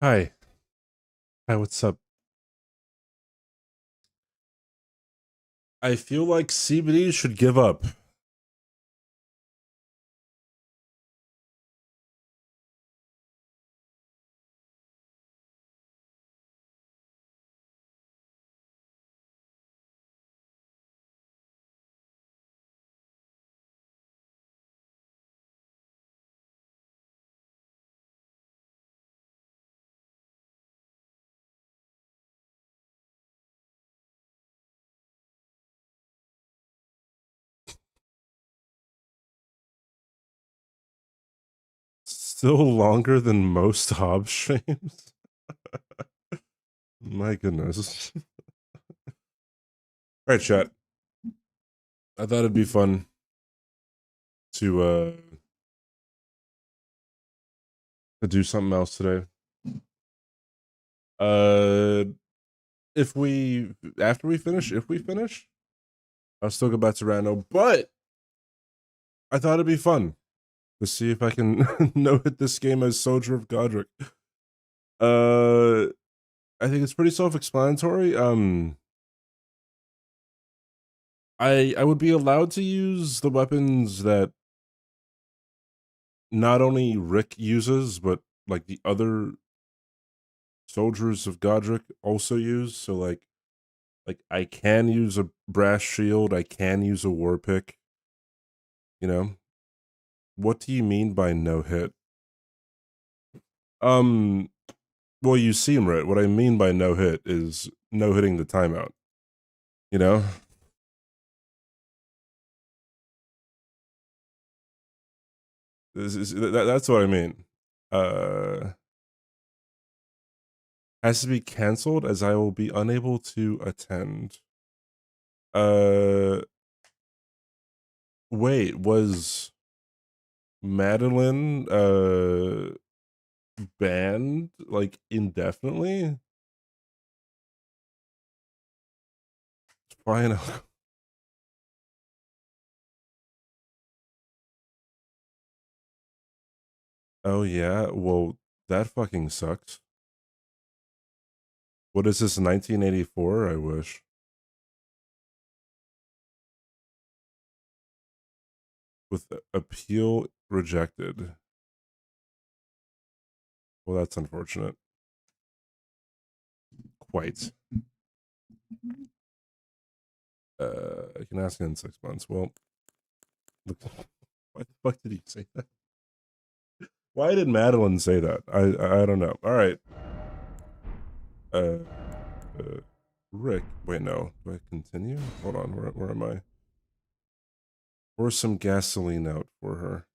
Hi. Hi, what's up? I feel like CBD should give up. Still longer than most Hobbs streams. My goodness. Alright, chat. I thought it'd be fun to do something else today. If we if we finish, I'll still go back to Rando, but I thought it'd be fun to see if I can no-hit this game as Soldier of Godric. I think it's pretty self-explanatory. I would be allowed to use the weapons that not only Rick uses, but like the other soldiers of Godric also use. So like I can use a brass shield, I can use a war pick. You know? What do you mean by no hit? Well, you seem right. What I mean by no hit is no hitting the timeout. You know? That's what I mean. Has to be canceled as I will be unable to attend. Wait, was Madeline banned like indefinitely? Fine. Oh yeah, well that fucking sucks. What is this, 1984? I wish. With appeal rejected. Well, that's unfortunate. Quite. I can ask in 6 months. Well, look, why the fuck did he say that? Why did Madeline say that? I don't know. All right. Uh, Rick. Wait, no. Do I continue? Hold on. Where am I? Pour some gasoline out for her.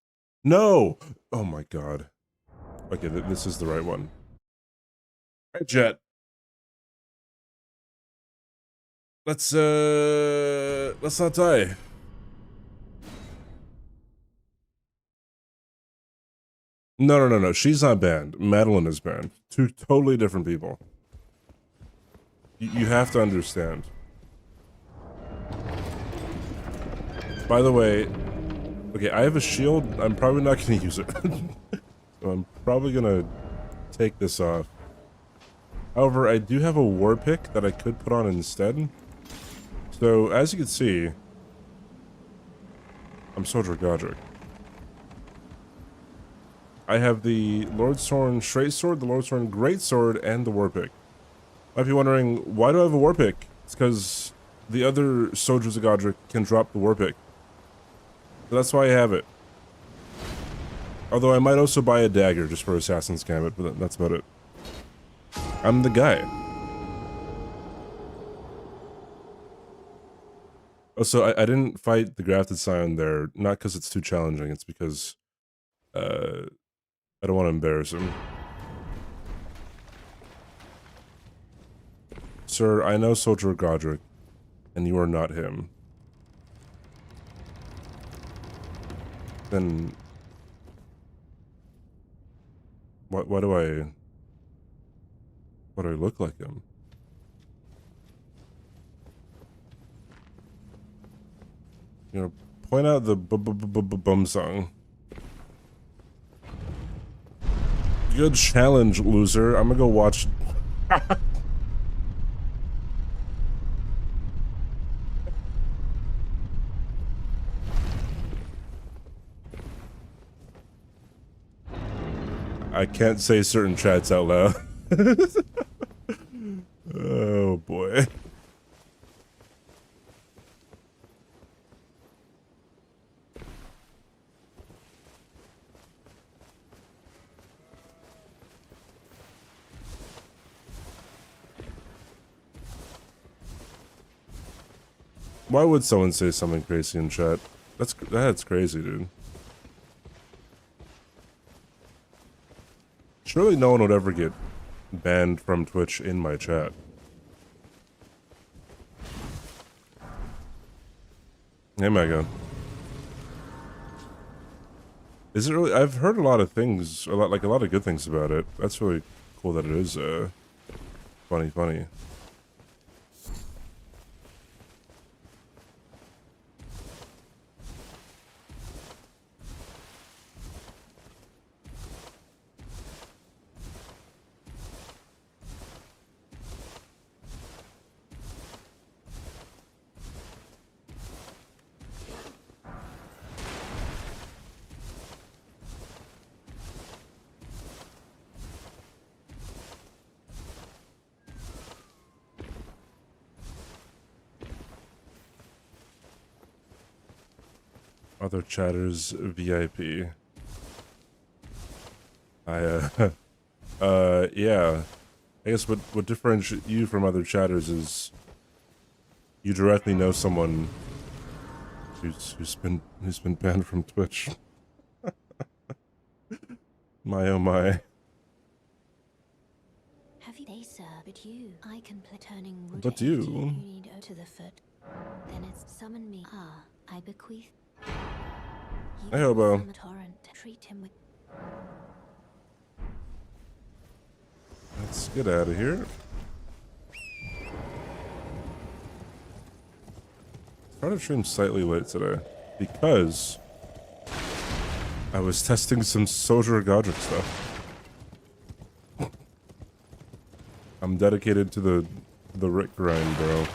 No! Oh my god. Okay, this is the right one. All right, Jet. Let's not die. No. She's not banned. Madeline is banned. Two totally different people. You have to understand. By the way, okay, I have a shield. I'm probably not going to use it. So I'm probably going to take this off. However, I do have a war pick that I could put on instead. So, as you can see, I'm Soldier Godric. I have the Lordshorn Straight Sword, the Lordshorn Great Sword, and the war pick. Might be wondering, why do I have a war pick? It's because the other soldiers of Godric can drop the war pick. So that's why I have it. Although I might also buy a dagger just for Assassin's Gambit, but that's about it. I'm the guy. Also, I didn't fight the Grafted Scion there, not because it's too challenging, it's because I don't want to embarrass him. Sir, I know Soldier Godric, and you are not him. Then why do I look like him? You know, point out the bum song. Good challenge, loser. I'm gonna go watch. I can't say certain chats out loud. Oh boy. Why would someone say something crazy in chat? That's crazy, dude. Surely no one would ever get banned from Twitch in my chat. Hey, Megan. Is it really? I've heard a lot of things, a lot of good things about it. That's really cool that it is funny. Other chatters VIP. Yeah. I guess what differentiates you from other chatters is you directly know someone who's been banned from Twitch. My oh my. Have you sir, but you I can play turning wood But you need to the foot. Then it's summon me. Ah, I bequeath. Hey hobo. Torrent. Treat him with. Let's get out of here. Started stream slightly late today because I was testing some Soldier Godric stuff. I'm dedicated to the Rick grind, bro.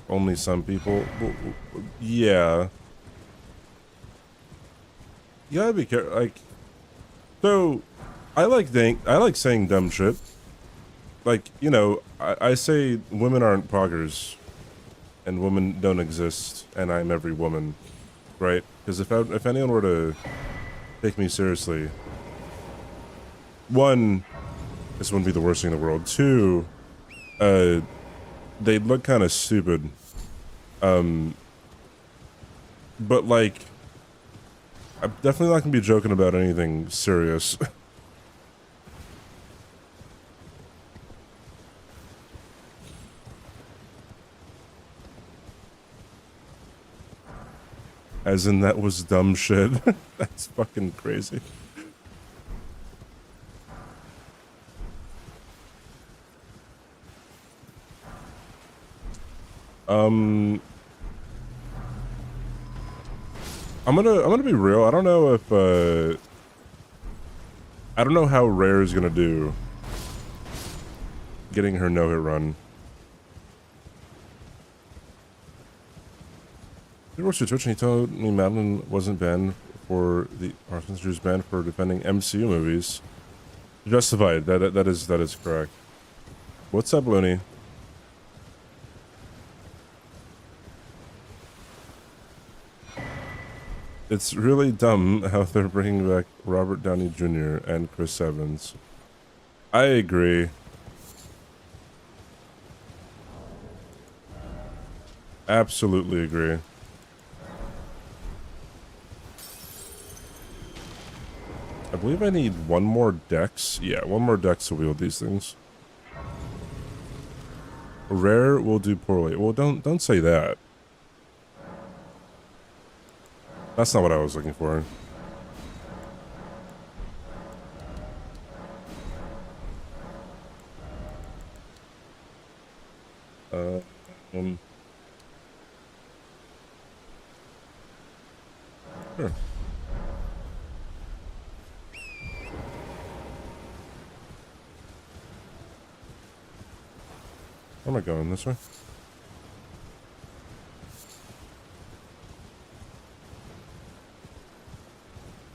Only some people. Yeah. You gotta be careful. Like, so I like saying dumb shit. Like, you know, I say women aren't poggers, and women don't exist, and I'm every woman, right? Because if anyone were to take me seriously, one, this wouldn't be the worst thing in the world. Two, they'd look kind of stupid. But like, I'm definitely not gonna be joking about anything serious. As in, that was dumb shit. That's fucking crazy. I'm gonna be real. I don't know if I don't know how Rare is gonna do getting her no-hit run. He works for Twitch and he told me Madeline wasn't banned for she was banned for defending MCU movies. Justified. That is correct. What's up, Looney? It's really dumb how they're bringing back Robert Downey Jr. and Chris Evans. I agree. Absolutely agree. I believe I need one more dex. Yeah, one more dex to wield these things. Rare will do poorly. Well, don't say that. That's not what I was looking for. Sure. Where am I going? This way?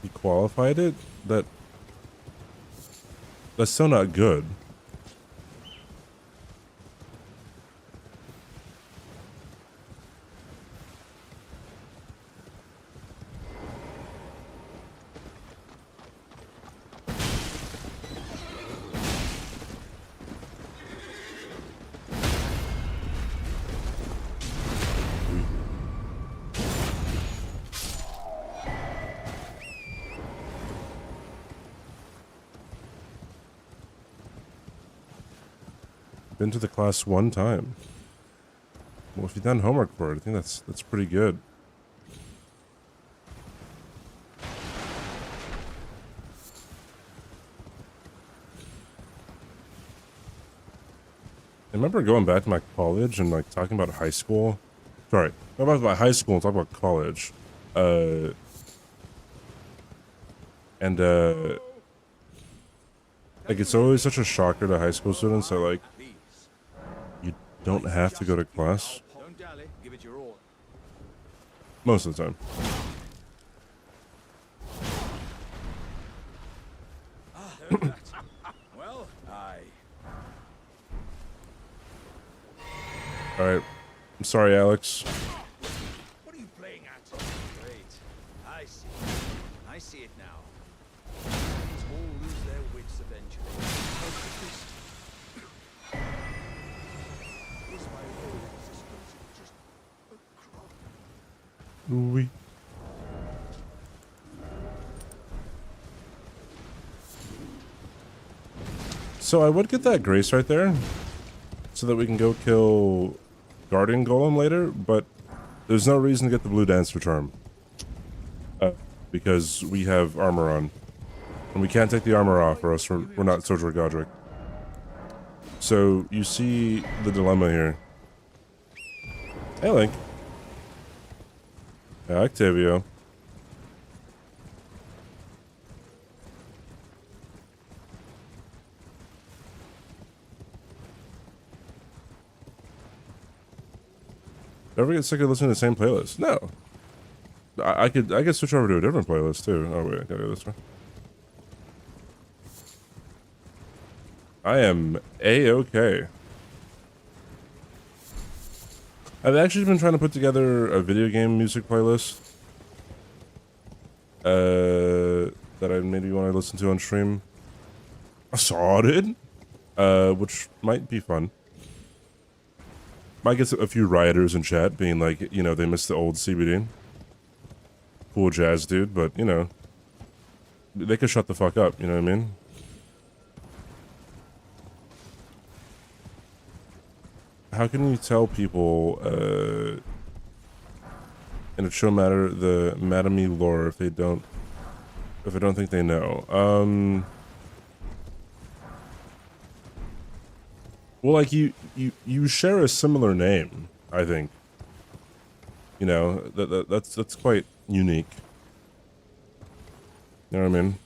You qualified it? That's still not good. Been to the class one time. Well, if you've done homework for it, I think that's pretty good. I remember going back to my college and like talking about high school. Sorry, not about high school and talk about college. Like it's always such a shocker to high school students that like you don't have to go to class. Don't dally, give it your all. Most of the time. Well, aye. Alright. I'm sorry, Alex. What are you playing at? Great. I see. I see it now. These all lose their wits eventually. Is my whole existence just a crop? Ooh-wee. So I would get that grace right there, so that we can go kill Guardian Golem later, but there's no reason to get the blue Dancer charm. Because we have armor on. And we can't take the armor off or else we're not Soldier Godric. So you see the dilemma here. Hey Link. Yeah, Octavio. Ever get sick of listening to the same playlist? No. I could switch over to a different playlist too. Oh wait, I gotta go this way. I am A-okay. I've actually been trying to put together a video game music playlist. That I maybe want to listen to on stream. I saw it. Which might be fun. Might get a few rioters in chat being like, you know, they miss the old CBD. Cool jazz dude, but, you know, they could shut the fuck up, you know what I mean? How can you tell people, in a show matter, the Madame lore if I don't think they know? Well, like, you share a similar name, I think. You know, that's quite unique. You know what I mean?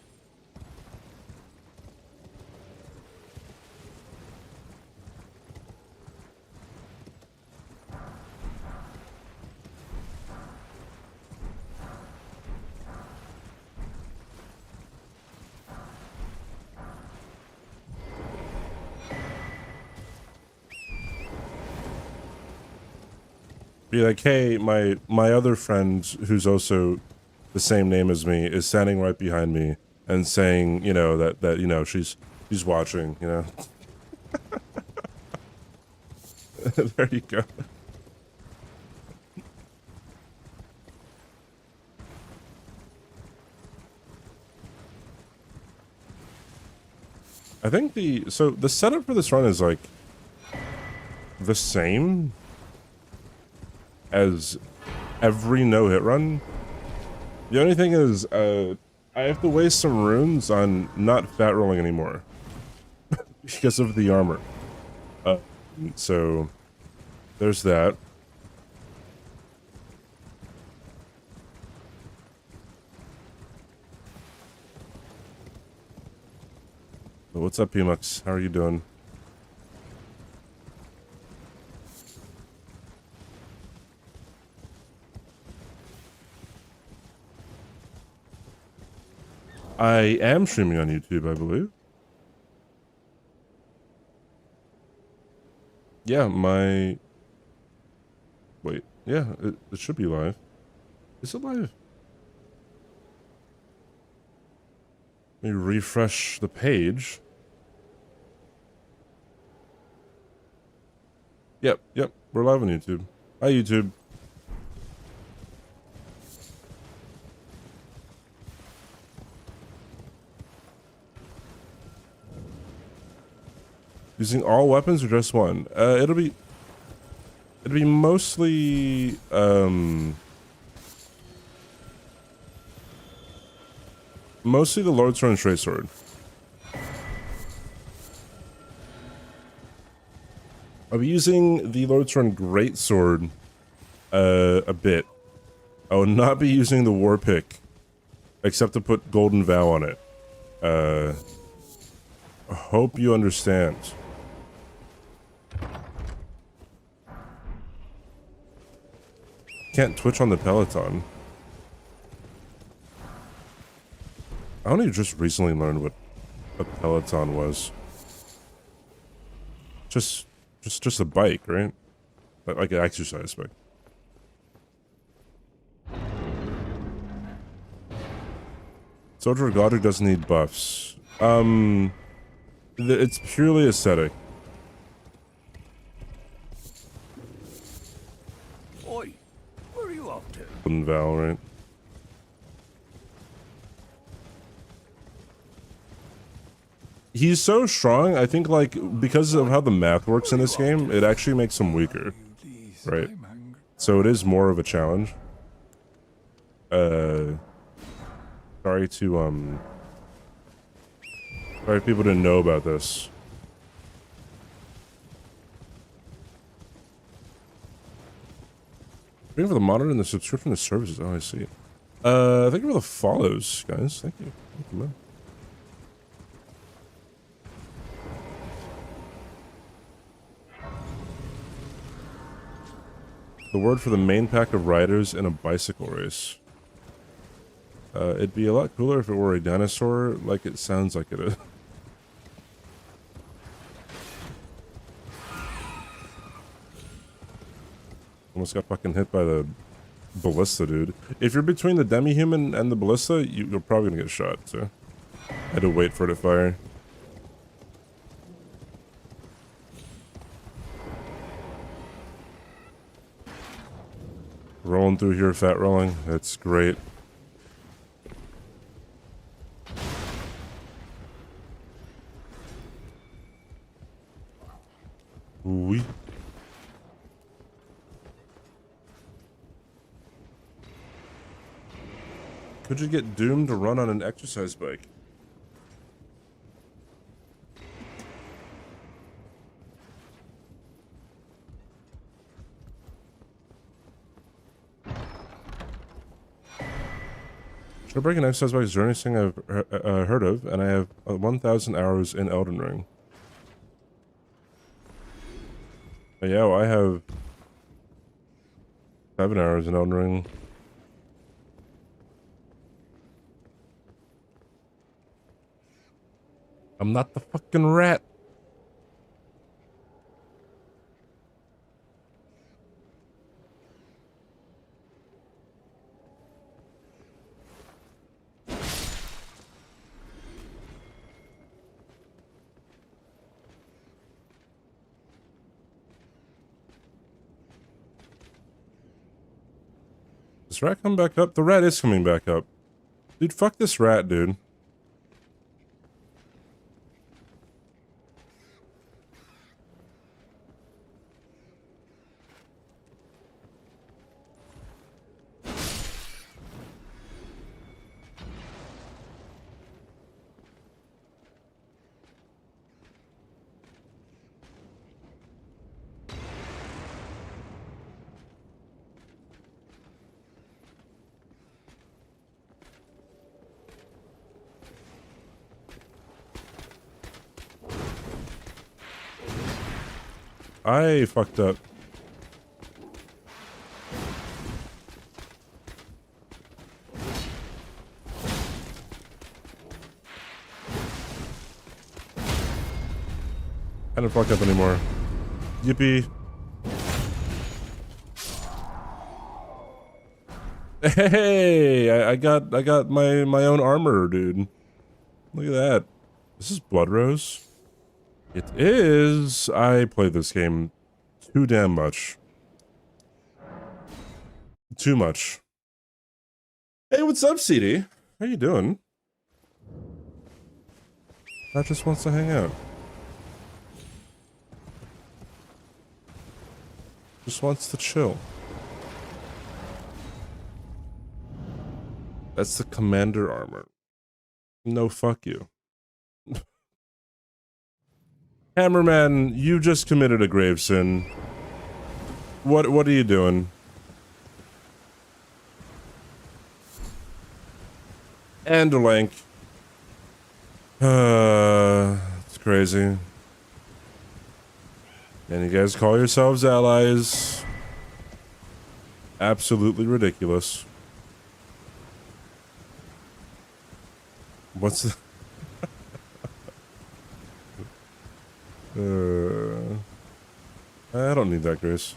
Be like, hey, my other friend who's also the same name as me is standing right behind me and saying, you know, that you know she's watching, you know. There you go. I think the setup for this run is like the same as every no-hit run. The only thing is, I have to waste some runes on not fat rolling anymore because of the armor. So there's that. But what's up, Pmux? How are you doing? I am streaming on YouTube, I believe. Yeah, my... Wait. Yeah, it should be live. Is it live? Let me refresh the page. Yep. We're live on YouTube. Hi, YouTube. Using all weapons or just one? It'll be mostly mostly the Lord's Run straight sword. I'll be using the Lord's Run great sword a bit. I will not be using the war pick except to put Golden Vow on it. I hope you understand. Can't Twitch on the Peloton. I only just recently learned what a Peloton was. Just a bike, right? Like an exercise bike. Soldier of God who doesn't need buffs. It's purely aesthetic. Oi, where are you off to? Golden Vow, right? He's so strong, I think, like, because of how the math works in this game, it actually makes him weaker. Right? So it is more of a challenge. Sorry people didn't know about this. Thank you for the monitor and the subscription to services. Oh, I see. Thank you for the follows, guys. Thank you. Thank you, man. The word for the main pack of riders in a bicycle race. It'd be a lot cooler if it were a dinosaur, like it sounds like it is. Almost got fucking hit by the ballista, dude. If you're between the demi-human and the ballista, you're probably gonna get shot, so. I had to wait for it to fire. Rolling through here, fat rolling. That's great. Oui. Could you get doomed to run on an exercise bike? Should I break an exercise bike is the earliest thing I've heard of, and I have 1,000 hours in Elden Ring. Yeah, well, I have 7 hours in Elden Ring. I'm not the fucking rat. Does rat come back up? The rat is coming back up. Dude, fuck this rat, dude. I fucked up. I don't fuck up anymore. Yippee. Hey, I got my own armor, dude. Look at that. This is Blood Rose. It is. I played this game too damn much. Too much. Hey, what's up, CD? How you doing? That just wants to hang out. Just wants to chill. That's the commander armor. No, fuck you. Hammerman, you just committed a grave sin. What are you doing? And a lank. It's crazy. And you guys call yourselves allies. Absolutely ridiculous. What's the... I don't need that, Grace.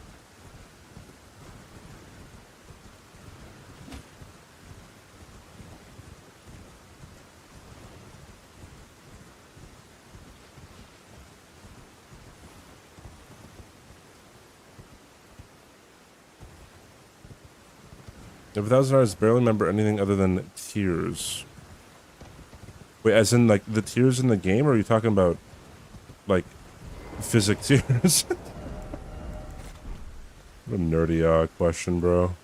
If 1,000 hours, barely remember anything other than tears. Wait, as in, like, the tears in the game, or are you talking about, like, physic tears? What a nerdy, question, bro.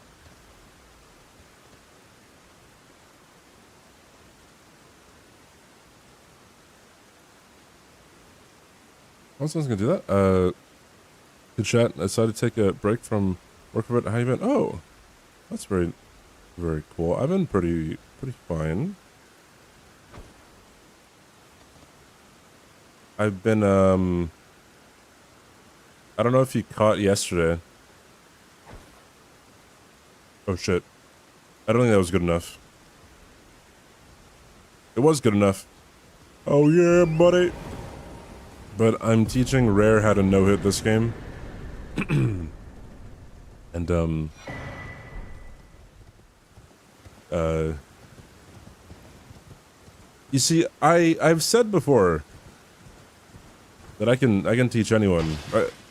I was gonna do that. Good chat. I decided to take a break from work for a bit. How you been? Oh, that's very, very cool. I've been pretty fine. I've been, I don't know if you caught yesterday. Oh shit. I don't think that was good enough. It was good enough. Oh yeah, buddy. But I'm teaching Rare how to no-hit this game. And, you see, I've said before that I can teach anyone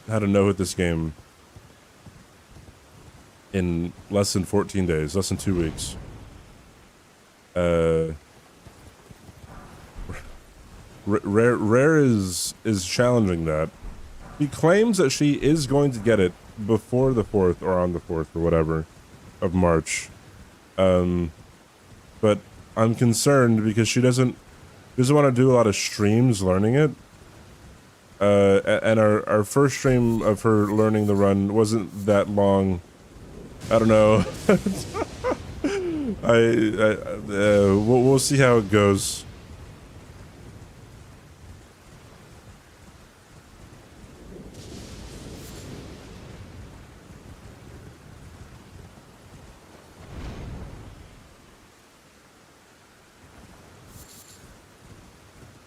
how to no-hit this game in less than 14 days, less than 2 weeks. Rare is challenging that. He claims that she is going to get it before the 4th or on the 4th or whatever of March. But I'm concerned because she doesn't want to do a lot of streams learning it. And our first stream of her learning the run wasn't that long. I don't know. We'll see how it goes.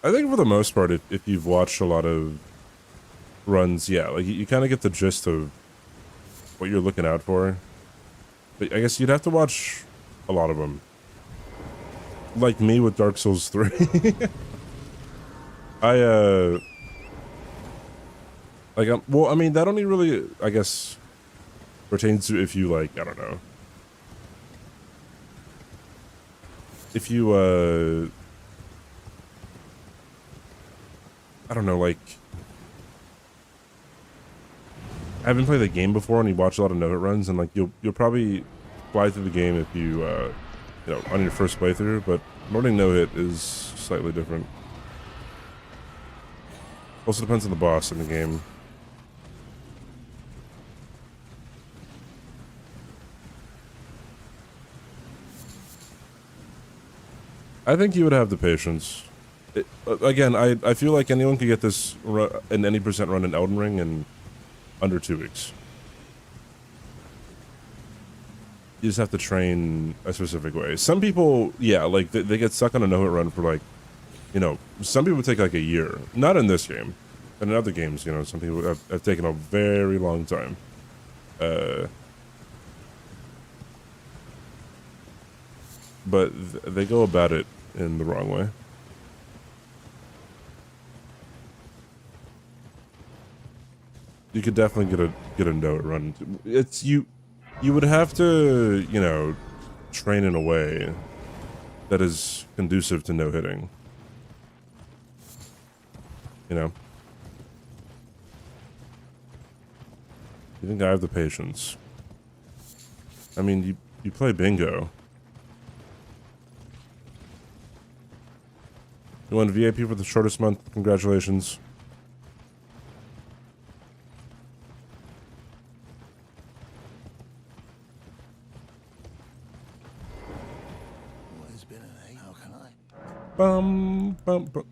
I think for the most part, if you've watched a lot of runs, yeah, like you kind of get the gist of what you're looking out for. But I guess you'd have to watch a lot of them. Like me with Dark Souls 3. Well, I mean, that only really, I guess, pertains to if you, like, I don't know. If you, I don't know, like, I haven't played the game before and you watch a lot of no-hit runs, and like you'll probably fly through the game if you you know, on your first playthrough, but learning no-hit is slightly different. Also depends on the boss in the game. I think you would have the patience. Again, I feel like anyone could get this in any percent run in Elden Ring, and under 2 weeks. You just have to train a specific way. Some people, yeah, like they get stuck on a no-hit run for like, you know, some people take like a year. Not in this game. But in other games, you know, some people have taken a very long time. But they go about it in the wrong way. You could definitely get a no-hit run. It's you would have to, you know, train in a way that is conducive to no-hitting. You know? You think I have the patience? I mean, you play bingo. You won VIP for the shortest month. Congratulations. Always been an eight. How can I? Bum, bum, bum.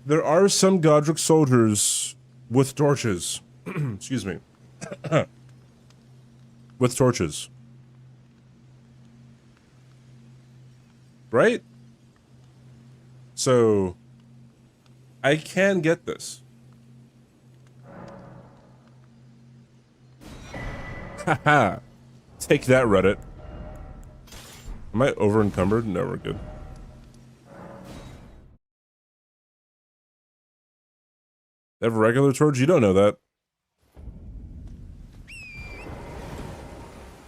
There are some Godric soldiers with torches. Excuse me. With torches. Right? So, I can get this. Haha. Take that, Reddit. Am I over encumbered? No, we're good. They have a regular torch? You don't know that.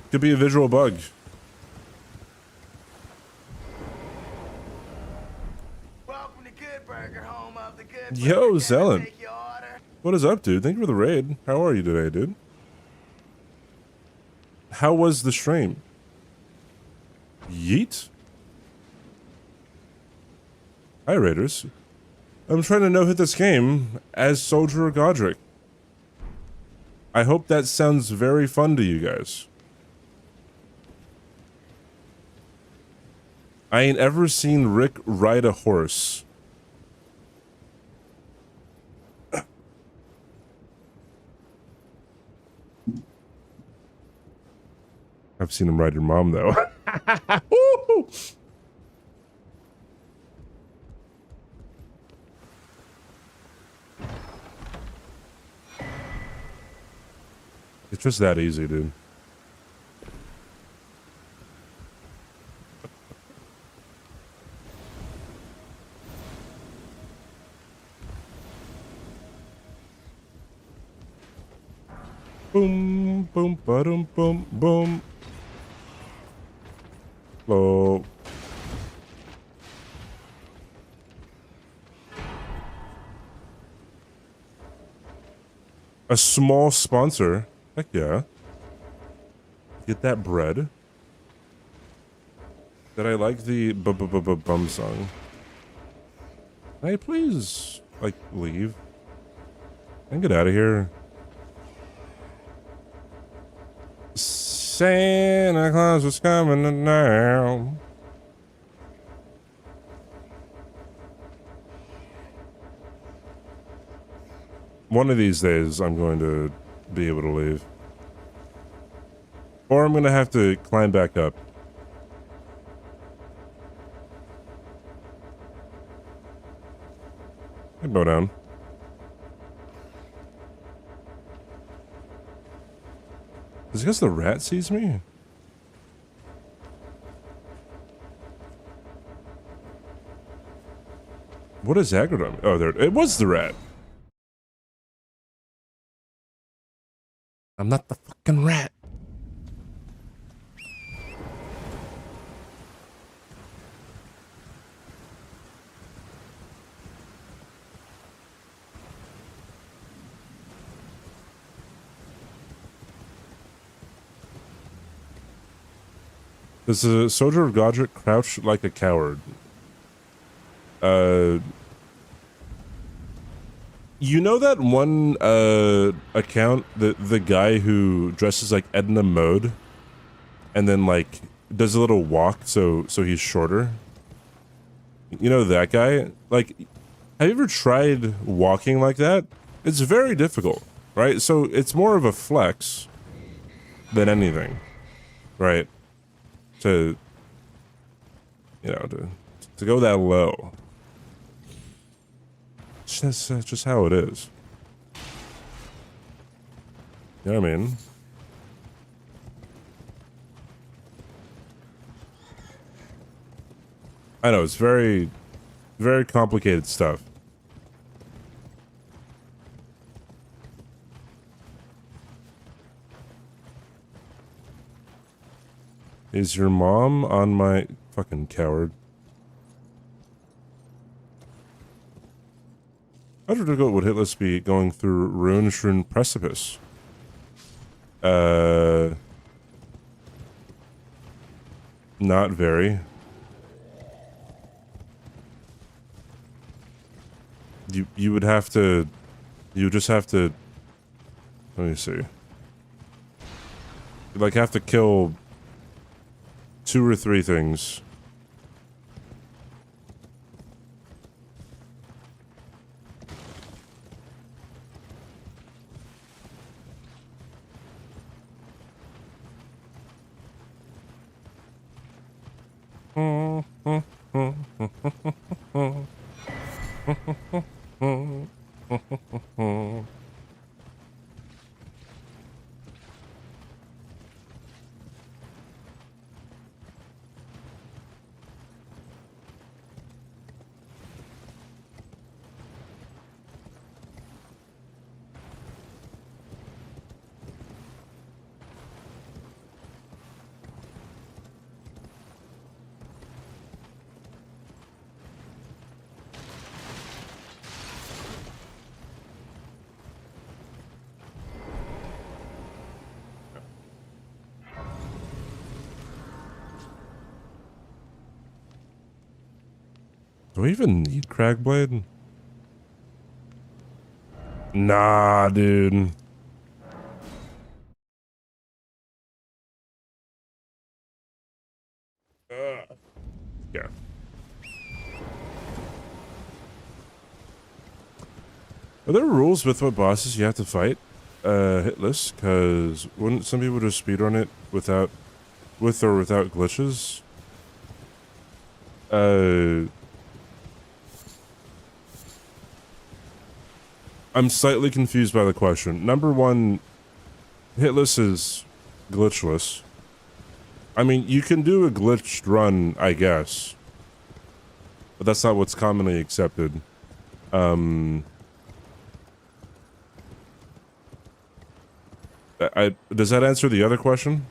Could be a visual bug. Welcome to Good Burger, home of the Good Yo, Burger. Zelen. Take your order. What is up, dude? Thank you for the raid. How are you today, dude? How was the stream? Yeet? Hi, Raiders. I'm trying to no-hit this game as Soldier Godric. I hope that sounds very fun to you guys. I ain't ever seen Rick ride a horse. I've seen him ride your mom, though. It's just that easy, dude. Boom, boom, ba-dum, boom, boom. Hello. A small sponsor. Heck yeah. Get that bread. Did I like the bum song? Can I please, like, leave? And get out of here. Santa Claus is coming now. One of these days, I'm going to be able to leave. Or I'm going to have to climb back up. I bow down. Is it because the rat sees me? What is aggroed on me? Oh, there it was, the rat. I'm not the fucking rat. Does the soldier of Godric crouch like a coward? You know that one account, the guy who dresses like Edna Mode, and then like does a little walk so he's shorter? You know that guy? Like, have you ever tried walking like that? It's very difficult, right? So it's more of a flex than anything, right? To, you know, to go that low. It's just how it is. You know what I mean? I know, it's very, very complicated stuff. Is your mom on my... Fucking coward. How difficult would Hitless be going through Rune-strewn precipice? Not very. You would have to... You would just have to... Let me see. You'd like have to kill 2 or 3 things. Do we even need Cragblade? Nah, dude. Yeah. Are there rules with what bosses you have to fight? Hitless? Because wouldn't some people just speedrun it with or without glitches? I'm slightly confused by the question. Number one, Hitless is glitchless. I mean, you can do a glitched run, I guess. But that's not what's commonly accepted. Does that answer the other question?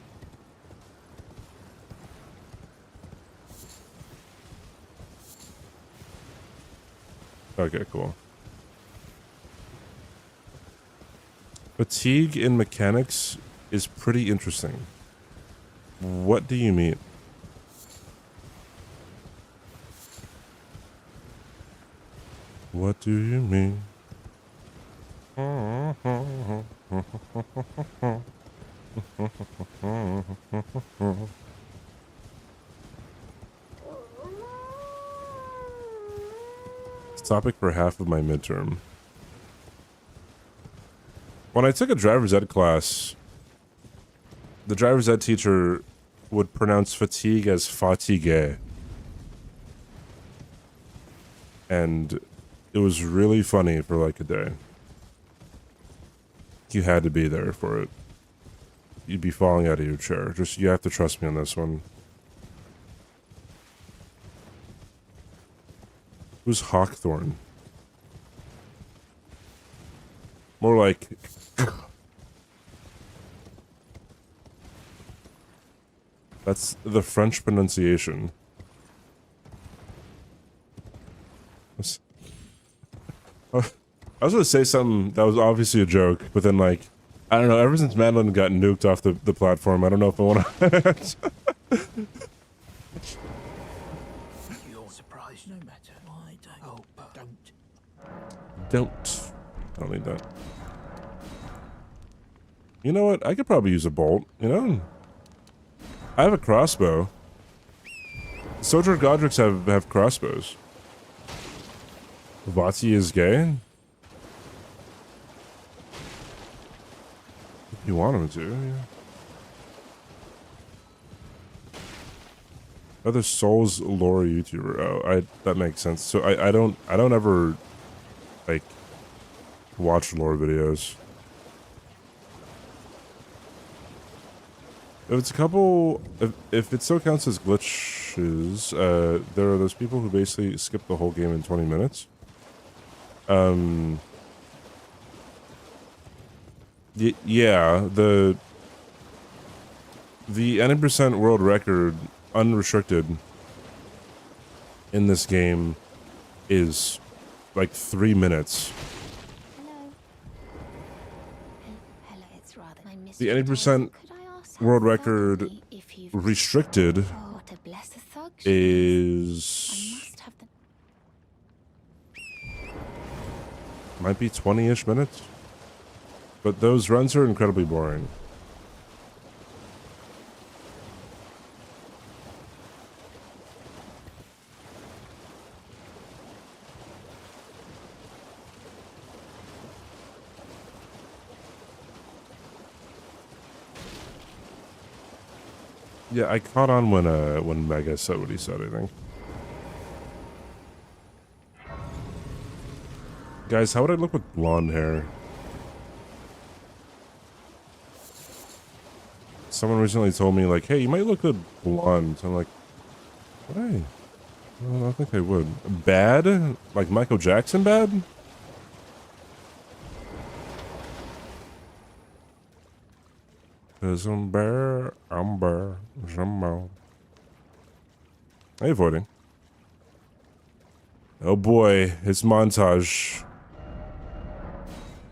Okay, cool. Fatigue in mechanics is pretty interesting. What do you mean? What do you mean? It's topic for half of my midterm. When I took a driver's ed class, the driver's ed teacher would pronounce fatigue as fatigue. And it was really funny for like a day. You had to be there for it. You'd be falling out of your chair. Just, you have to trust me on this one. Who's Hawkthorne? More like... That's the French pronunciation. I was gonna say something that was obviously a joke, but then like, I don't know, ever since Madeline got nuked off the platform, I don't know if I wanna... You're surprised no matter. Why don't... Oh, don't. Don't. I don't need that. You know what? I could probably use a bolt, you know? I have a crossbow. Soldier Godric's have crossbows. Vati is gay? If you want him to, yeah. Other Souls lore YouTuber. Oh, that makes sense. So I don't ever like watch lore videos. If it's a couple, if it still counts as glitches, there are those people who basically skip the whole game in 20 minutes. Yeah, the 90% world record unrestricted in this game is like 3 minutes. Hello. Hello, it's rather my The mystery 80% Could I ask world how record suddenly, if you've restricted Oh, what a blessed thug she is. I is must have the might be 20-ish minutes, but those runs are incredibly boring. Yeah, I caught on when Mega said what he said, I think. Guys, how would I look with blonde hair? Someone recently told me, like, hey, you might look good blonde. So I'm like, would I? Well, I don't think I would. Bad? Like Michael Jackson bad? Cause I'm bare, Jumbo. Hey, voting. Oh boy, it's montage.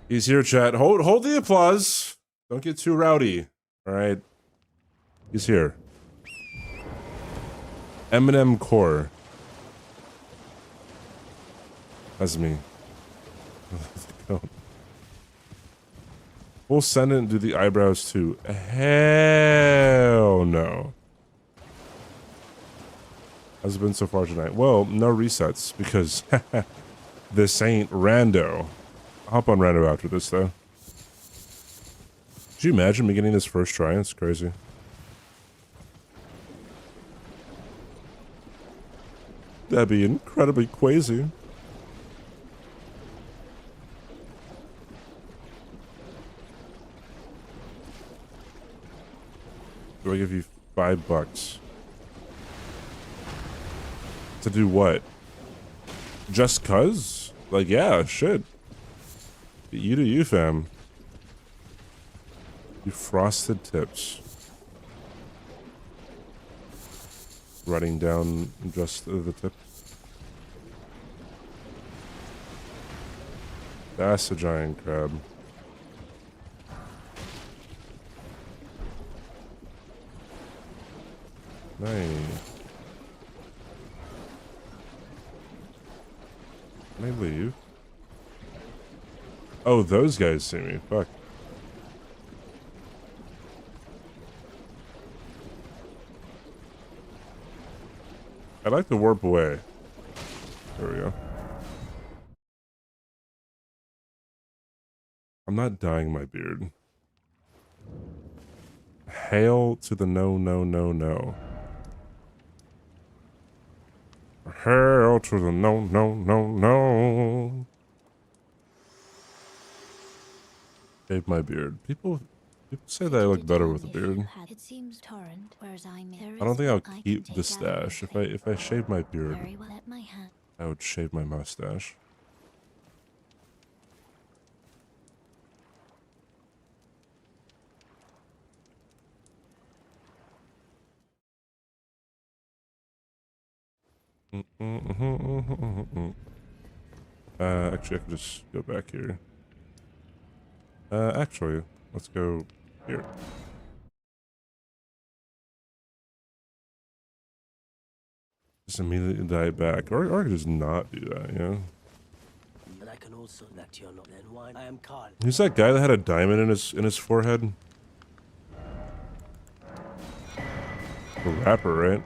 He's here, chat. Hold the applause. Don't get too rowdy. All right. He's here. Eminem Core. That's me. We'll send it and do the eyebrows too. Hell no. How's it been so far tonight? Well, no resets because this ain't rando. I'll hop on rando after this though. Could you imagine me getting this first try? It's crazy. That'd be incredibly crazy. Do I give you $5? To do what? Just cuz? Like, yeah, shit. You do you, fam. You frosted tips. Writing down just the tip. That's a giant crab. Nice. Can I leave? Oh, those guys see me. Fuck. I'd like to warp away. There we go. I'm not dyeing my beard. Hail to the no, no, no, no. Hail to the no, no, no, no. Shave my beard. People say that I look better with a beard. It seems torrent, whereas I don't think I'll keep the stash. If I shave my beard, Very well at my hand. I would shave my mustache. Actually, I can just go back here. Actually, let's go here. Just immediately dive back, or I could just not do that, you know? And I can also let you know then why I am Carl. Who's that guy that had a diamond in his forehead? The rapper, right?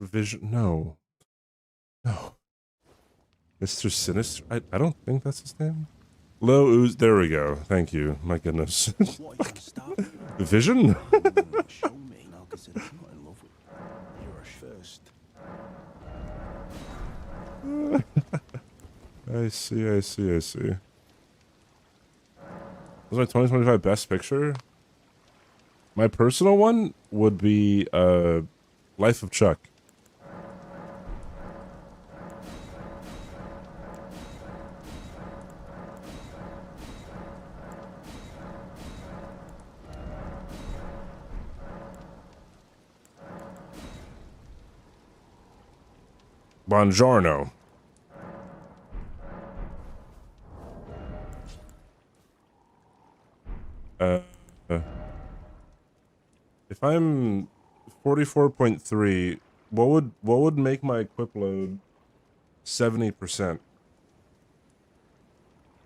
Vision. No. No. Mr. Sinister. I don't think that's his name. Low ooze. There we go. Thank you. My goodness. What, you gonna start? Vision? Show me. Now consider I'm not in love with you. You're a first. I see, I see, I see. Was my 2025 best picture? My personal one would be Life of Chuck. Buongiorno. If I'm 44.3, what would make my equip load 70%?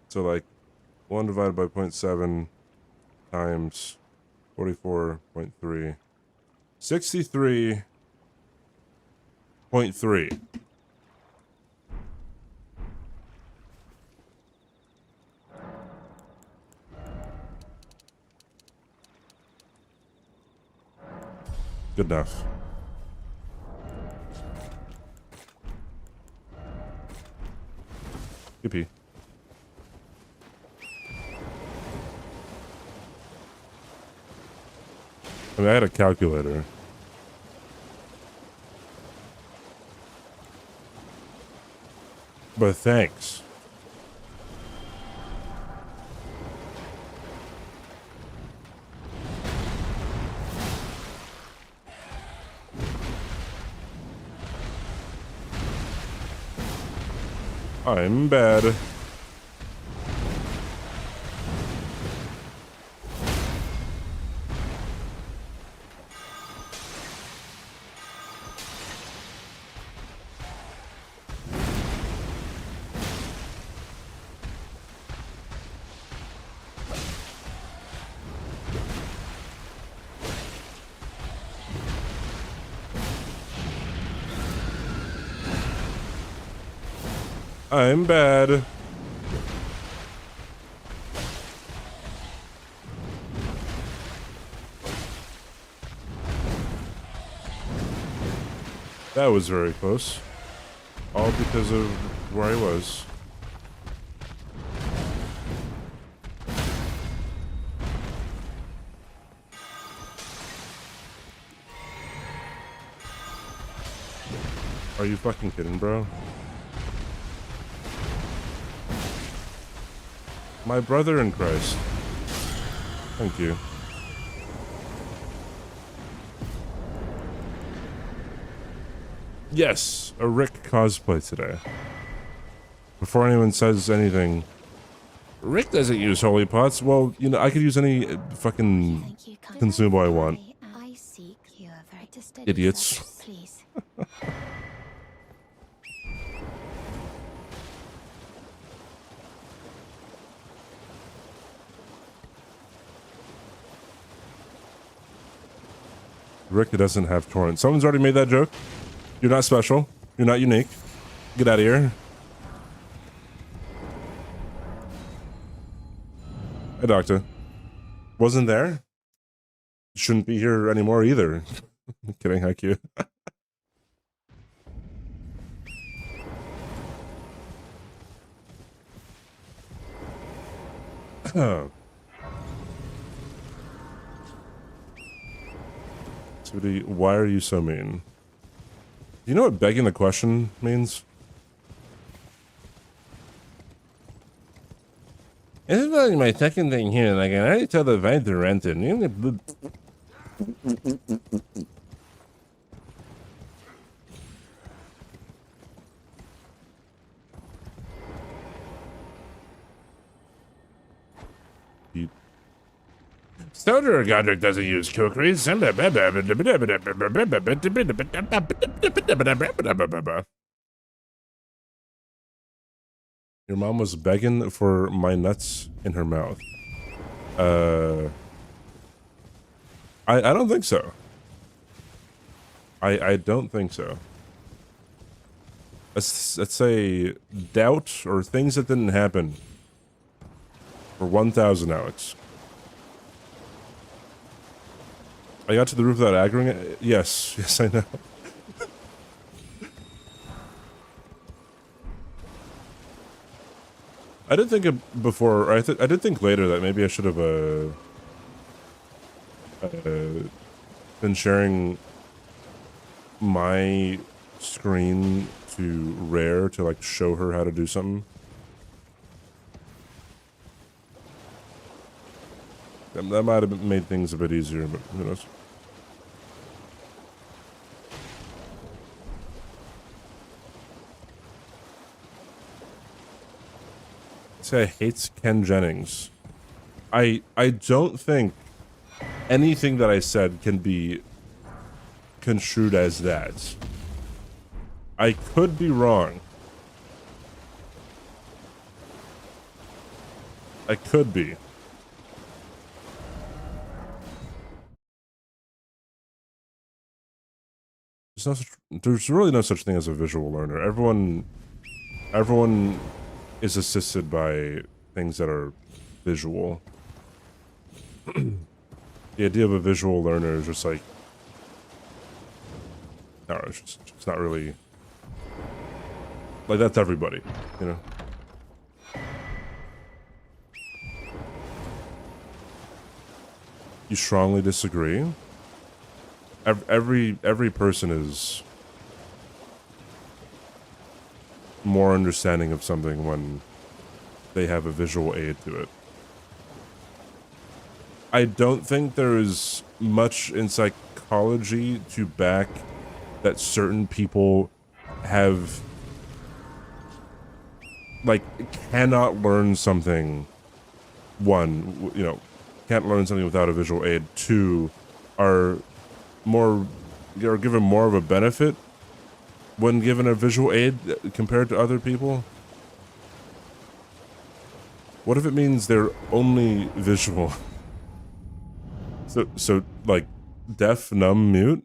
So like 1 divided by 0.7 times 44.3. 63.3. Good enough. Yippee. I mean, I had a calculator. But thanks. I'm bad. I'm bad. That was very close. All because of where I was. Are you fucking kidding, bro? My brother in Christ. Thank you. Yes, a Rick cosplay today. Before anyone says anything, Rick doesn't use holy pots. Well, you know, I could use any fucking Thank you kindly. consumable I want. I seek you are very to study Idiots. that, please. Rick doesn't have torrent. Someone's already made that joke. You're not special. You're not unique. Get out of here. Hey, doctor. Wasn't there? Shouldn't be here anymore either. I'm kidding, how cute. itzCBD, why are you so mean? Do you know what begging the question means? This is like my second thing here. Like, I already tell the vine to rent it. Stoner Godric doesn't use cookeries. Your mom was begging for my nuts in her mouth. I don't think so. I don't think so. Let's say doubt or things that didn't happen. For 1,000, Alex. I got to the roof without aggroing it? Yes. Yes, I know. I did think of before, I did think later that maybe I should have, been sharing my screen to Rare to, like, show her how to do something. That might have made things a bit easier, but who knows. This guy hates Ken Jennings. I don't think anything that I said can be construed as that. I could be wrong. I could be. There's really no such thing as a visual learner. Everyone is assisted by things that are visual. The idea of a visual learner is just like, I don't know, it's not really, like, that's everybody, you know? You strongly disagree? Every person is more understanding of something when they have a visual aid to it. I don't think there is much in psychology to back that certain people have, like, cannot learn something. One, you know, can't learn something without a visual aid. Two, are given more of a benefit when given a visual aid compared to other people. What if it means they're only visual? So like, deaf, numb, mute?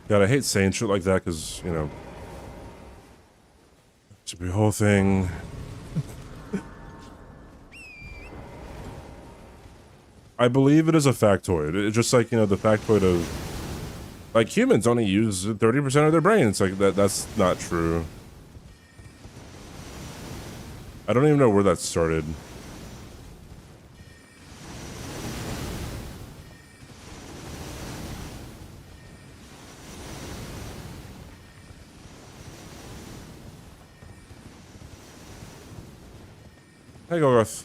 God, I hate saying shit like that because, you know, it should be a whole thing. I believe it is a factoid. It's just like, you know, the factoid of, like, humans only use 30% of their brain. It's like, that's not true. I don't even know where that started. Hey, Golgoth.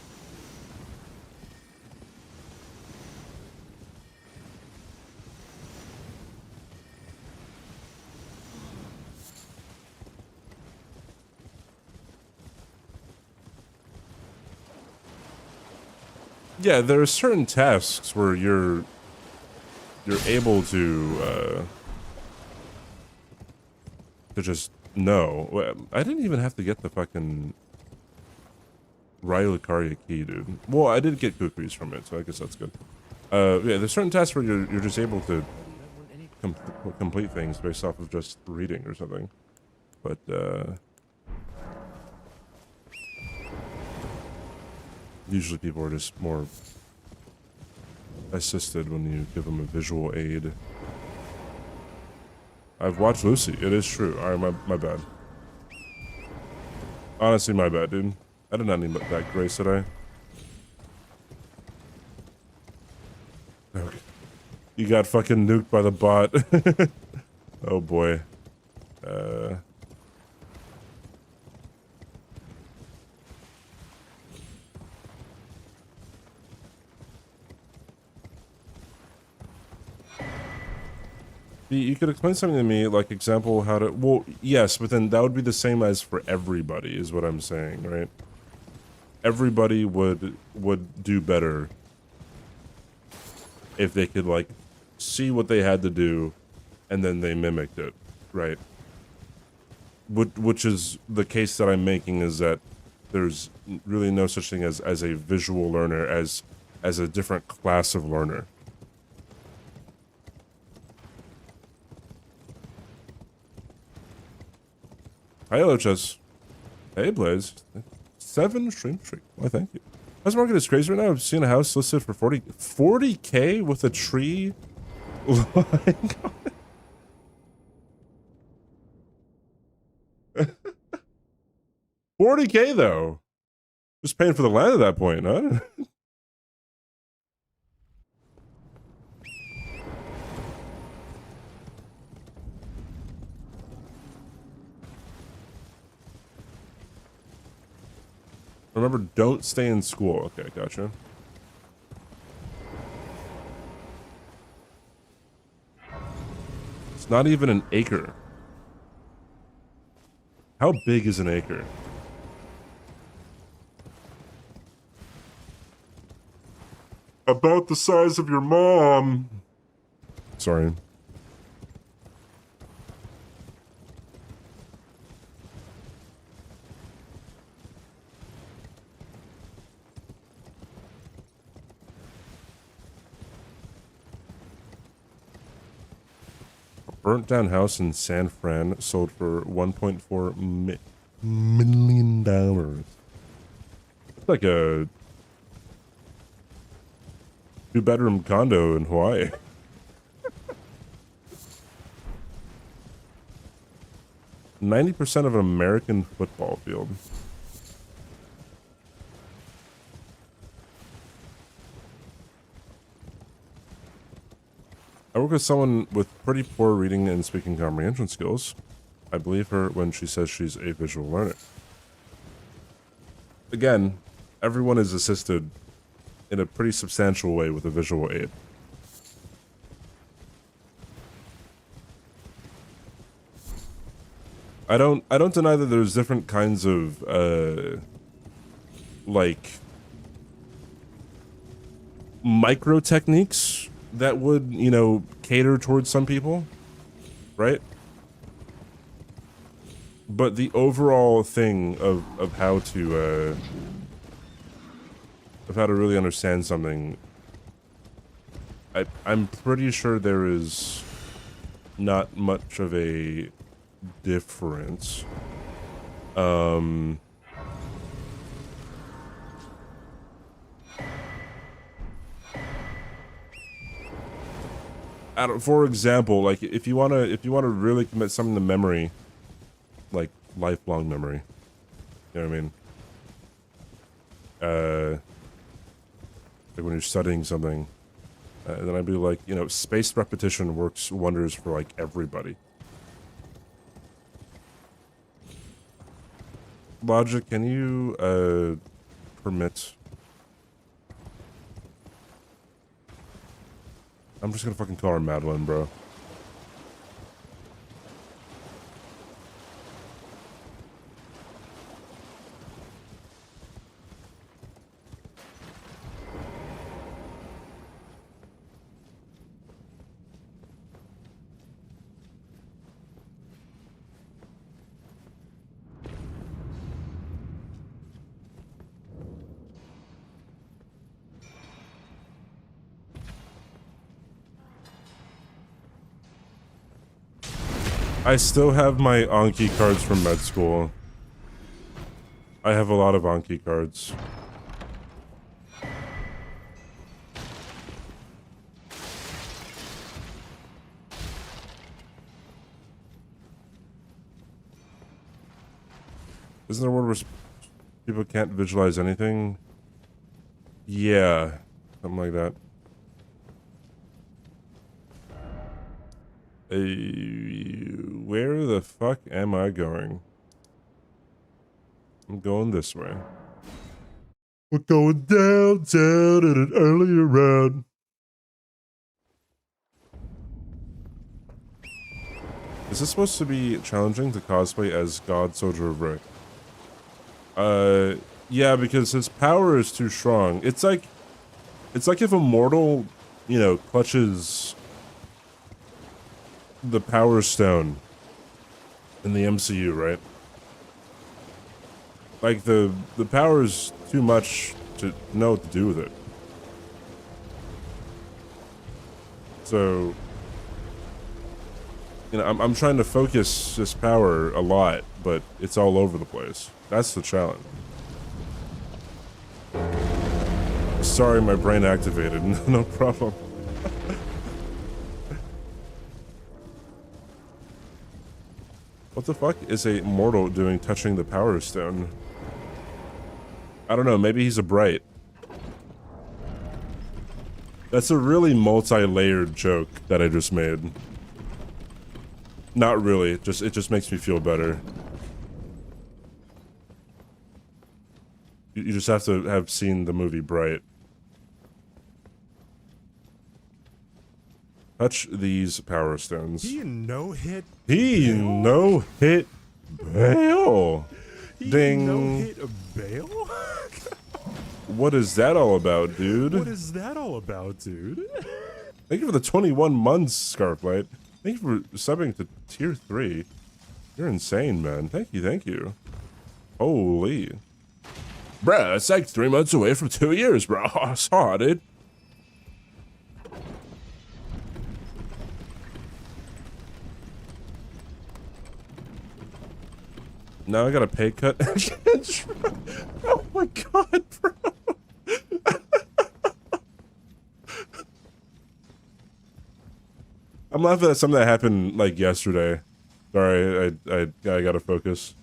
Yeah, there are certain tasks where you're able to just know. I didn't even have to get the fucking Rylucaria key, dude. Well, I did get cookies from it, so I guess that's good. Yeah, there's certain tasks where you're just able to complete things based off of just reading or something. But usually people are just more assisted when you give them a visual aid. I've watched Lucy. It is true. Alright, my bad. Honestly, my bad, dude. I did not need that grace, did I? Okay. You got fucking nuked by the bot. Oh boy. You could explain something to me, like, example how to, well, yes, but then that would be the same as for everybody, is what I'm saying, right? everybody would do better if they could like see what they had to do and then they mimicked it, right? Which is the case that I'm making, is that there's really no such thing as a visual learner, as a different class of learner. Hi, LHS. Hey, Blaze. 7 stream streak. Why, thank you. House market is crazy right now. I've seen a house listed for 40K with a tree lying on it. 40K though. Just paying for the land at that point, huh? Remember, don't stay in school. Okay, gotcha. It's not even an acre. How big is an acre? About the size of your mom. Sorry. A burnt down house in San Fran sold for $1.4 million. It's like a 2-bedroom condo in Hawaii. %90 of an American football field. I work with someone with pretty poor reading and speaking comprehension skills. I believe her when she says she's a visual learner. Again, everyone is assisted in a pretty substantial way with a visual aid. I don't deny that there's different kinds of like micro techniques that would, you know, cater towards some people, right? But the overall thing of how to really understand something, I'm pretty sure there is not much of a difference. For example, like if you wanna really commit something to memory, like lifelong memory, you know what I mean? Like when you're studying something, then I'd be like, you know, spaced repetition works wonders for like everybody. Logic, can you permit? I'm just gonna fucking call her Madeline, bro. I still have my Anki cards from med school. I have a lot of Anki cards. Isn't there one where people can't visualize anything? Yeah, something like that. Where the fuck am I going? I'm going this way. We're going downtown at an earlier round. Is this supposed to be challenging to cosplay as God Soldier of Rick? Yeah, because his power is too strong. It's like if a mortal, you know, clutches the Power Stone in the MCU, right? Like the power is too much to know what to do with it. So, you know, I'm trying to focus this power a lot, but it's all over the place. That's the challenge. Sorry, my brain activated. No problem. What the fuck is a mortal doing touching the Power Stone? I don't know, maybe he's a bright. That's a really multi-layered joke that I just made. Not really, it just makes me feel better. You just have to have seen the movie Bright. Touch these Power Stones. He no-hit Bale. Ding. no-hit Bale? What is that all about, dude? What is that all about, dude? Thank you for the 21 months, Scarflight. Thank you for subbing to tier 3. You're insane, man. Thank you. Holy. Bruh, it's like 3 months away from 2 years, bro. I saw it, dude. Now I got a pay cut. Oh my god, bro. I'm laughing at something that happened like yesterday. Sorry, I gotta focus.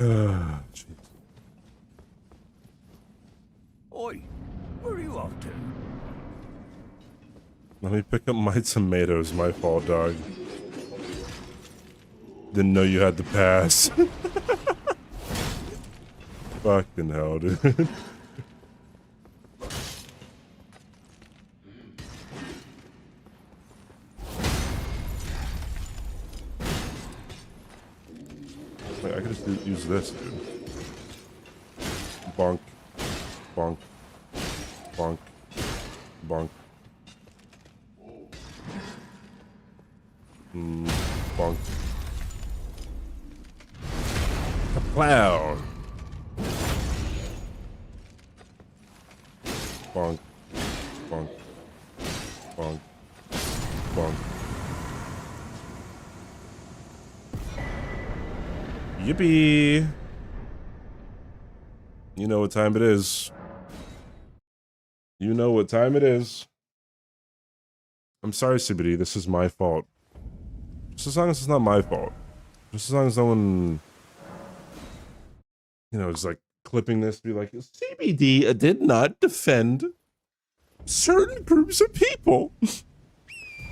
Jeez. Oi, where are you off to? Let me pick up my tomatoes. My fault, dog. Didn't know you had to pass. Fucking hell, dude. Wait, I could just use this, dude. Bonk. Bonk. Bonk. Bonk. Bonk. Kaplow. Bonk. Bonk. Bonk. Bonk. Yippee! You know what time it is. You know what time it is. I'm sorry, CBD, this is my fault. Just as long as it's not my fault. Just as long as no one, you know, is like clipping this, be like, CBD did not defend certain groups of people.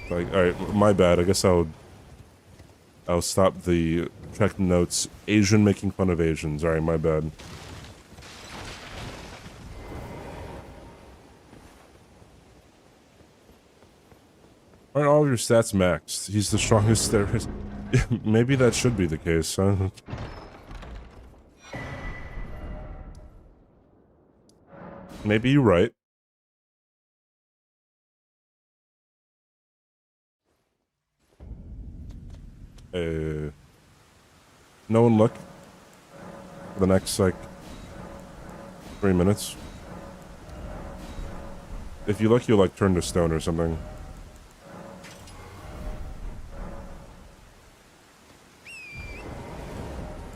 Like, alright, my bad. I guess I'll stop the check notes. Asian making fun of Asians. Alright, my bad. Aren't all of your stats maxed? He's the strongest there is. Yeah, maybe that should be the case, huh? Maybe you're right. No one look for the next, like, 3 minutes. If you look, you'll, like, turn to stone or something.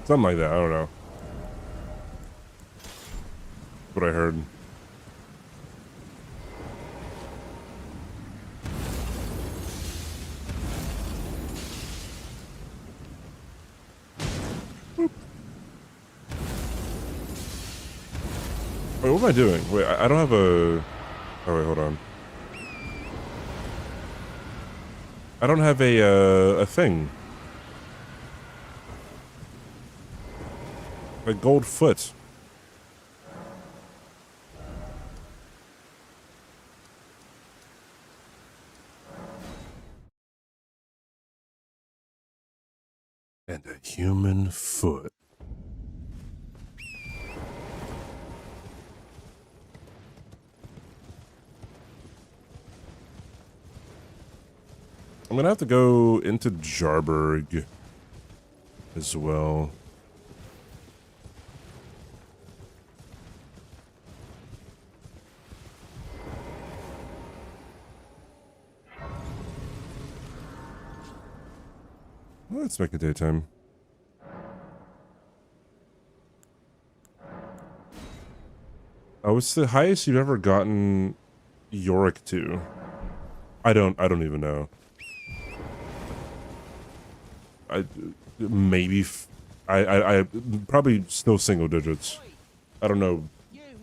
Something like that, I don't know. What I heard. Wait, what am I doing? Wait, I don't have a... Oh, wait, hold on. I don't have a thing. A gold foot. And a human foot. I'm gonna have to go into Jarberg as well. Let's make it daytime. What's the highest you've ever gotten Yorick to? I don't even know. Maybe I probably still single digits. I don't know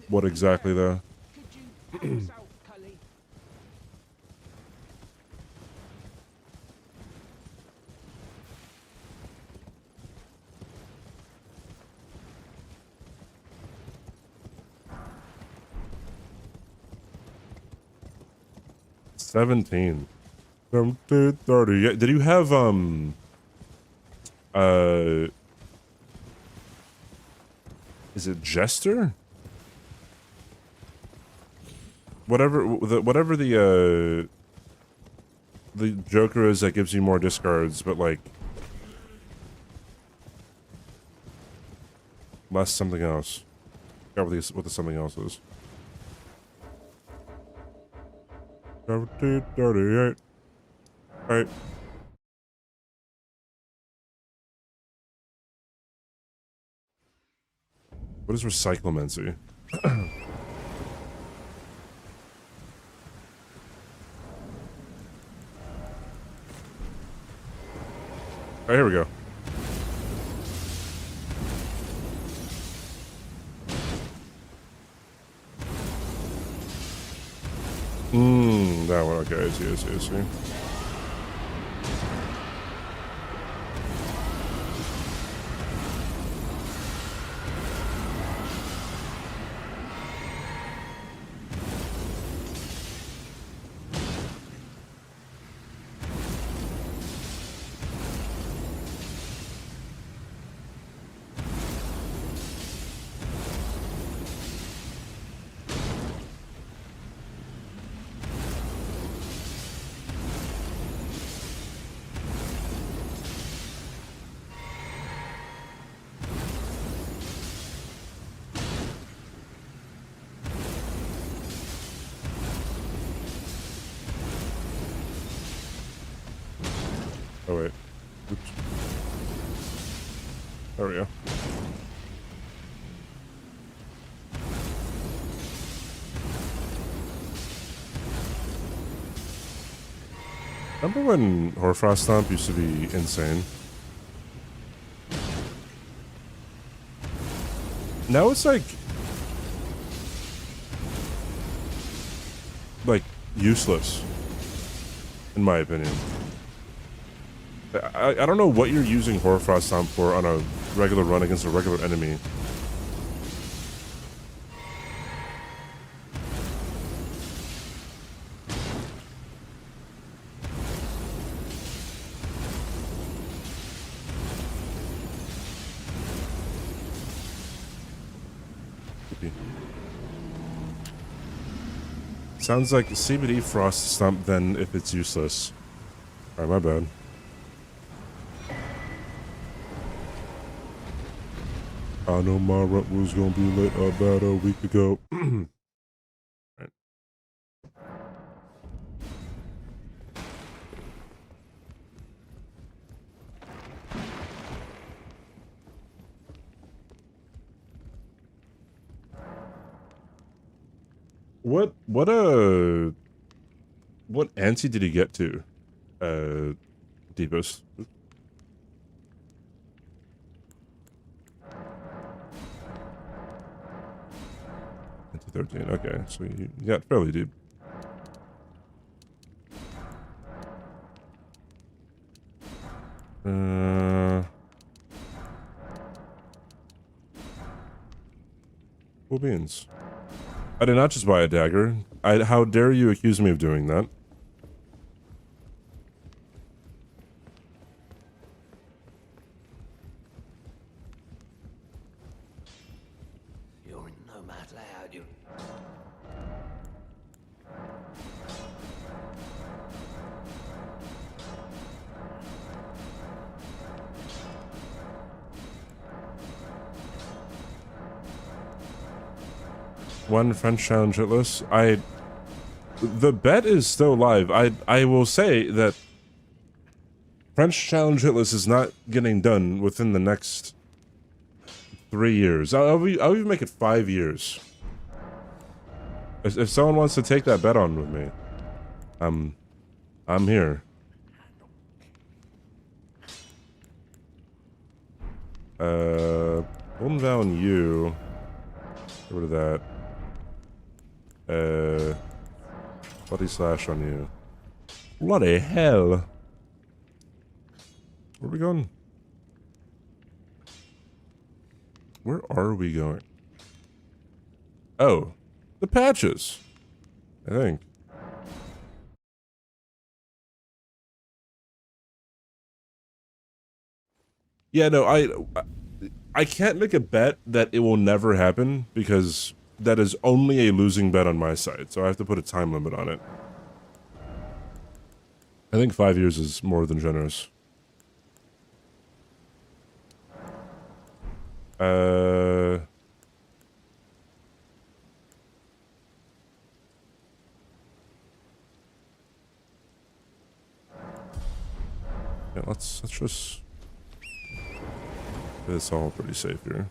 what exactly though. Could you help us out, Cully? 17. 30. Yeah, did you have is it Jester? Whatever the Joker is that gives you more discards, but like less something else. I forgot what the something else is. 38. Alright. What is recyclemency? Oh, here we go. That one. Okay, I see. Oh wait. Oops. There we go. Remember when Horfrost Stomp used to be insane? Now it's like useless, in my opinion. I don't know what you're using Horfrost Stomp for on a regular run against a regular enemy. Sounds like CBD Frost Stomp then if it's useless. Alright, my bad. I know my rep was gonna be late about a week ago. Right. What anti did he get to? Deepest. 13. Okay, so you got fairly deep. Cool beans. I did not just buy a dagger. How dare you accuse me of doing that? You're in nomad layout, you. One French challenge hitless. The bet is still live. I will say that French challenge hitless is not getting done within the next 3 years. I'll even make it 5 years. If someone wants to take that bet on with me, I'm here. Golden Vow and you. Get rid of that. Bloody slash on you. Bloody hell. Where are we going? Where are we going? Oh, the patches. I think. Yeah, no, I can't make a bet that it will never happen because that is only a losing bet on my side. So I have to put a time limit on it. I think 5 years is more than generous. Yeah, let's just it's all pretty safe here.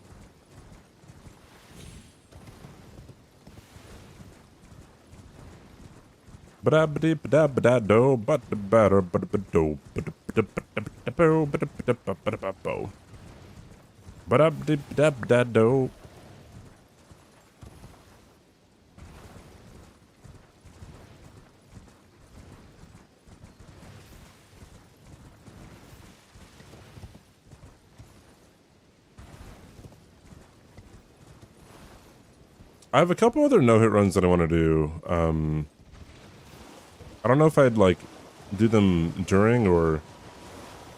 I have a couple other no-hit runs that I want to do. I don't know if I'd like do them during or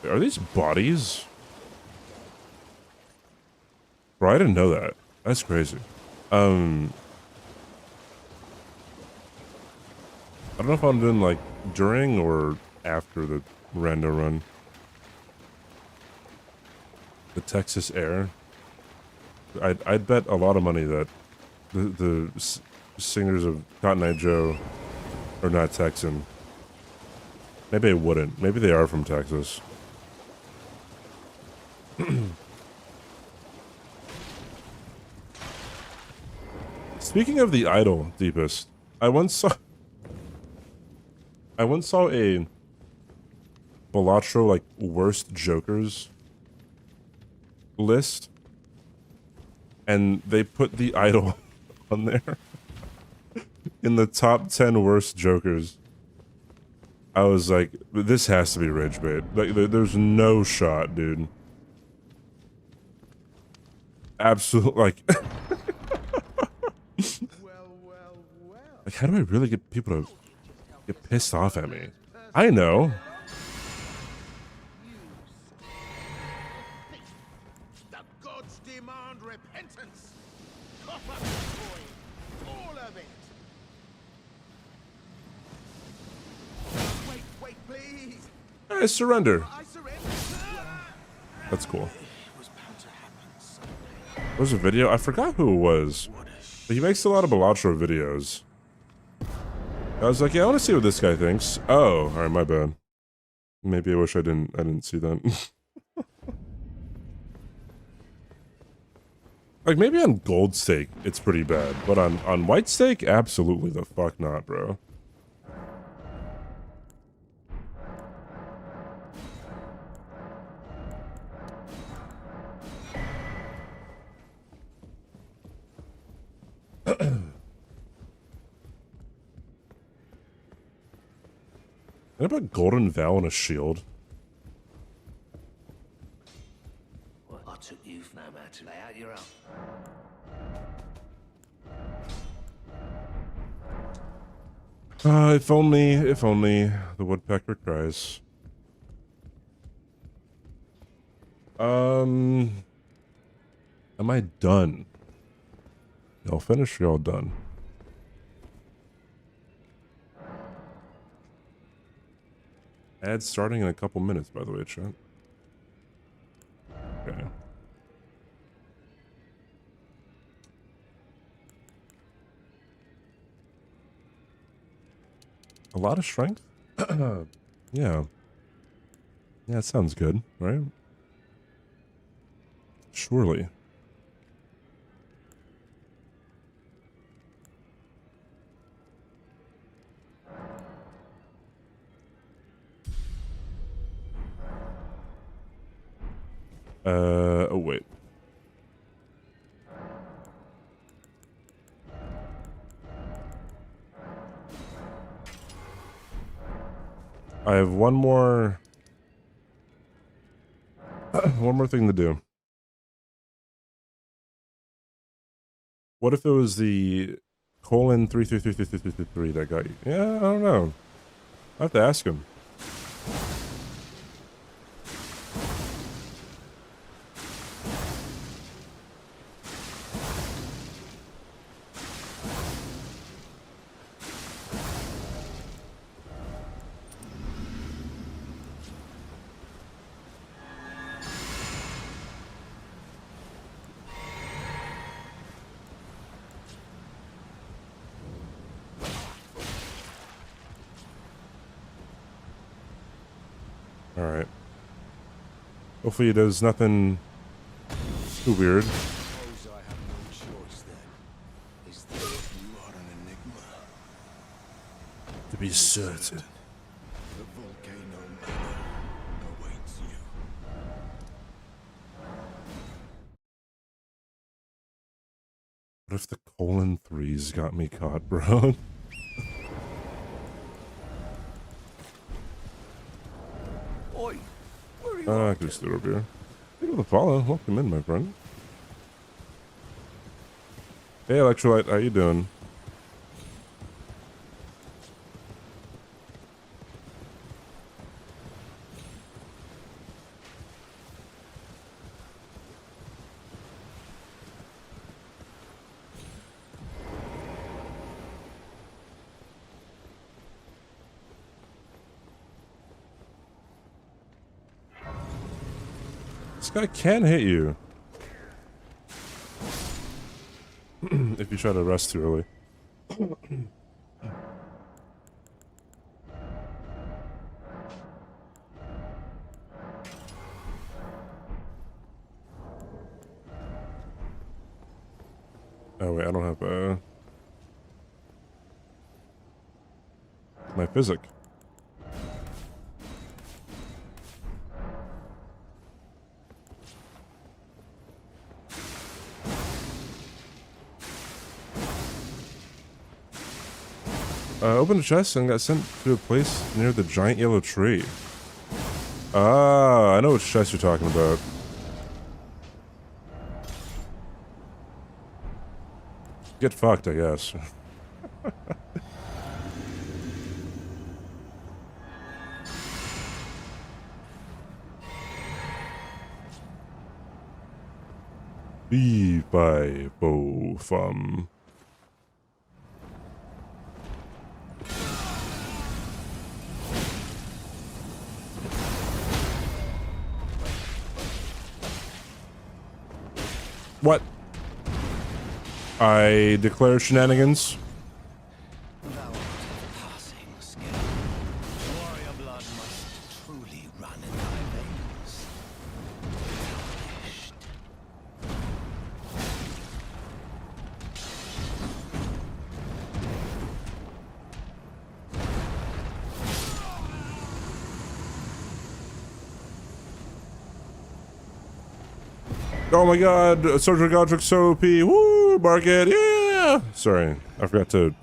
are these bodies? Bro, I didn't know that. That's crazy. I don't know if I'm doing like during or after the rando run. The Texas Air. I'd bet a lot of money that the singers of Cotton Eye Joe are not Texan. Maybe I wouldn't. Maybe they are from Texas. Speaking of the idol, Deepest, I once saw a Balatro like worst jokers list, and they put the idol on there in the top 10 worst jokers. I was like, this has to be rage bait. Like, there's no shot, dude. Absolute, like, like, how do I really get people to get pissed off at me? I know. The gods demand repentance. Cough up the coin. All of it. Wait, please. I surrender. I surrender. That's cool. There's a video. I forgot who it was. But he makes a lot of Balatro videos. I was like, yeah, I want to see what this guy thinks. Oh, all right, my bad. Maybe I wish I didn't see that. Like, maybe on gold steak, it's pretty bad. But on white steak, absolutely the fuck not, bro. I put Golden Vow on a shield. What? I took you for no matter. Lay out your own. If only the woodpecker cries. Am I done? Y'all finished? Y'all done? Ad starting in a couple minutes, by the way, chat. Okay. A lot of strength? Yeah. Yeah, it sounds good, right? Surely. Oh wait. I have one more one more thing to do. What if it was the colon 3333333 that got you? Yeah, I don't know. I have to ask him. Alright. Hopefully there's nothing too weird. Suppose I have no choice then. Is that you are an enigma? To be certain. The volcano manor awaits you. What if the colon 3's got me caught, bro? Oi! Where are you I can stay over here. Thank you for the follow. Welcome in, my friend. Hey, Electrolyte, how you doing? This guy can hit you. If you try to rest too early. Oh wait, I don't have my physic. Opened a chest and got sent to a place near the giant yellow tree. Ah, I know which chest you're talking about. Get fucked, I guess. Be by bo fum. What? I declare shenanigans. Thou art of passing skill. Warrior blood must truly run in thy veins. Tarnished. Oh my god, Soldier Godric so OP. Woo, Market, yeah! Sorry, I forgot to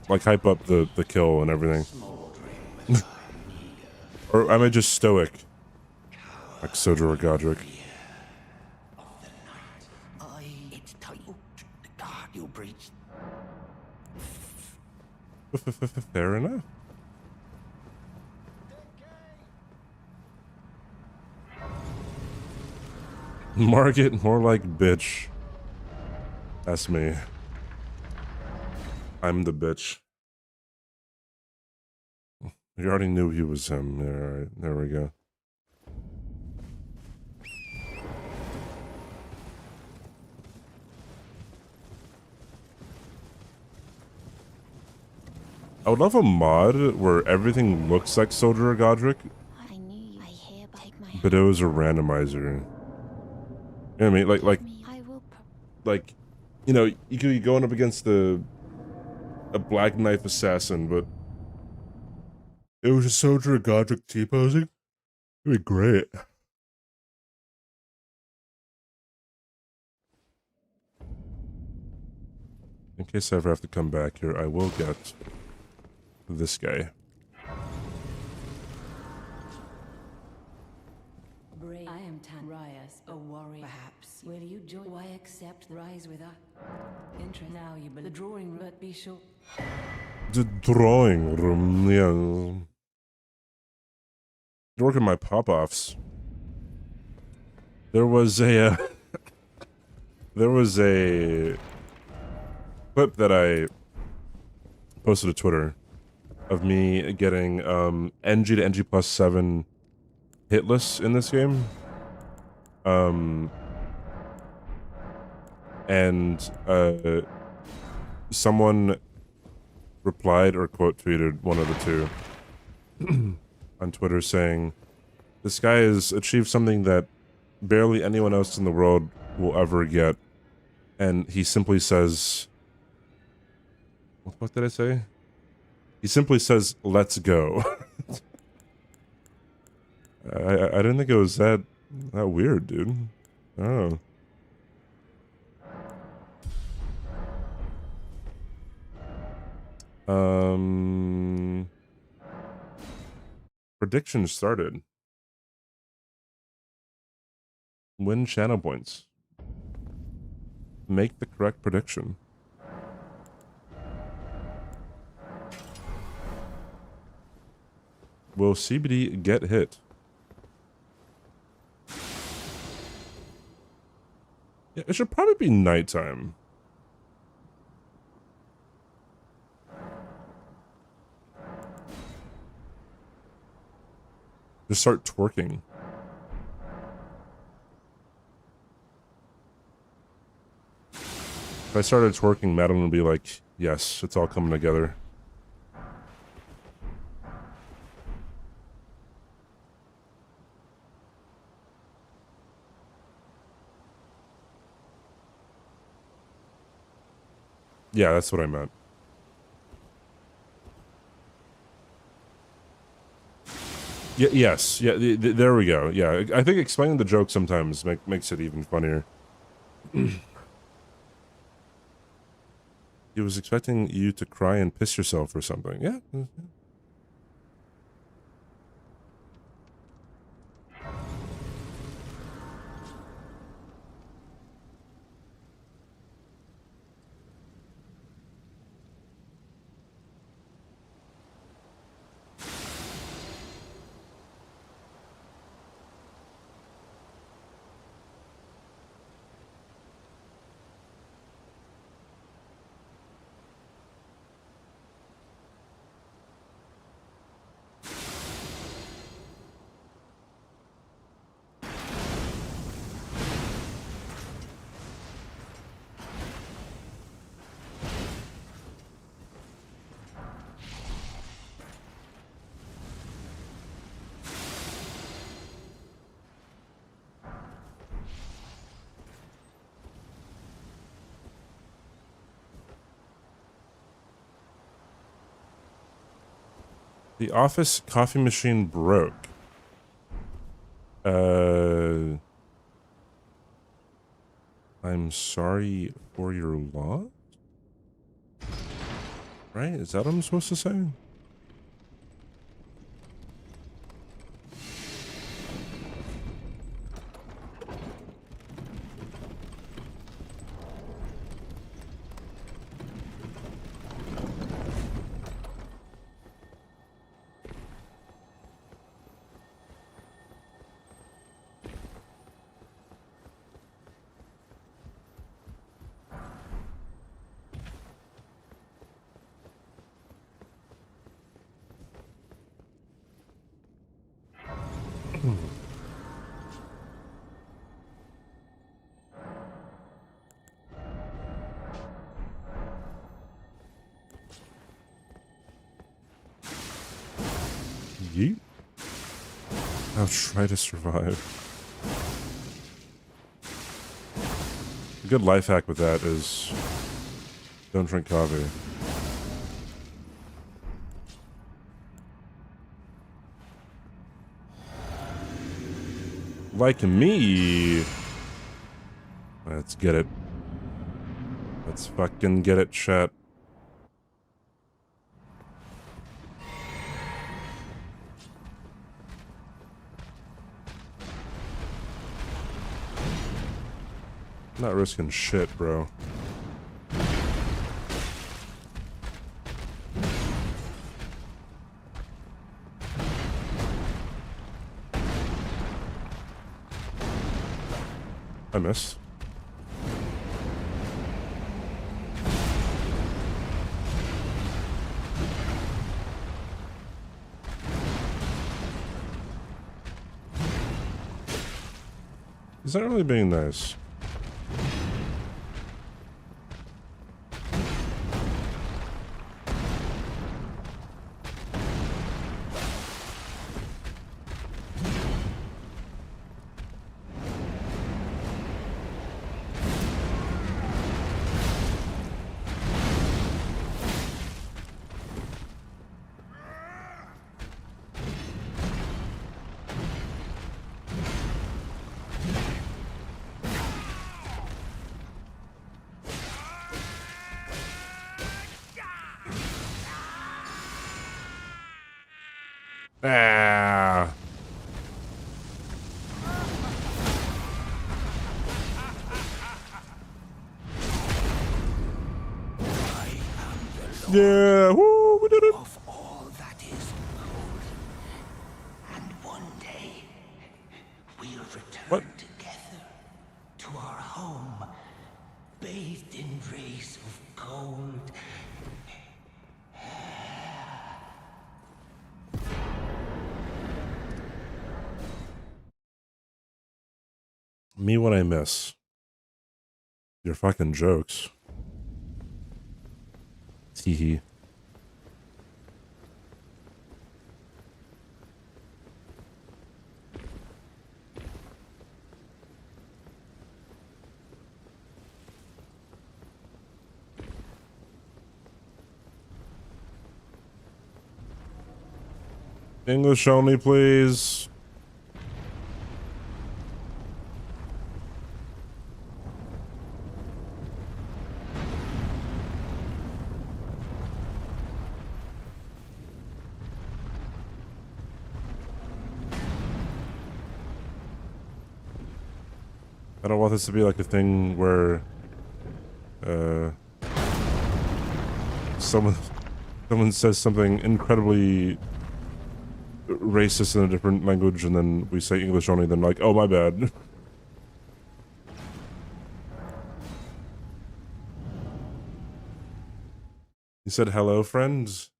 like hype up the kill and everything. Smoldering with thy need Or am I just stoic? Like Sodra Godric. It's titled The Guard You Breached. Fair enough. Market more like bitch. That's me. I'm the bitch. You already knew he was him. Yeah, all right, there we go. I would love a mod where everything looks like Soldier Godric, I knew you. I hereby take my but it was a randomizer. You know what I mean? Like, I will you know, you could be going up against a Black Knife assassin, but it was a Soldier Godric T-posing. It'd be great. In case I ever have to come back here, I will get this guy. Brave. I am Tanrias, a warrior. Perhaps. Will you join? Why accept rise with us? Interest. Now you the drawing room, but be sure. The drawing room, yeah. Working my pop-offs. There was a there was a clip that I posted to Twitter of me getting NG to NG plus 7 hitless in this game. And someone replied or quote tweeted, one of the two, on Twitter saying, this guy has achieved something that barely anyone else in the world will ever get. And he simply says, what did I say? He simply says, let's go. I didn't think it was that weird, dude. Oh. Prediction started. Win channel points. Make the correct prediction. Will CBD get hit? Yeah, it should probably be nighttime. Just start twerking. If I started twerking, Madeline would be like, yes, it's all coming together. Yeah, that's what I meant. Yeah, yes, yeah, there we go. Yeah, I think explaining the joke sometimes makes it even funnier. He was expecting you to cry and piss yourself or something. Yeah. The office coffee machine broke. I'm sorry for your loss? Right? Is that what I'm supposed to say? Now try to survive. A good life hack with that is don't drink coffee. Like me. Let's get it. Let's fucking get it, chat. Not risking shit, bro. I missed. Is that really being nice? Ah. Yeah, woo, we did it. Of all that is golden. And one day, we'll return What? together to our home, bathed in rays of gold. Me when I miss. Your fucking jokes. Teehee. English only, please. I don't want this to be like a thing where someone says something incredibly racist in a different language and then we say English only, then like, oh my bad. You said hello, friends?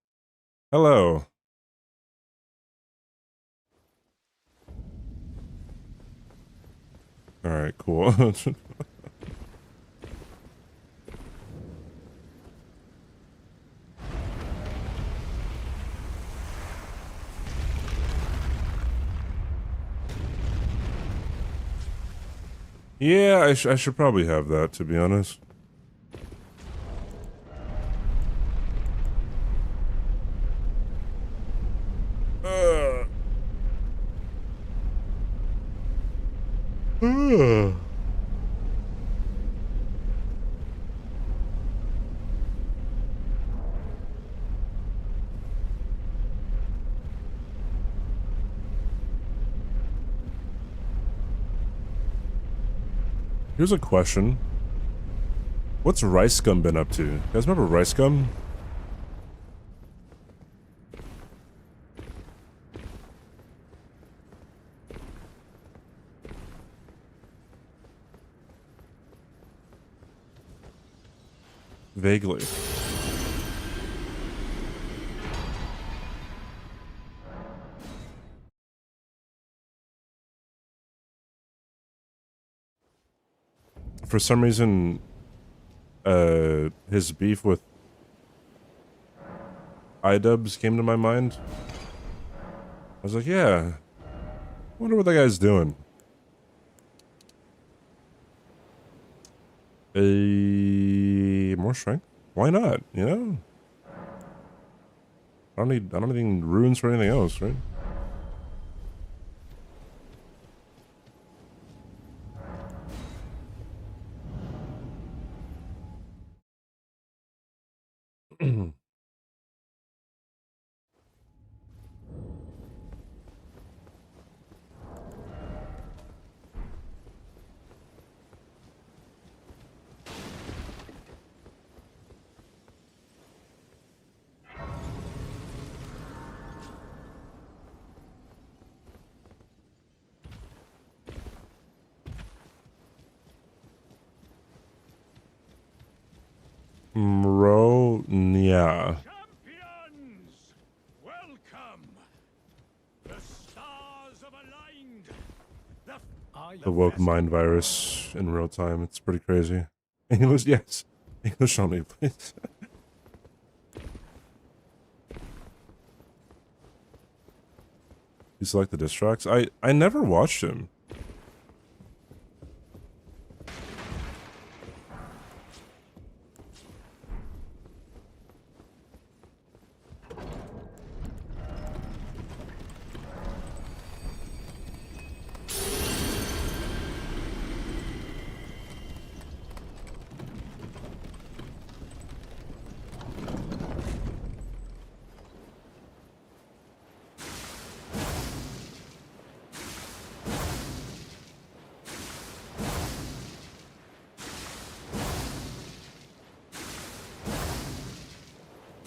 Hello. Alright, cool. Yeah, I should probably have that, to be honest. Here's a question. What's Rice Gum been up to? You guys remember Rice Gum? Vaguely. For some reason, his beef with iDubbbz came to my mind. I was like, yeah, Wonder what that guy's doing. More strength? Why not? You know? I don't need anything runes for anything else, right? Yeah. Champions! Welcome! The stars have aligned! The woke mind virus in real time. It's pretty crazy. English, yes. English only, please. You select the diss tracks? I never watched him.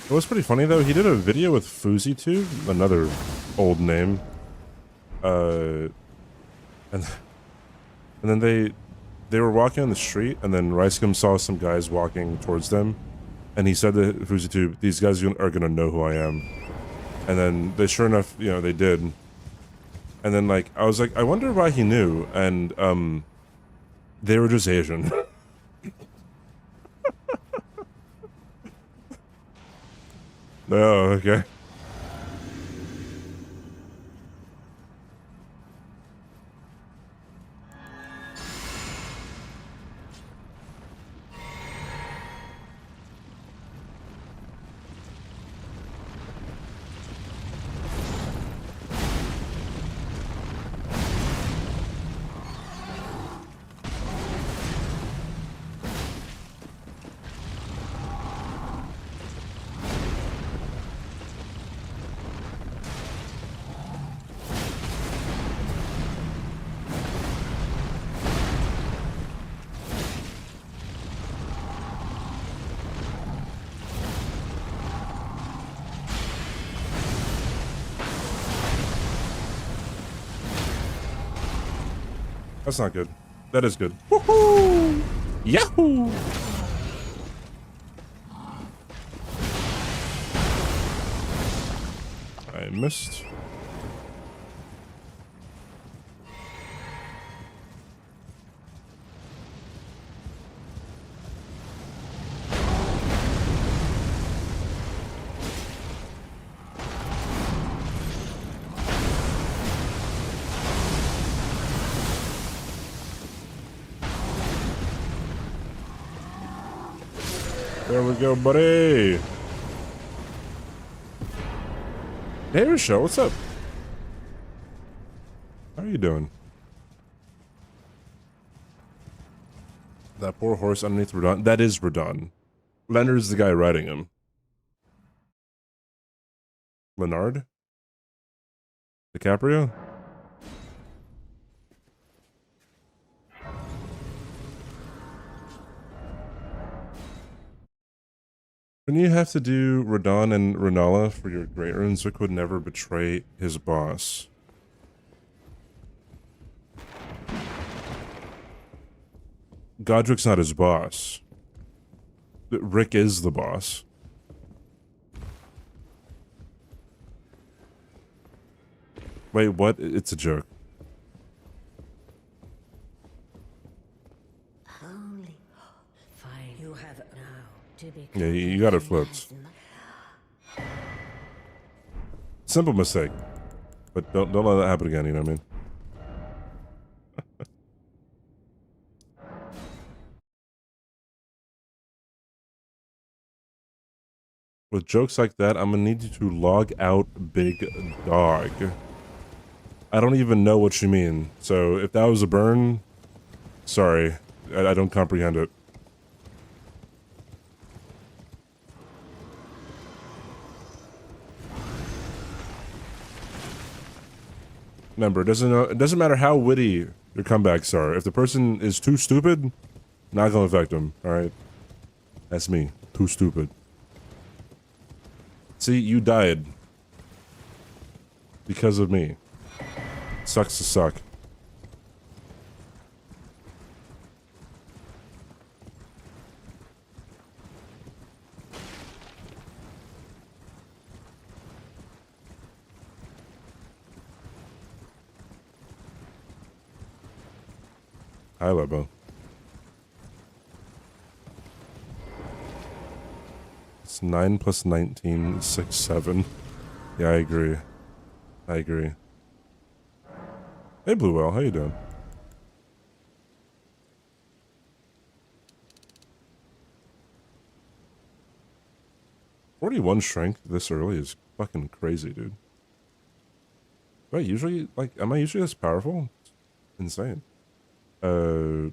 It was pretty funny though. He did a video with FuzzyTube, another old name, and then they were walking on the street, and then Ricegum saw some guys walking towards them, and he said to FuzzyTube, "These guys are gonna know who I am," and then they, sure enough, you know, they did. And then like I was like, I wonder why he knew, and they were just Asian. Oh, okay. That's not good. That is good. Woohoo! Yahoo! I missed. There we go, buddy. Hey, Rochelle, what's up? How are you doing? That poor horse underneath Radon. That is Radon. Leonard's the guy riding him. Leonard? DiCaprio? When you have to do Radon and Renala for your Great Rune, Zook would never betray his boss. Godric's not his boss. Rick is the boss. Wait, what? It's a joke. Holy. Fine. You have it now. To be Yeah, you got it flipped. Simple mistake. But don't let that happen again, you know what I mean? With jokes like that, I'm gonna need you to log out, big dog. I don't even know what you mean. So if that was a burn, sorry. I don't comprehend it. Remember, it doesn't matter how witty your comebacks are. If the person is too stupid, not gonna affect them, alright? That's me. Too stupid. See, you died. Because of me. Sucks to suck. Hi, Lebo. It's 9 plus 19 is 6, 7. Yeah, I agree. I agree. Hey, Bluewell, how you doing? "41 strength this early is fucking crazy, dude. Am I usually this powerful? It's insane. Okay.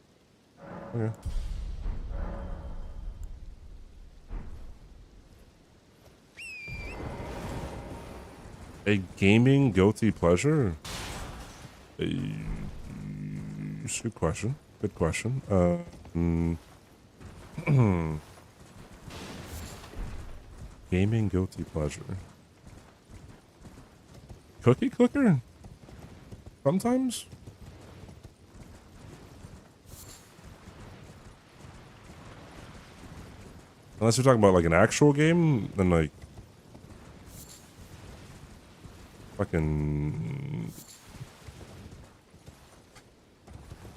A gaming guilty pleasure? It's a good question. Good question. Gaming guilty pleasure. Cookie clicker? Sometimes? Unless you're talking about like an actual game, then like fucking.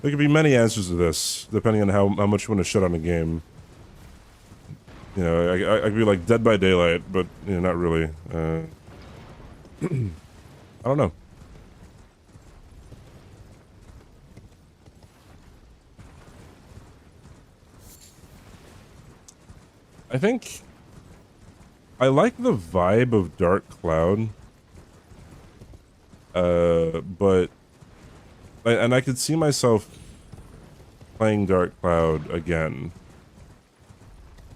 There could be many answers to this, depending on how much you want to shit on a game. You know, I could be like Dead by Daylight, but you know, not really. I don't know. I think I like the vibe of Dark Cloud, but and I could see myself playing Dark Cloud again.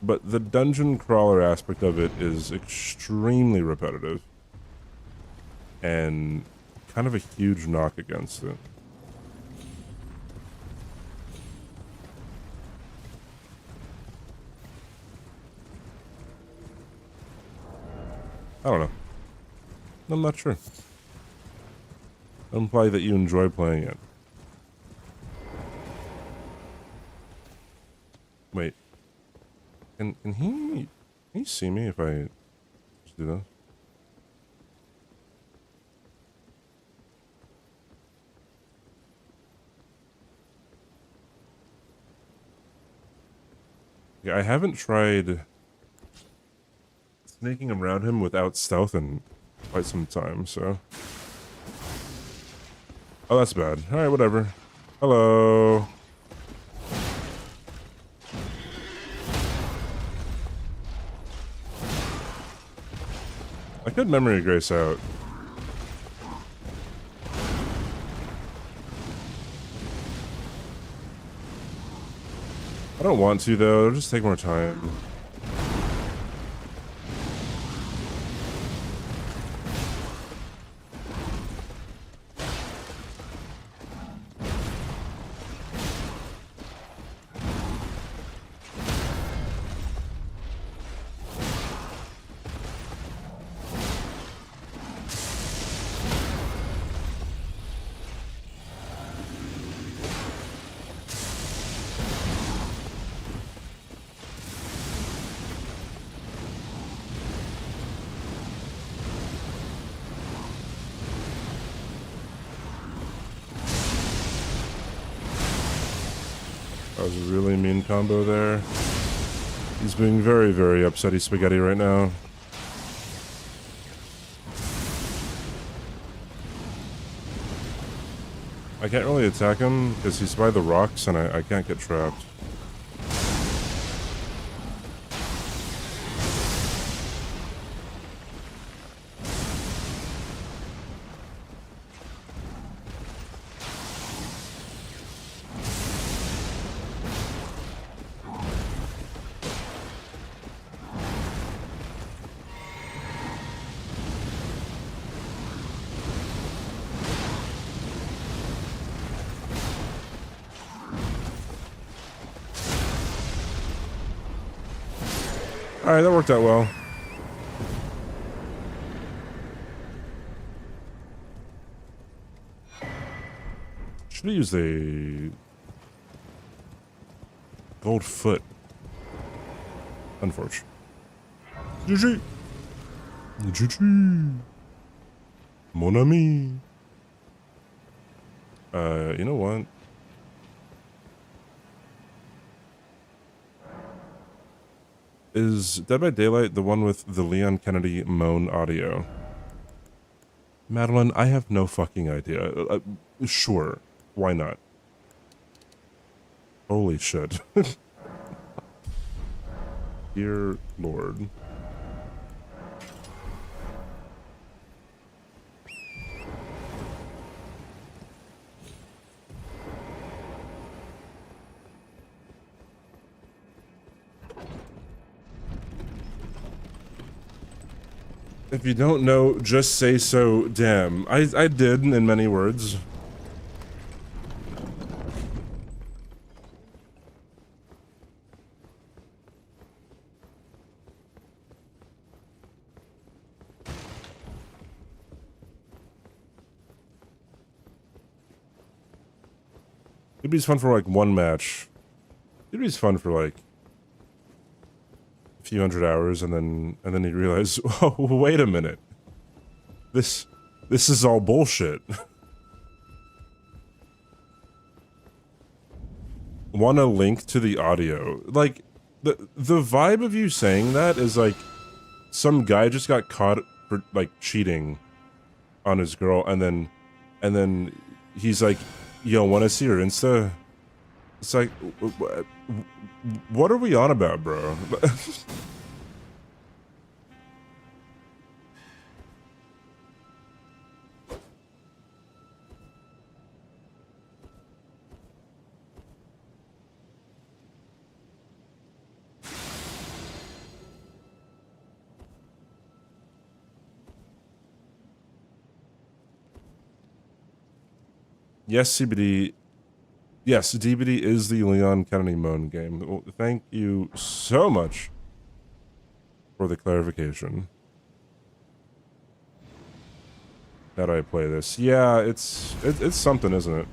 But the dungeon crawler aspect of it is extremely repetitive. And kind of a huge knock against it. I don't know. I'm not sure. Imply that you enjoy playing it. Wait. Can he see me if I just do this? Yeah, I haven't tried sneaking around him without stealth in quite some time, so. Oh, that's bad. Alright, whatever. Hello. I could memory grace out. I don't want to, though. It'll just take more time. That was a really mean combo there. He's being very, very upsetty spaghetti right now. I can't really attack him because he's by the rocks and I can't get trapped. All right, that worked out well. Should have used a gold foot. Unfortunate. GG. GG. Mon ami. You know what? Is Dead by Daylight the one with the Leon Kennedy moan audio? Madeline, I have no fucking idea. Sure. Why not? Holy shit. Dear Lord. If you don't know, just say so, damn. I did, in many words. It'd be fun for like one match. It'd be fun for like a few hundred hours, and then you realize, oh, wait a minute. This is all bullshit. Want a link to the audio? Like the vibe of you saying that is like some guy just got caught for like cheating on his girl, and then he's like, yo, want to see her Insta? It's like, what are we on about, bro? Yes, CBD. Yes, DBD is the Leon Kennedy moan game. Well, thank you so much for the clarification. How do I play this? Yeah, it's something, isn't it?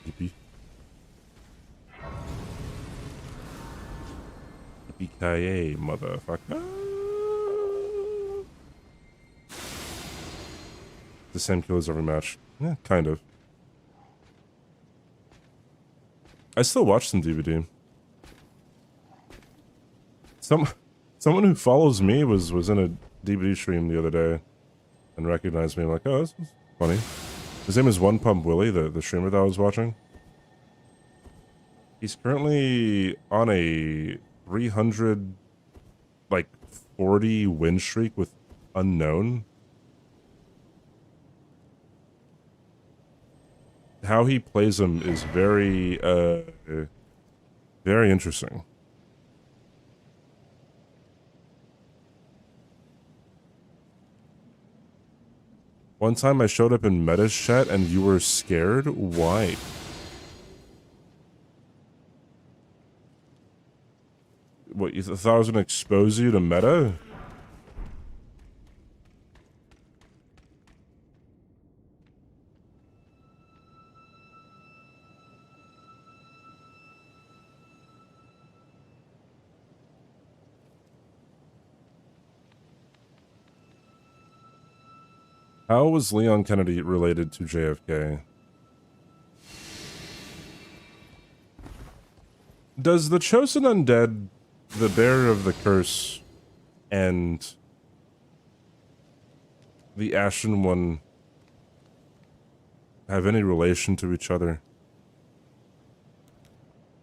Yippee. Yippee-ki-yay, motherfucker. The same kills every match. Yeah, kind of. I still watch some DVD. Someone who follows me was in a DVD stream the other day and recognized me. I'm like, oh, this is funny. His name is One Pump Willie, the streamer that I was watching. He's currently on a 300, like, 40 win streak with Unknown. How he plays them is very interesting. One time I showed up in Meta's chat and you were scared? Why? What, you thought I was gonna expose you to Meta? How was Leon Kennedy related to JFK? Does the Chosen Undead, the bearer of the curse, and the Ashen One have any relation to each other?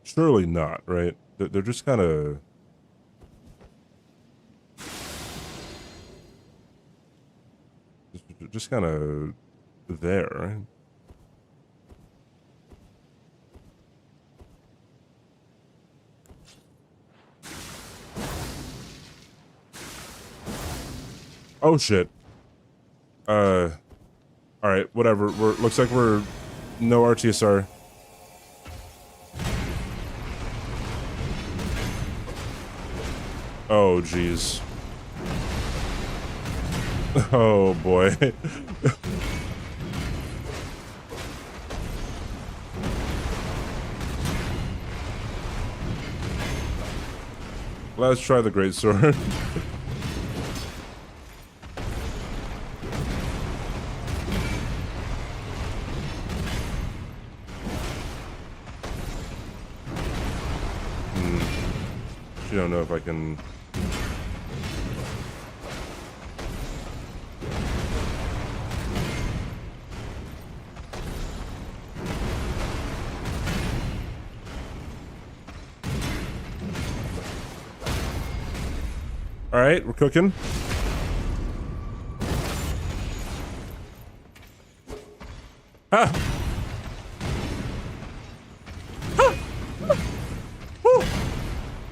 Surely not, right? They're just kind of... just kind of there, right? Oh shit. All right, whatever. Looks like we're No RTSR. Oh, jeez. Oh, boy. Let's try the great sword. I don't know if I can. All right, we're cooking. Ah! Ah! Woo!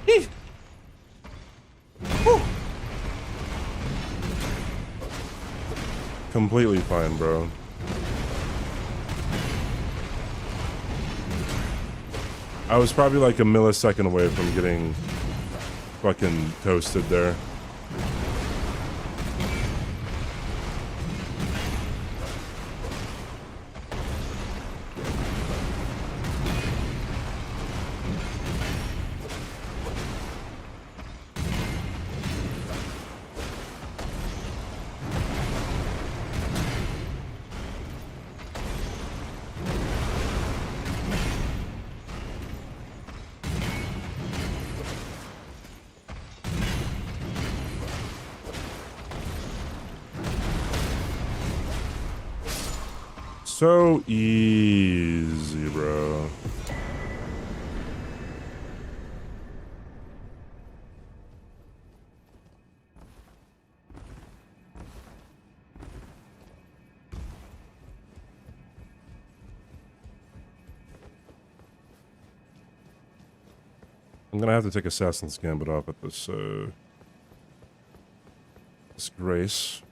Eef! Woo! Completely fine, bro. I was probably like a millisecond away from getting fucking toasted there. So easy, bro. I'm gonna have to take Assassin's Gambit off at this, this Grace.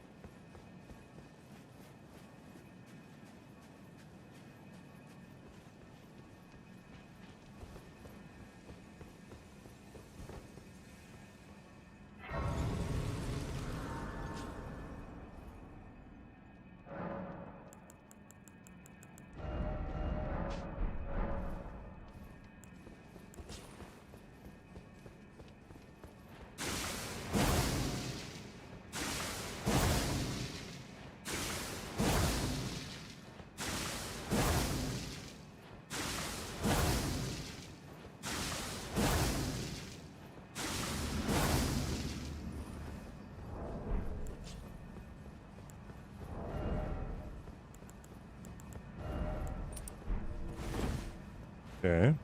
Okay.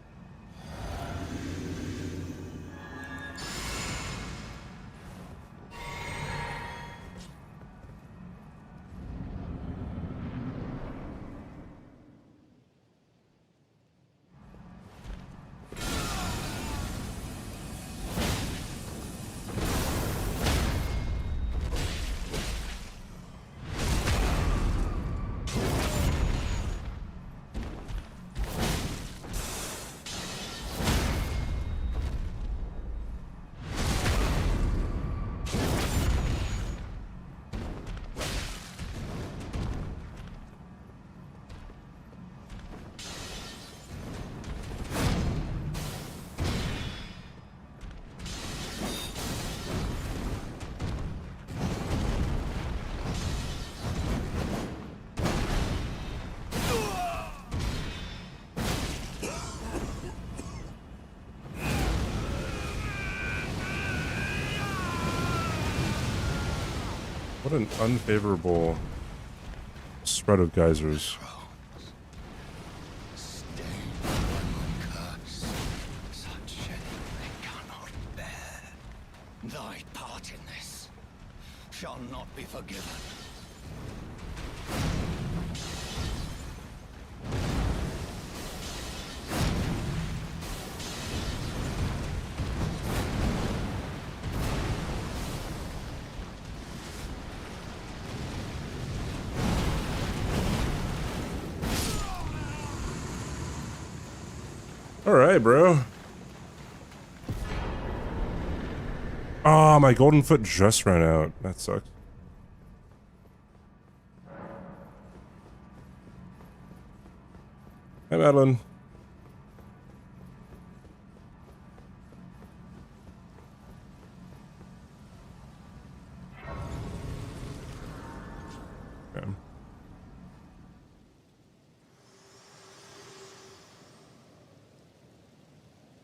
What an unfavorable spread of geysers. Stained by my curse, such shedding they cannot bear. Thy part in this shall not be forgiven. Alright, bro. Oh, my golden foot just ran out. That sucks. Hi, Madeline. Okay.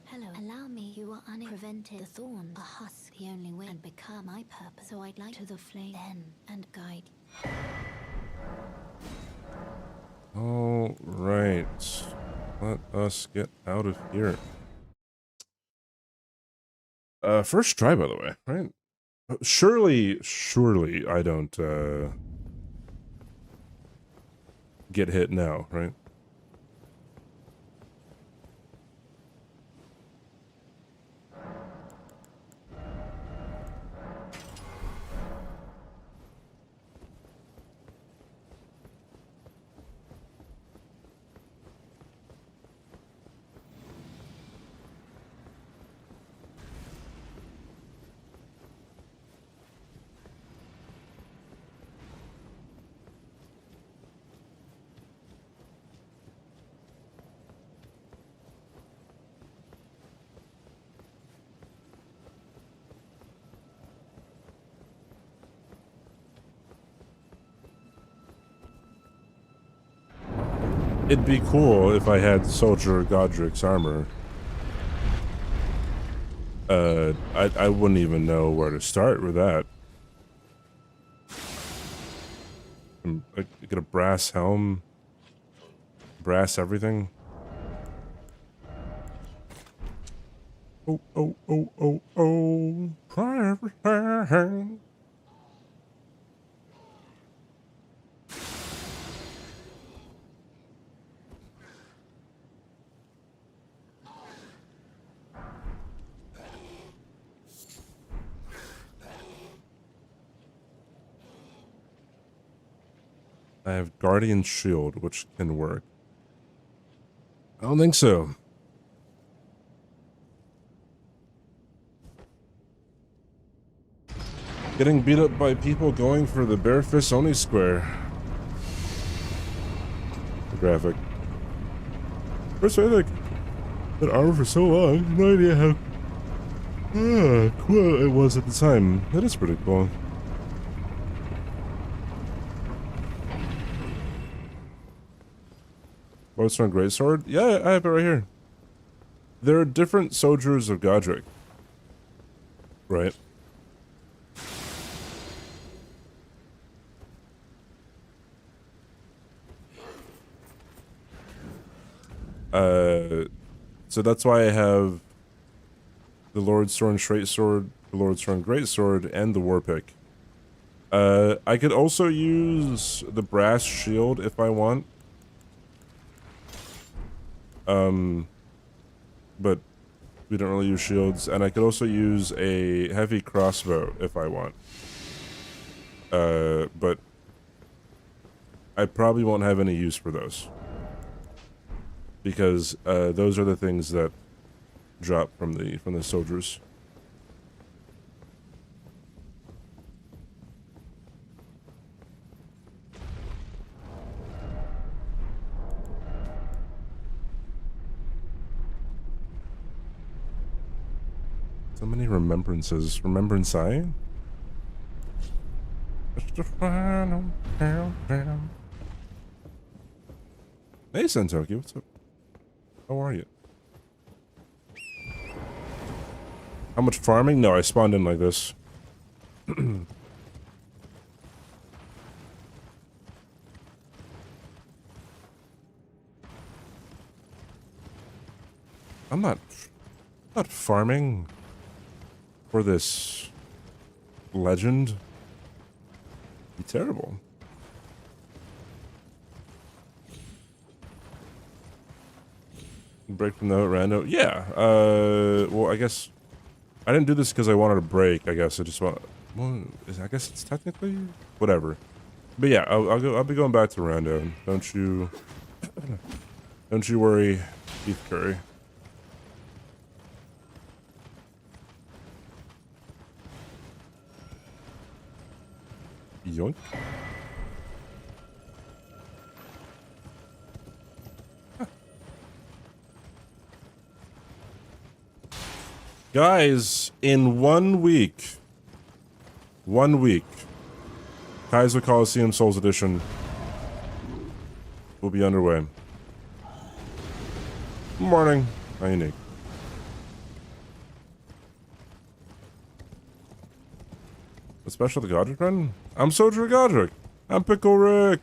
Hello. Allow me. You are unprevented. The thorn, a husk, the only way, and become my purpose. So I'd like to the flame then and guide. All right. Let us get out of here. First try, by the way, right? Surely I don't get hit now, right? It'd be cool if I had Soldier Godric's armor. I wouldn't even know where to start with that. I get a brass helm, brass everything. Oh, oh, oh, oh, oh, private. I have Guardian Shield, which can work. I don't think so. Getting beat up by people going for the bare fist only square. The graphic. First, I like that armor for so long. No idea how cool it was at the time. That is pretty cool. Lordstone Greatsword? Yeah, I have it right here. There are different soldiers of Godric. Right. So that's why I have the Lordstone Straight Sword, the Lordstone Greatsword, and the War Pick. I could also use the Brass Shield if I want. But we don't really use shields, and I could also use a heavy crossbow if I want. But I probably won't have any use for those. Because those are the things that drop from the soldiers. So many remembrances. Remembrance I? Just a final countdown. Hey Sentoki, what's up? How are you? How much farming? No, I spawned in like this. I'm not farming for this legend. Be terrible. Break from the rando. Yeah. Well, I guess I didn't do this because I wanted a break. I guess I just want. Well, I guess it's technically whatever. But yeah, I'll be going back to rando. Don't you worry, Keith Curry. Yoink. Guys, in 1 week, Kaiser Coliseum Souls Edition will be underway. Morning. How unique. What's special to Godric run? I'm Soldier Godric. I'm Pickle Rick.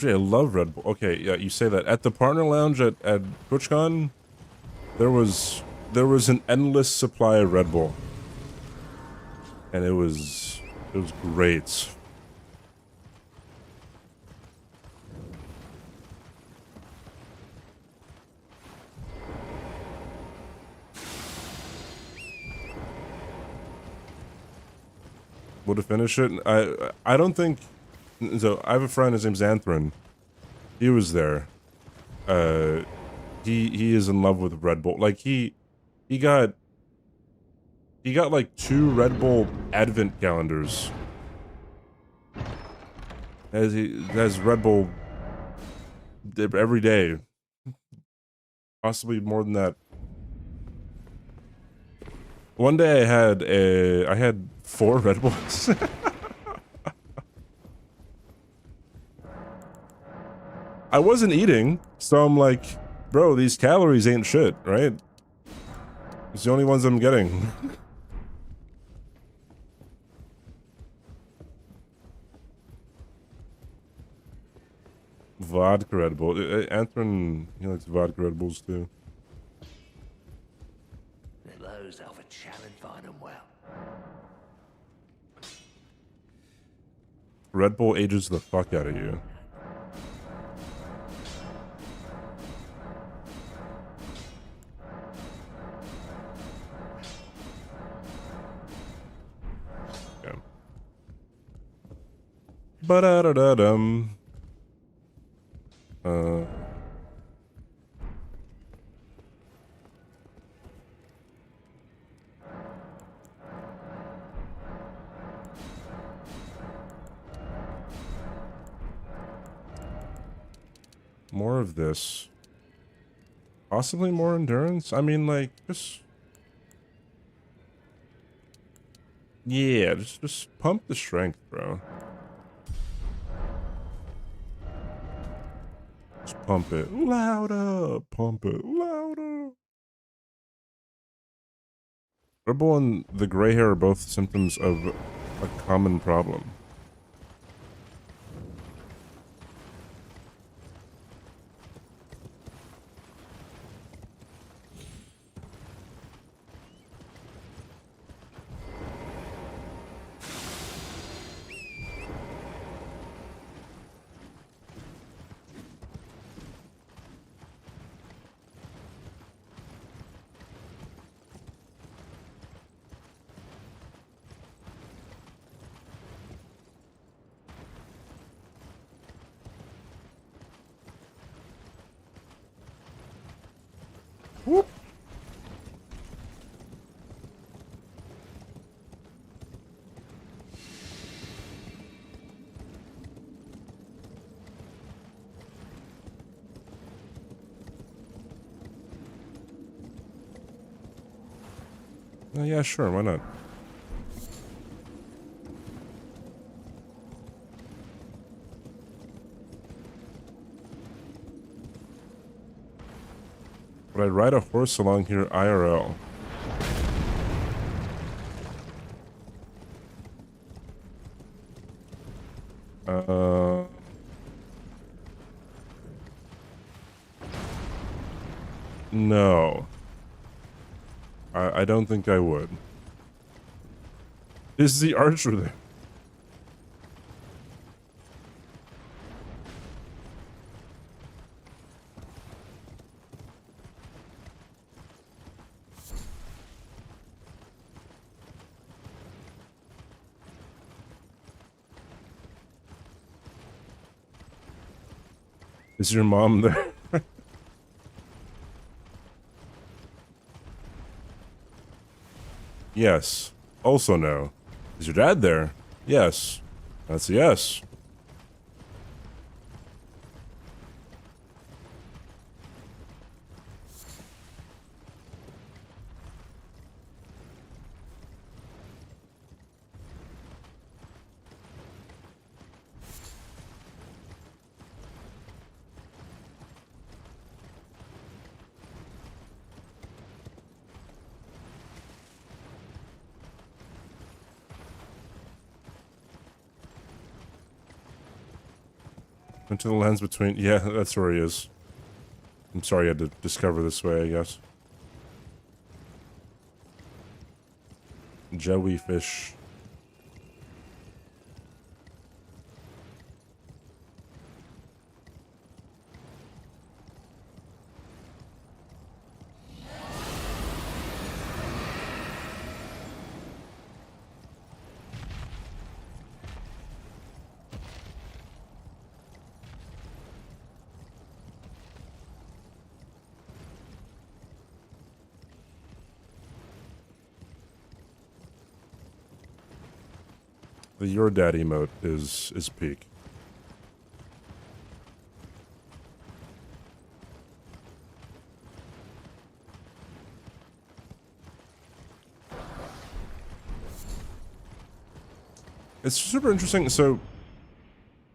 I love Red Bull. Okay, yeah, you say that. At the partner lounge at TwitchCon, there was an endless supply of Red Bull. And it was great. Would have finished it. I don't think. So I have a friend. His name's Anthron. He was there. He is in love with Red Bull. Like he got like 2 Red Bull Advent calendars. Has Red Bull every day. Possibly more than that. One day I had 4 Red Bulls. I wasn't eating, so I'm like, bro, these calories ain't shit, right? It's the only ones I'm getting. Vodka Red Bull. Anthron, he likes vodka Red Bulls too. Those of a challenge find them well. Red Bull ages the fuck out of you. Yeah. Ba-da-da-da-dum. More of this. Possibly more endurance? I mean, like, just... Yeah, just pump the strength, bro. Just pump it louder. Pump it louder. Red Bull and the gray hair are both symptoms of a common problem. Whoop. Yeah, sure, why not? Would I ride a horse along here IRL? No. I don't think I would. Is the archer there? Is your mom there? Yes. Also no. Is your dad there? Yes. That's a yes. Into the lens between... Yeah, that's where he is. I'm sorry you had to discover this way, I guess. Jellyfish. The your dad emote is peak. It's super interesting. So,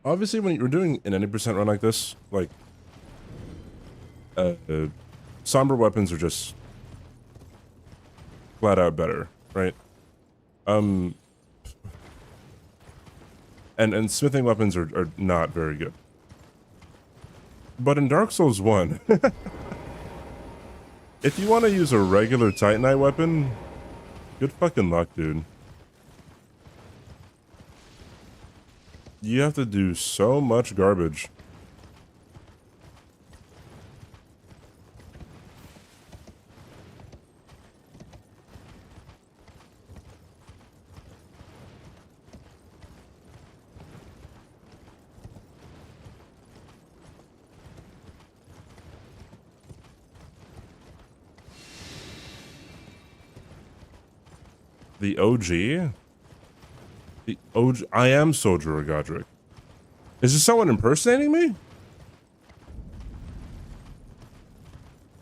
obviously, when you're doing an 90% run like this, like, somber weapons are just flat out better, right? And smithing weapons are not very good. But in Dark Souls 1, if you want to use a regular Titanite weapon, good fucking luck, dude. You have to do so much garbage. The OG? The OG? I am Soldier of Godric. Is this someone impersonating me?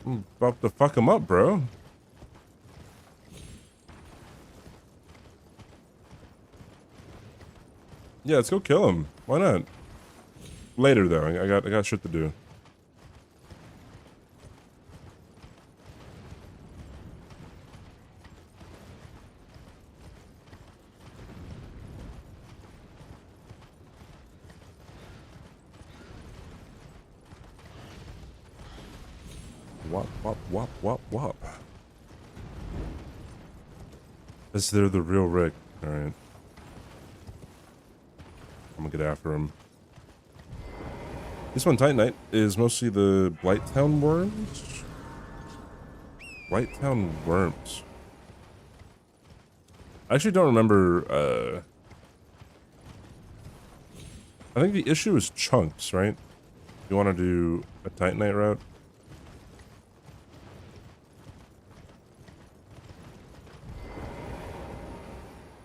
I'm about to fuck him up, bro. Yeah, let's go kill him. Why not? Later, though. I got shit to do. Wop, wop, wop, wop, wop. Is there the real Rick? Alright. I'm gonna get after him. This one, Titanite, is mostly the Blighttown worms? Blighttown worms. I actually don't remember, I think the issue is chunks, right? You want to do a Titanite route?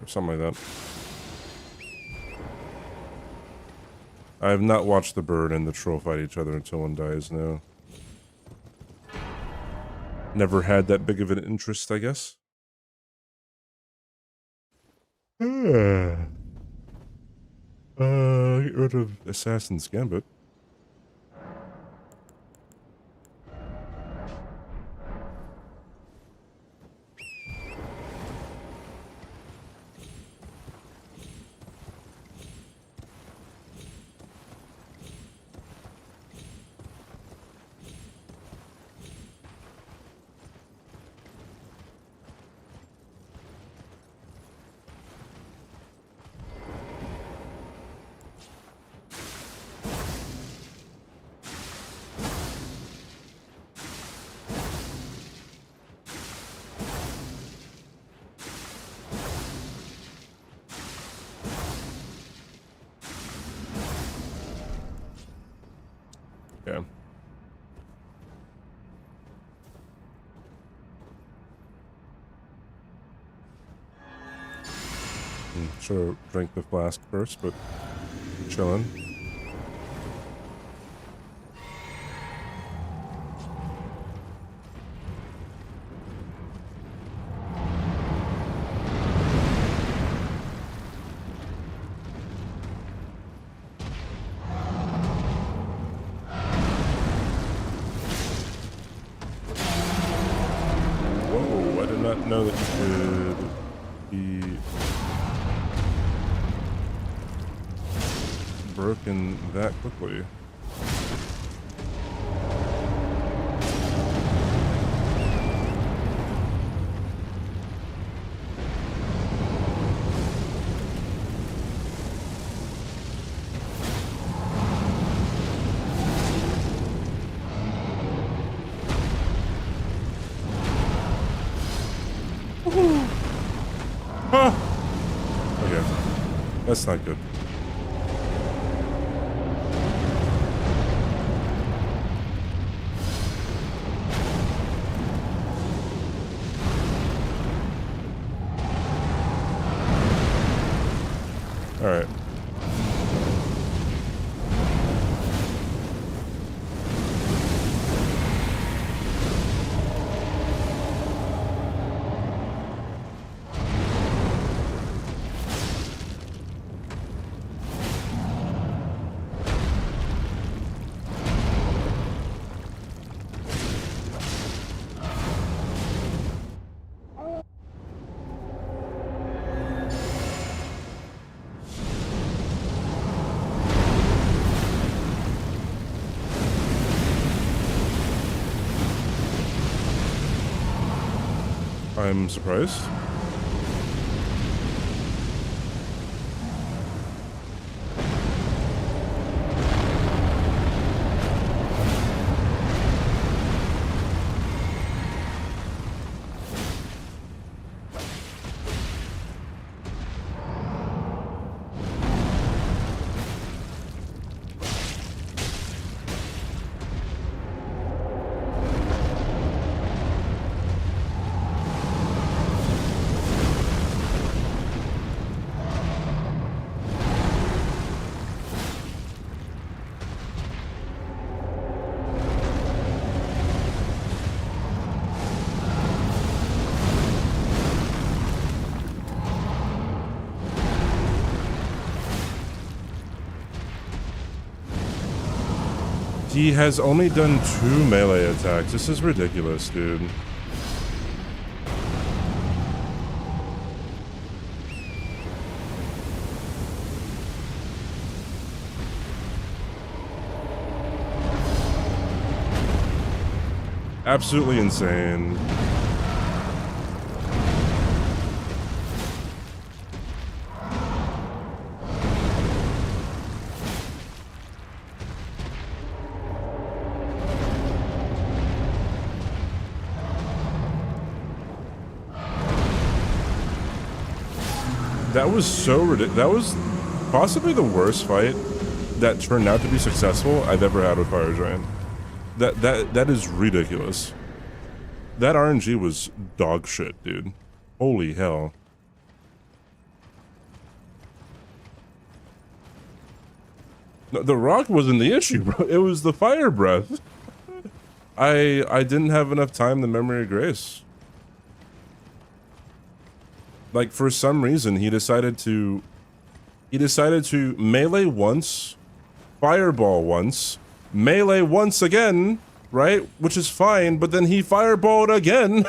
Or something like that. I have not watched the bird and the troll fight each other until one dies, no. Never had that big of an interest, I guess. Get rid of Assassin's Gambit. Should have drank the flask first, but chilling. Whoa, I did not know that you could be broken that quickly. Huh. Okay, that's not good. All right. I'm surprised. He has only done 2 melee attacks. This is ridiculous, dude. Absolutely insane. That was so ridiculous. That was possibly the worst fight that turned out to be successful I've ever had with Fire Giant. That is ridiculous. That RNG was dog shit, dude. Holy hell. No, the rock wasn't the issue, bro. It was the fire breath. I didn't have enough time to memory of grace. Like, for some reason, he decided to melee once, fireball once, melee once again, right? Which is fine, but then he fireballed again.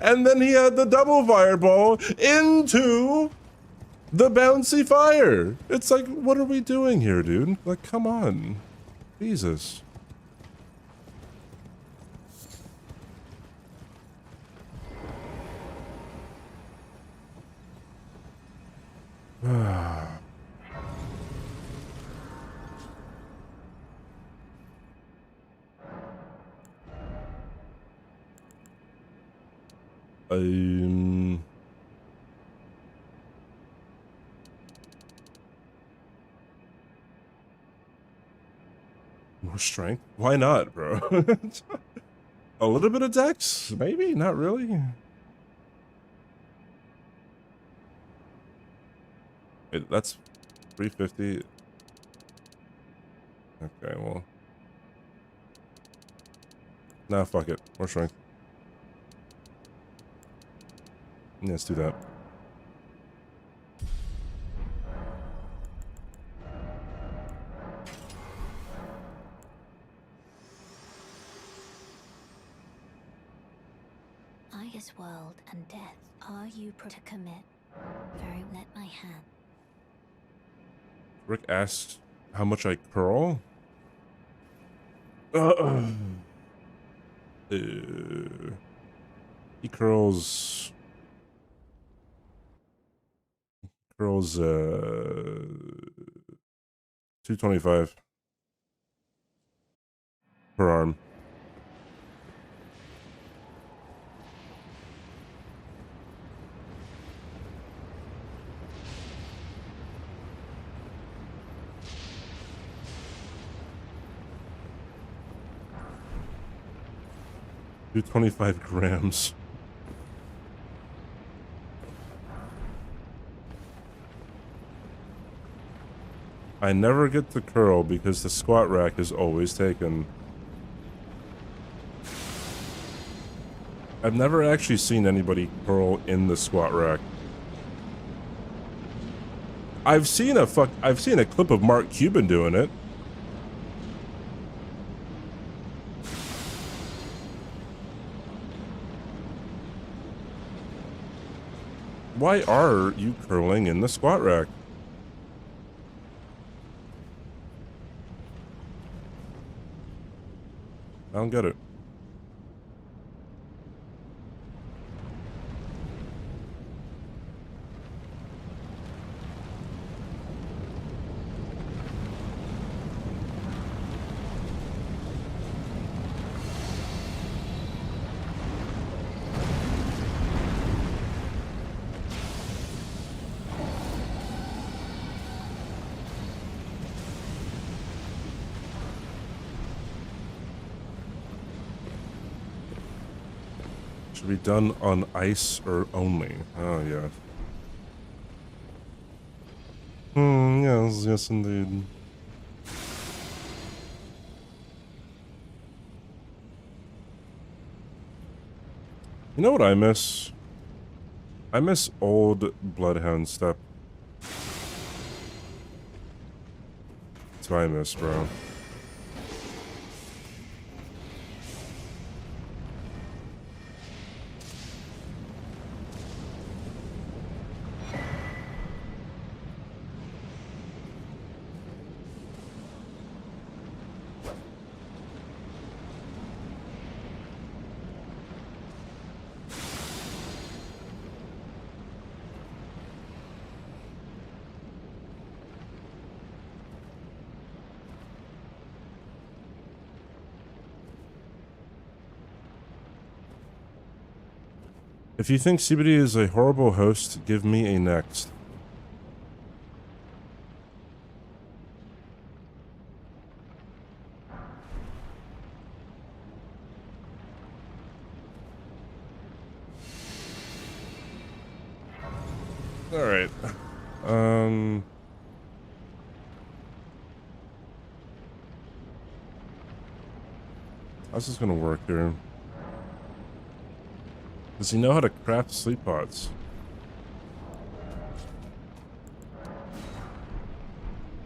And then he had the double fireball into the bouncy fire. It's like, what are we doing here, dude? Like, come on. Jesus. More strength? Why not, bro? A little bit of dex? Maybe, not really. That's 350. Okay, well. Nah, fuck it. More strength. Yeah, let's do that. This world and death. Are you to commit? Very let my hand. Rick asked how much I curl. He curls 225 per arm. Do 25 grams. I never get to curl because the squat rack is always taken. I've never actually seen anybody curl in the squat rack. I've seen a clip of Mark Cuban doing it. Why are you curling in the squat rack? I don't get it. Should be done on ice or only. Oh, yeah. Yes, indeed. You know what I miss? I miss old Bloodhound stuff. That's what I miss, bro. If you think CBD is a horrible host, give me a next. Alright. How's this gonna work here? Does he know how to craft sleep pods?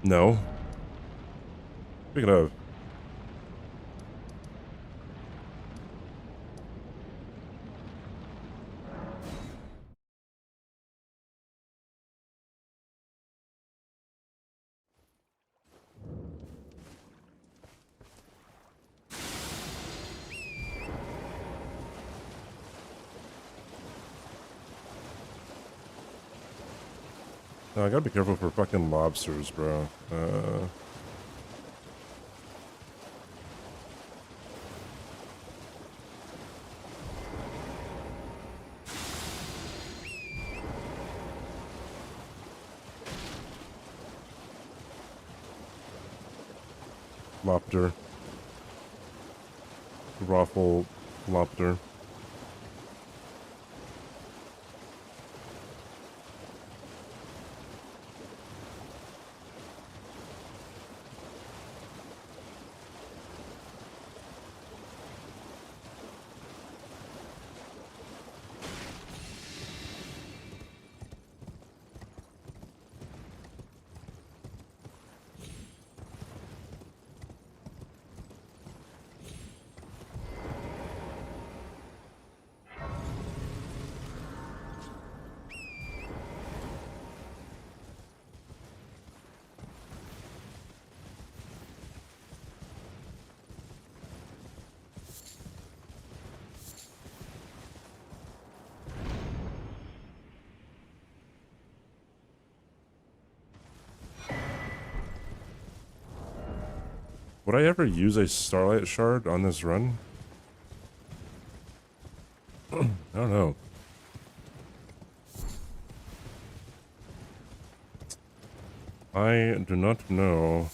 No. Speaking of. No, I gotta be careful for fucking lobsters, bro. Lobster. Raffle lobster. Would I ever use a Starlight Shard on this run? I don't know. I do not know.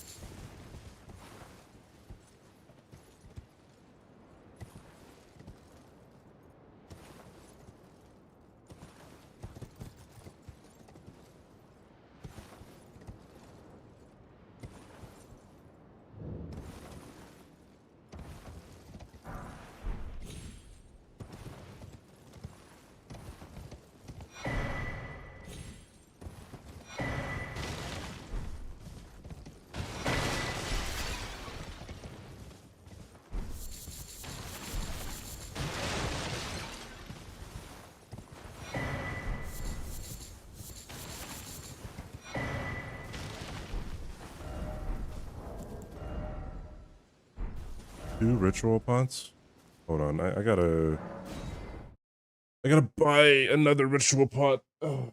Two ritual pots? Hold on, I gotta buy another ritual pot. Ugh.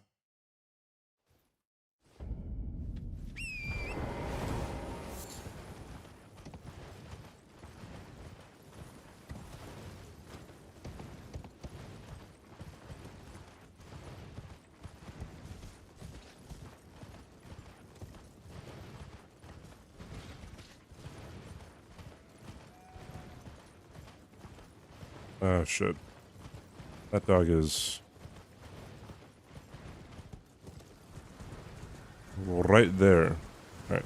Oh shit. That dog is right there. Alright.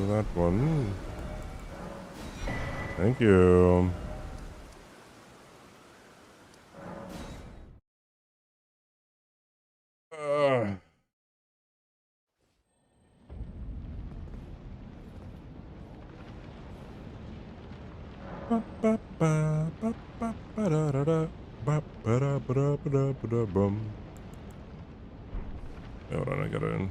That one. Thank you. Hold on, I gotta.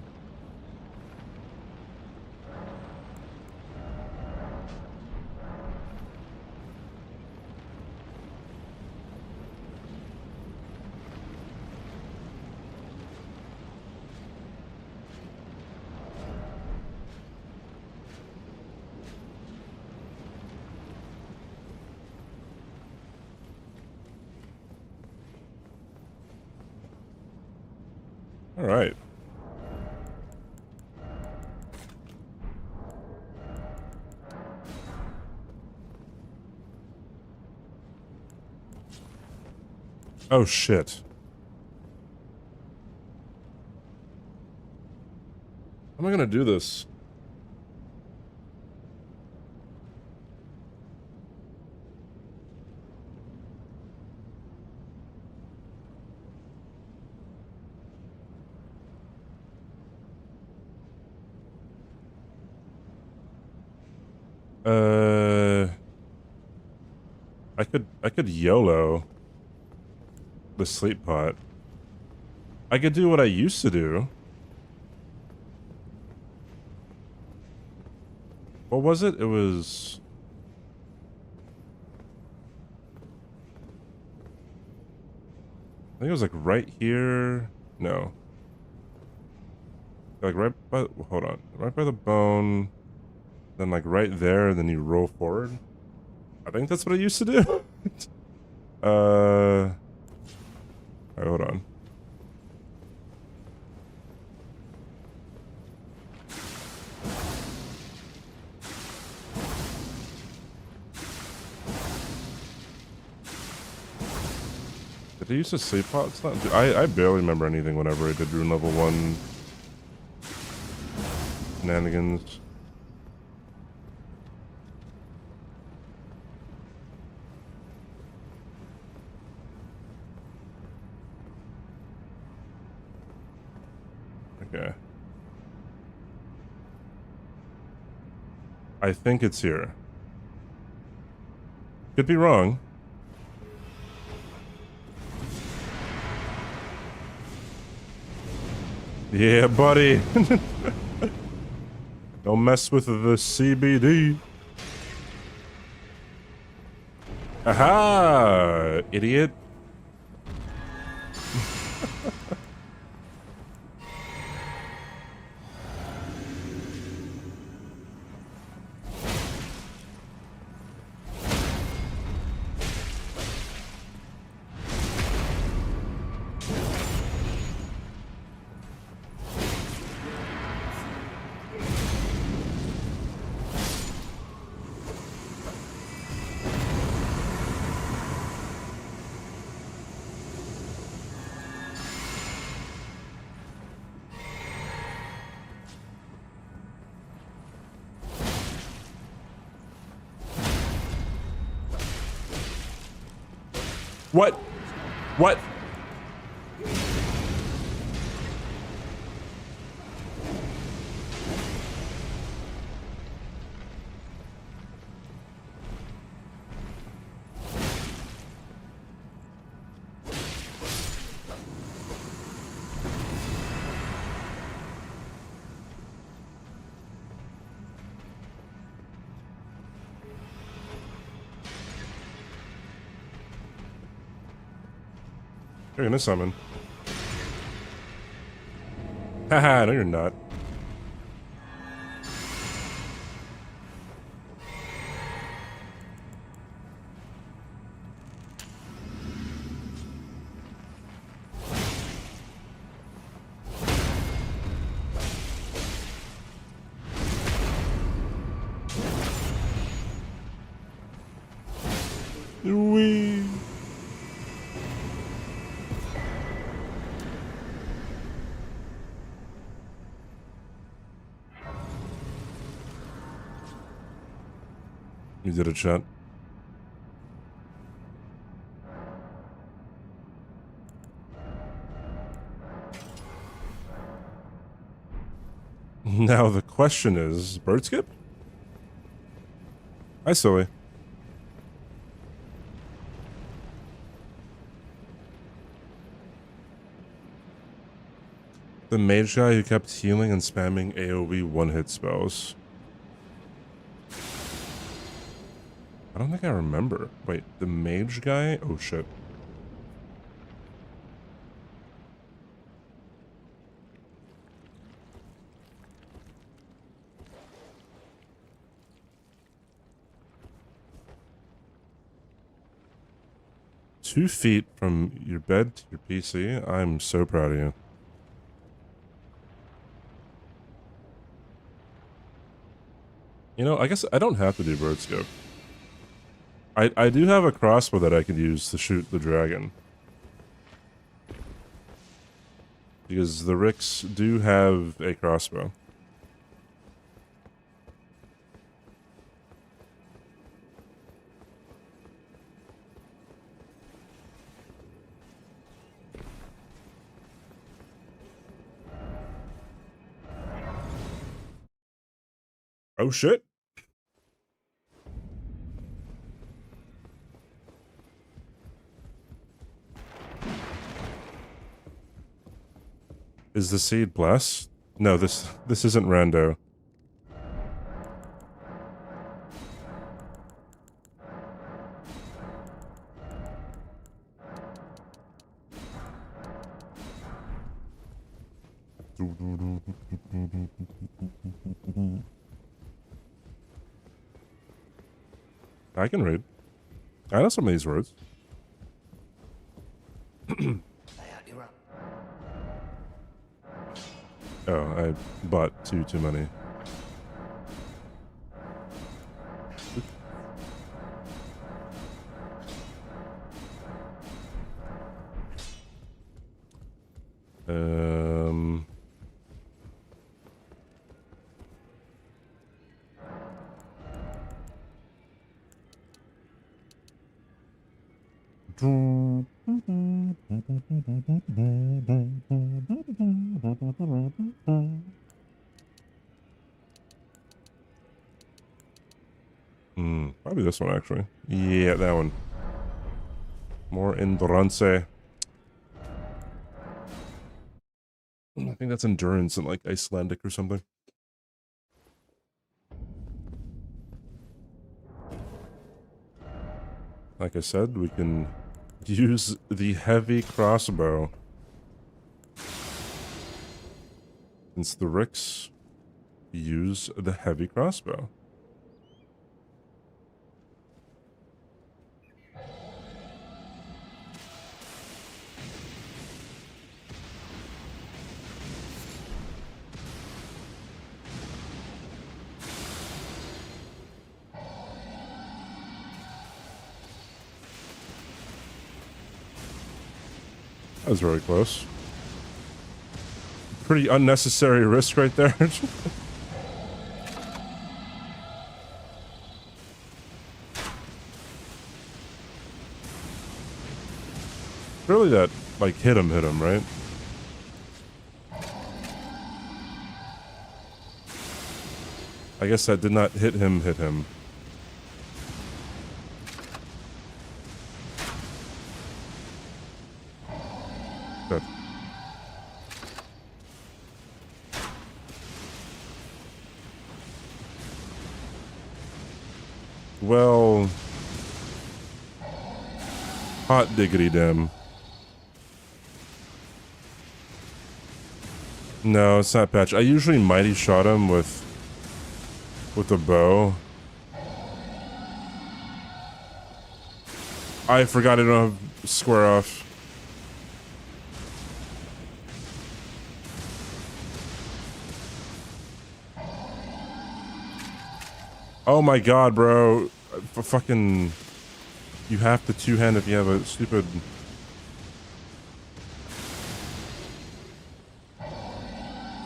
All right. Oh shit. How am I gonna do this? I could YOLO the sleep pot. I could do what I used to do. What was it? It was... I think it was like right here. No. Like right by... Hold on. Right by the bone. Then like right there, and then you roll forward. I think that's what I used to do. Alright, hold on. Did I use the sleep pots? I barely remember anything whenever I did rune level 1 shenanigans. Okay. I think it's here. Could be wrong. Yeah, buddy. Don't mess with the CBD. Aha! Idiot. What? What? You're gonna summon. Haha, no you're not. Wee. You did it, chat. Now the question is, bird skip? Hi, silly. The mage guy who kept healing and spamming AoE one-hit spells. I don't think I remember. Wait, the mage guy? Oh shit. Two feet from your bed to your PC. I'm so proud of you. You know, I guess I don't have to do bird scope. I do have a crossbow that I could use to shoot the dragon. Because the Ricks do have a crossbow. Oh shit. Is the seed blessed? No, this isn't rando. I can read. I know some of these words. Oh, I bought too many. Probably this one, actually. Yeah, that one. More endurance. I think that's endurance in, like, Icelandic or something. Like I said, we can use the heavy crossbow. Since the Ricks use the heavy crossbow. That was very close. Pretty unnecessary risk right there. Surely that, like, hit him, right? I guess that did not hit him. Good. Well... hot diggity damn. No, it's not patch. I usually mighty shot him with a bow. I forgot I don't have square off. Oh my god, bro. Fucking... You have to two-hand if you have a stupid...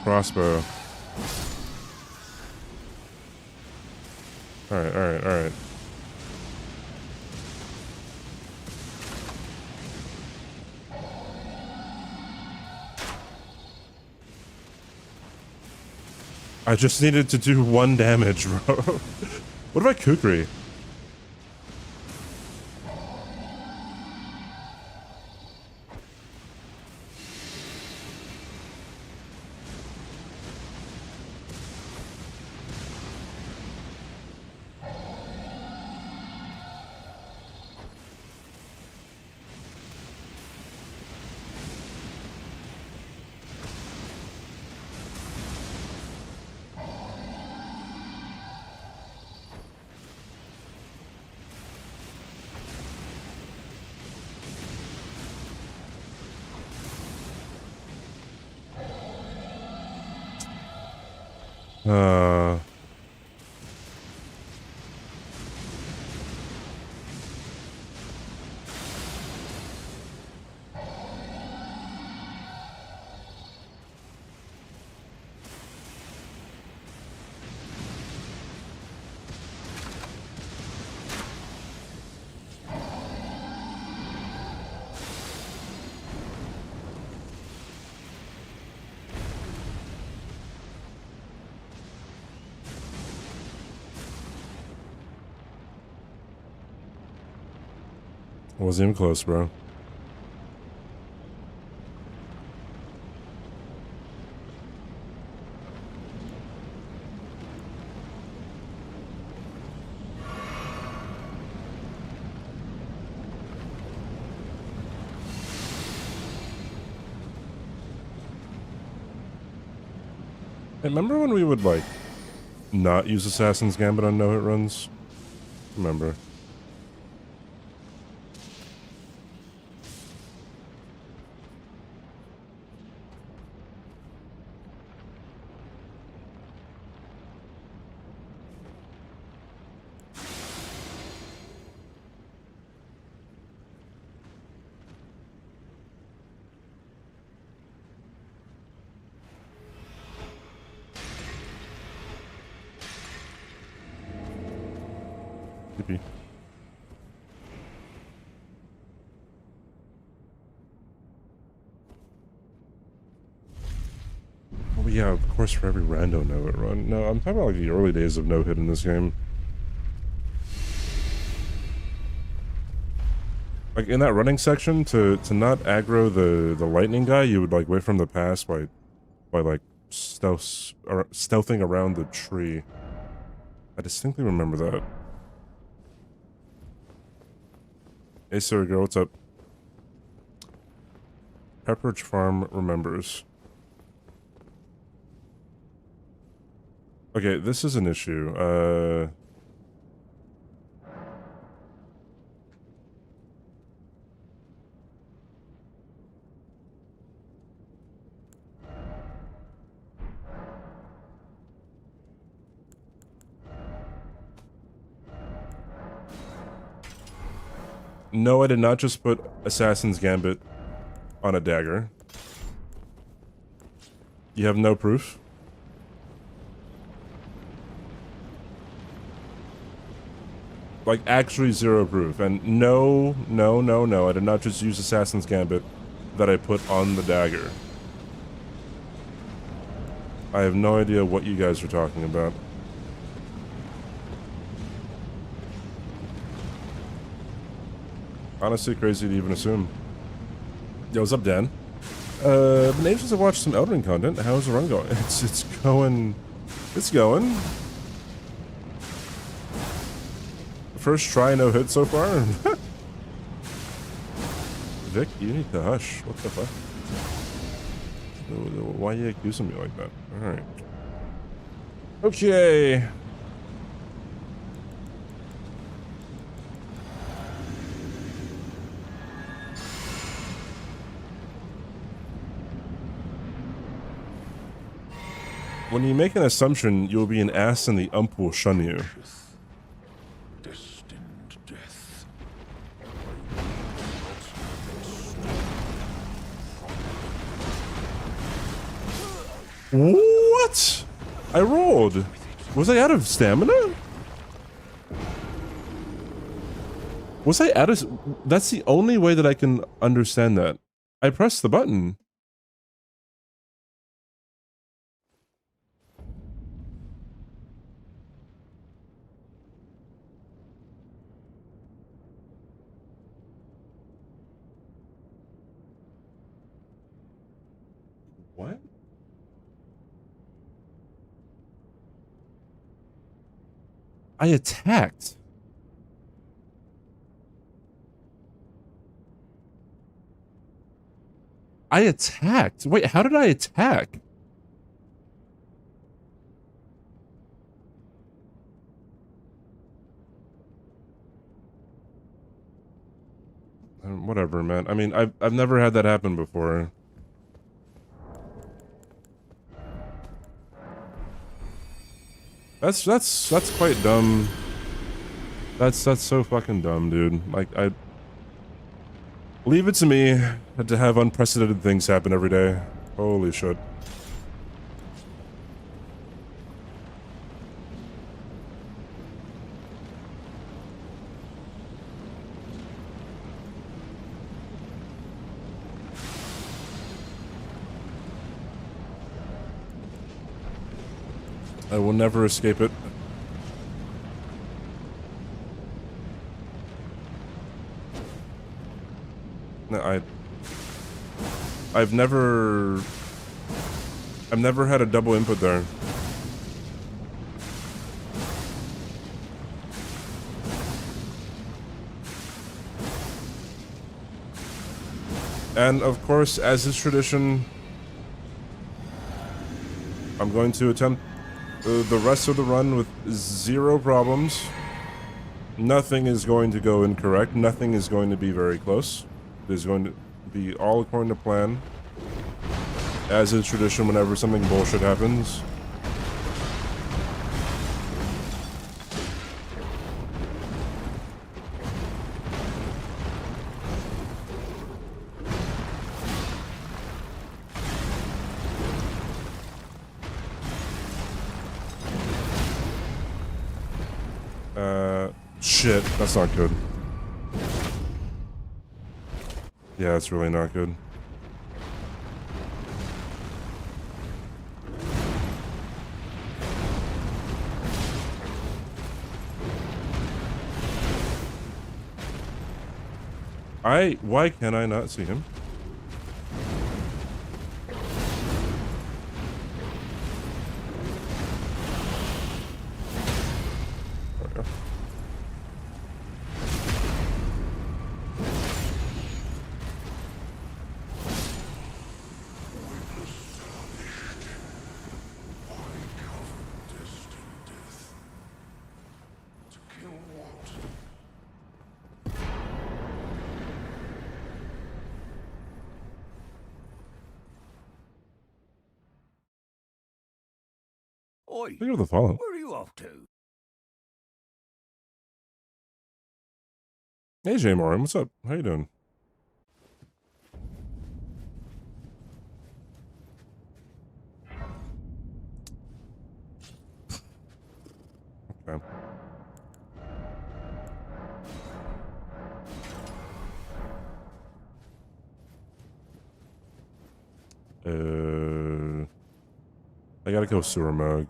crossbow. Alright. I just needed to do 1 damage, bro. What about Kukri? Wasn't even close, bro. Hey, remember when we would, like, not use Assassin's Gambit on no-hit runs? Remember. Yippee. Oh yeah, of course for every rando no-hit run. No, I'm talking about like the early days of no-hit in this game. Like in that running section, to not aggro the lightning guy, you would like wait from the pass by like stealthing around the tree. I distinctly remember that. Hey, sorry girl, what's up? Pepperidge Farm remembers. Okay, this is an issue. No, I did not just put Assassin's Gambit on a dagger. You have no proof? Like, actually 0 proof. And no, no, no, no. I did not just use Assassin's Gambit that I put on the dagger. I have no idea what you guys are talking about. Honestly, crazy to even assume. Yo, what's up, Dan? Been anxious to watch some Elden content. How's the run going? It's going. It's going. First try, no hit so far. Vic, you need to hush. What the fuck? Why are you accusing me like that? Alright. Okay. When you make an assumption, you'll be an ass and the ump will shun you. Destined death. What? I rolled. Was I out of stamina? Was I out of... That's the only way that I can understand that. I pressed the button. What? I attacked. I attacked. Wait, how did I attack? Whatever, man. I mean, I've never had that happen before. That's quite dumb. That's so fucking dumb, dude. Like, leave it to me to have unprecedented things happen every day. Holy shit. I will never escape it. No, I've never had a double input there. And of course, as is tradition, I'm going to attempt the rest of the run with 0 problems. Nothing is going to go incorrect. Nothing is going to be very close. It is going to be all according to plan. As is tradition whenever something bullshit happens. Shit, that's not good. Yeah, it's really not good. Why can I not see him? There we go. Oi, Look at the follow. where are you off to? Hey, Jay Morin, what's up? How you doing? Okay. I gotta go sewer mug.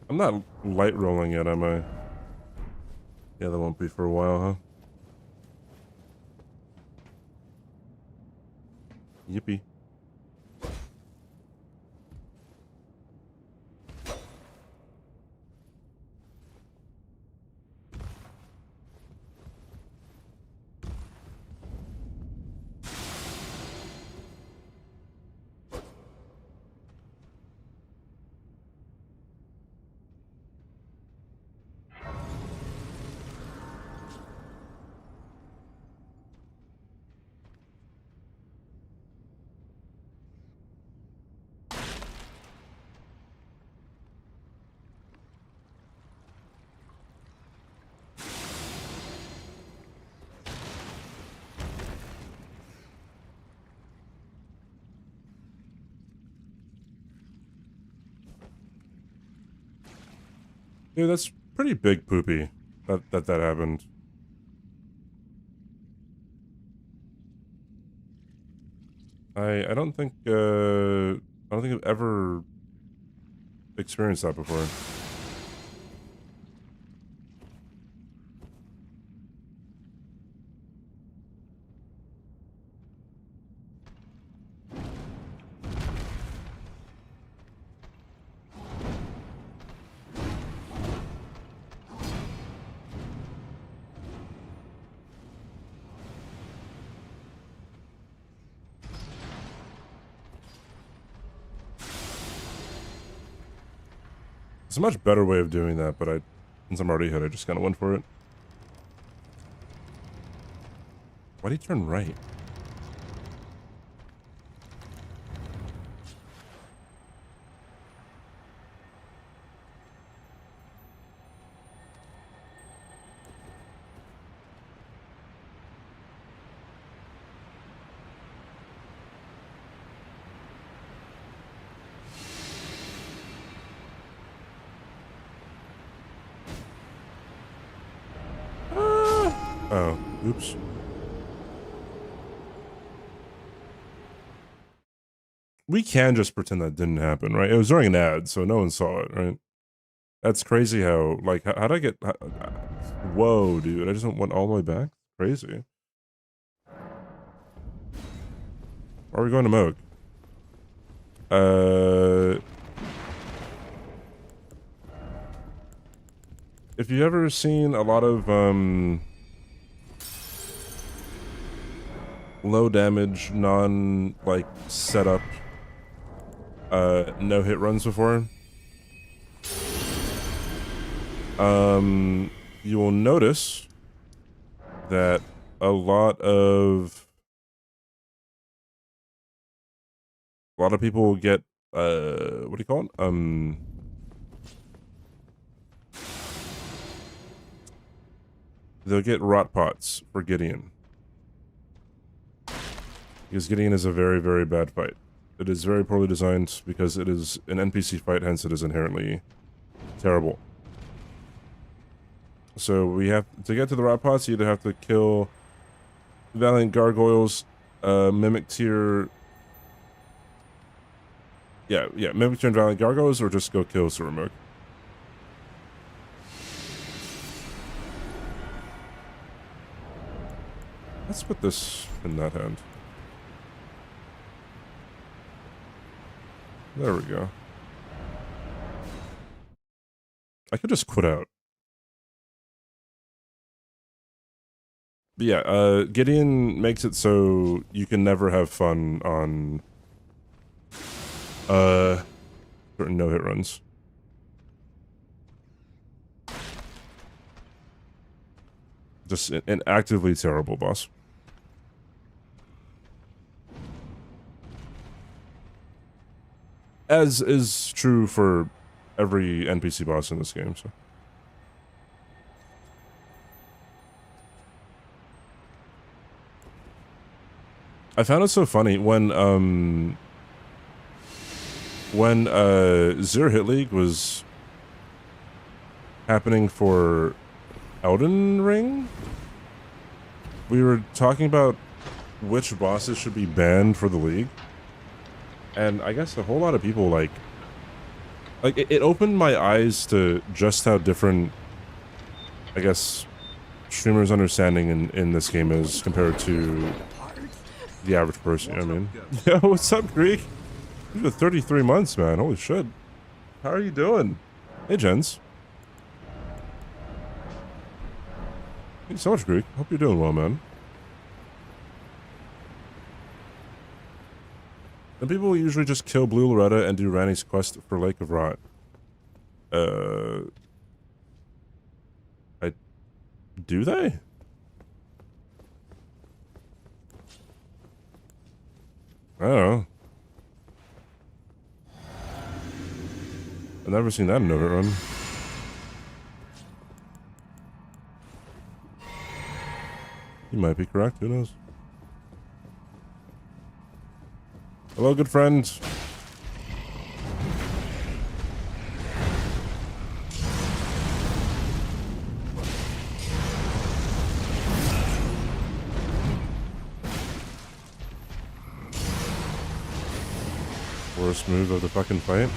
I'm not light rolling yet, am I? Yeah, that won't be for a while, huh? Yippee. Dude, that's pretty big poopy that happened. I don't think I've ever experienced that before. It's a much better way of doing that, but since I'm already hit, I just kind of went for it. Why did he turn right? Oh, oops. We can just pretend that didn't happen, right? It was during an ad, so no one saw it, right? That's crazy how, like, how'd I get... whoa, dude, I just went all the way back? Crazy. Why are we going to Moog? If you've ever seen a lot of, low damage, like, setup, no-hit runs before, you will notice that a lot of people will get, what do you call it? They'll get rot pots for Gideon. Because Gideon is a very, very bad fight. It is very poorly designed because it is an NPC fight, hence it is inherently terrible. So we have to get to the rot pots, you either have to kill Valiant Gargoyles, Mimic Tier... Yeah, Mimic Tier and Valiant Gargoyles, or just go kill Surumuk. Let's put this in that hand. There we go. I could just quit out. But yeah, Gideon makes it so you can never have fun on certain no-hit runs. Just an actively terrible boss. As is true for every NPC boss in this game, so. I found it so funny when, when Zero Hit League was happening for Elden Ring, we were talking about which bosses should be banned for the league, and I guess a whole lot of people like it opened my eyes to just how different, I guess, streamers' understanding in this game is compared to the average person. You know what I mean? Yo, what's up, Greek? You've been 33 months, man. Holy shit. How are you doing? Hey, gents. Thank you so much, Greek. Hope you're doing well, man. And people usually just kill Blue Loretta and do Randy's quest for Lake of Rot. Do they? I don't know. I've never seen that in Overrun. You might be correct, who knows? Hello, good friends. Worst move of the fucking fight.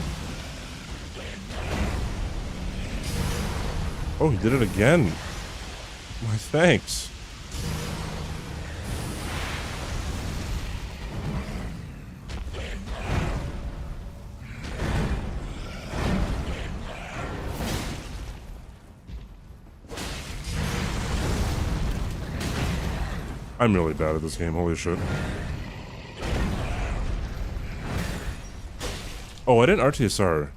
Oh, he did it again. My thanks. I'm really bad at this game, holy shit. Oh, I didn't RTSR.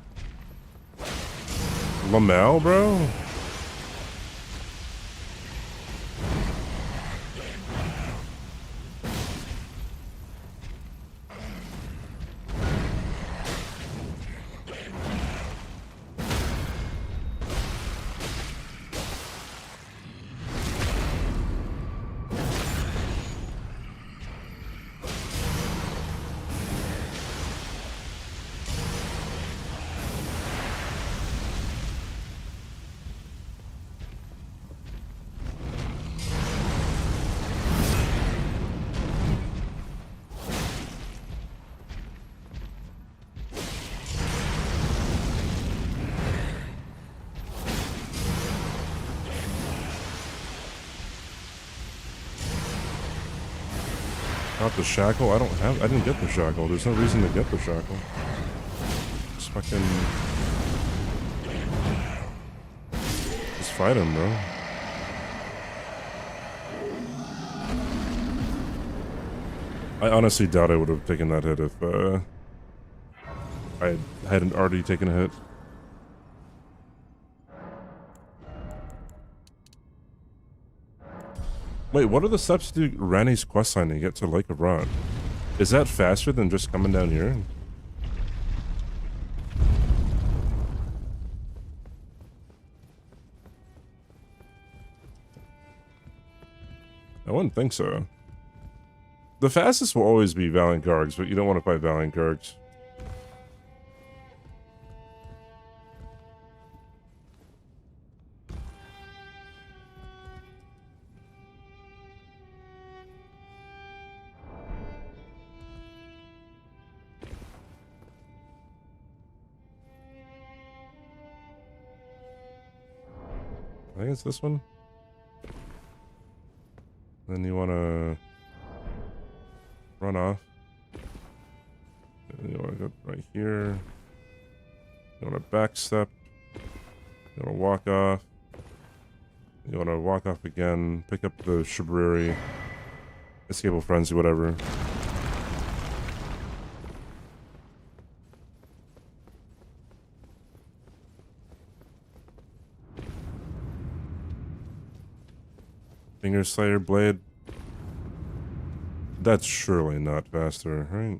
Lamel, bro? Not the shackle? I didn't get the shackle. There's no reason to get the shackle. Just fucking... Just fight him, bro. I honestly doubt I would have taken that hit if, I hadn't already taken a hit. Wait, what are the steps to Randy's questline to get to Lake of Rot? Is that faster than just coming down here? I wouldn't think so. The fastest will always be Valiant Gargs, but you don't want to fight Valiant Gargs. I think it's this one. Then you want to run off. And you want to go right here. You want to backstep. You want to walk off. You want to walk off again. Pick up the Shibriri. Escapable Frenzy, whatever. Finger Slayer Blade. That's surely not faster, right?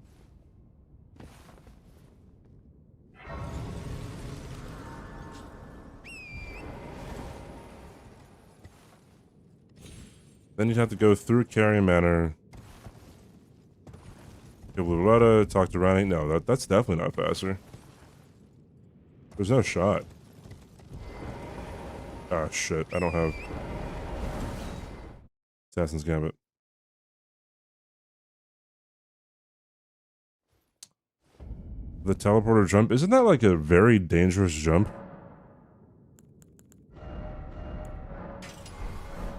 Then you'd have to go through Carrion Manor. Kill Loretta, talk to Ronnie. No, that's definitely not faster. There's no shot. Ah, shit. I don't have Assassin's Gambit. The teleporter jump. Isn't that like a very dangerous jump?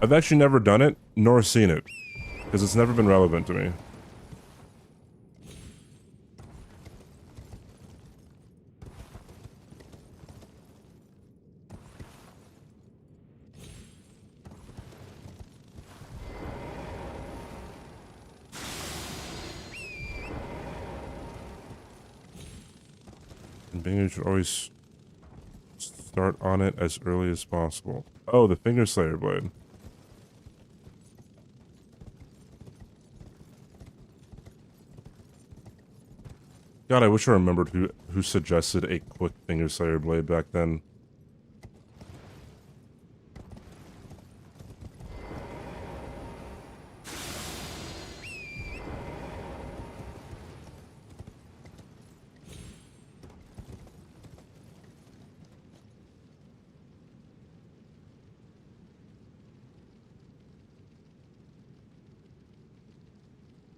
I've actually never done it, nor seen it. Because it's never been relevant to me. And you should always start on it as early as possible. Oh, the Finger Slayer blade. God, I wish I remembered who suggested a quick Finger Slayer blade back then.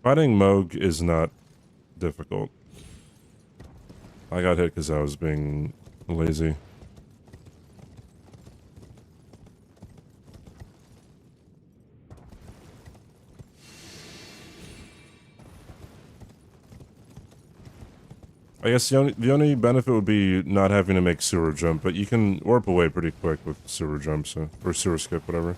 Fighting Moog is not difficult. I got hit because I was being lazy. I guess the only benefit would be not having to make sewer jump, but you can warp away pretty quick with sewer jump, so, or sewer skip, whatever.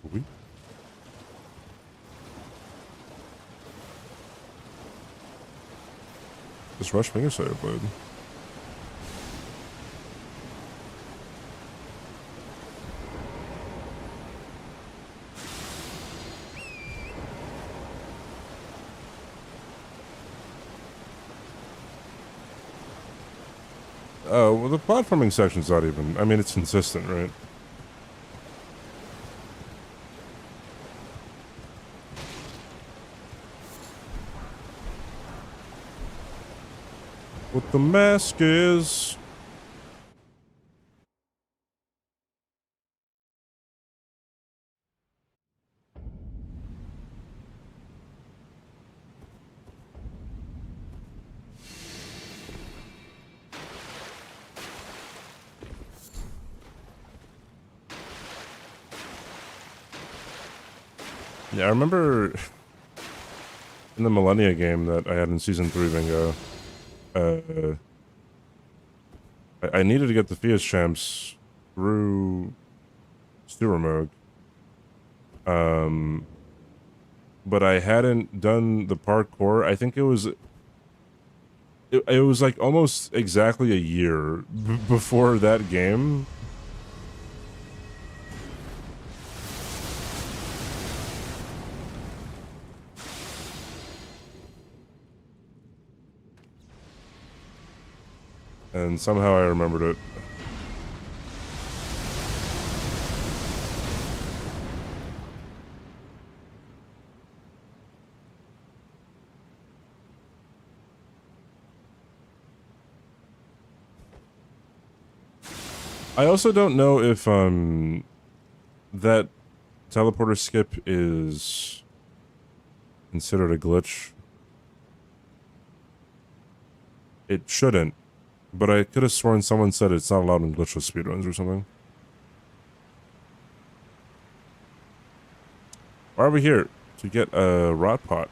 We just rush Finger Slayer blade. Oh, well, the platforming section's not even... I mean, it's consistent, right? What the mask is... Yeah, I remember in the Millennia game that I had in Season 3 Bingo, I needed to get the Fias Champs through Sewer Mode. But I hadn't done the parkour. I think it was like almost exactly a year before that game. And somehow I remembered it. I also don't know if that teleporter skip is considered a glitch. It shouldn't, but I could have sworn someone said it's not allowed in glitchless speedruns or something. Why are we here? To get a rot pot.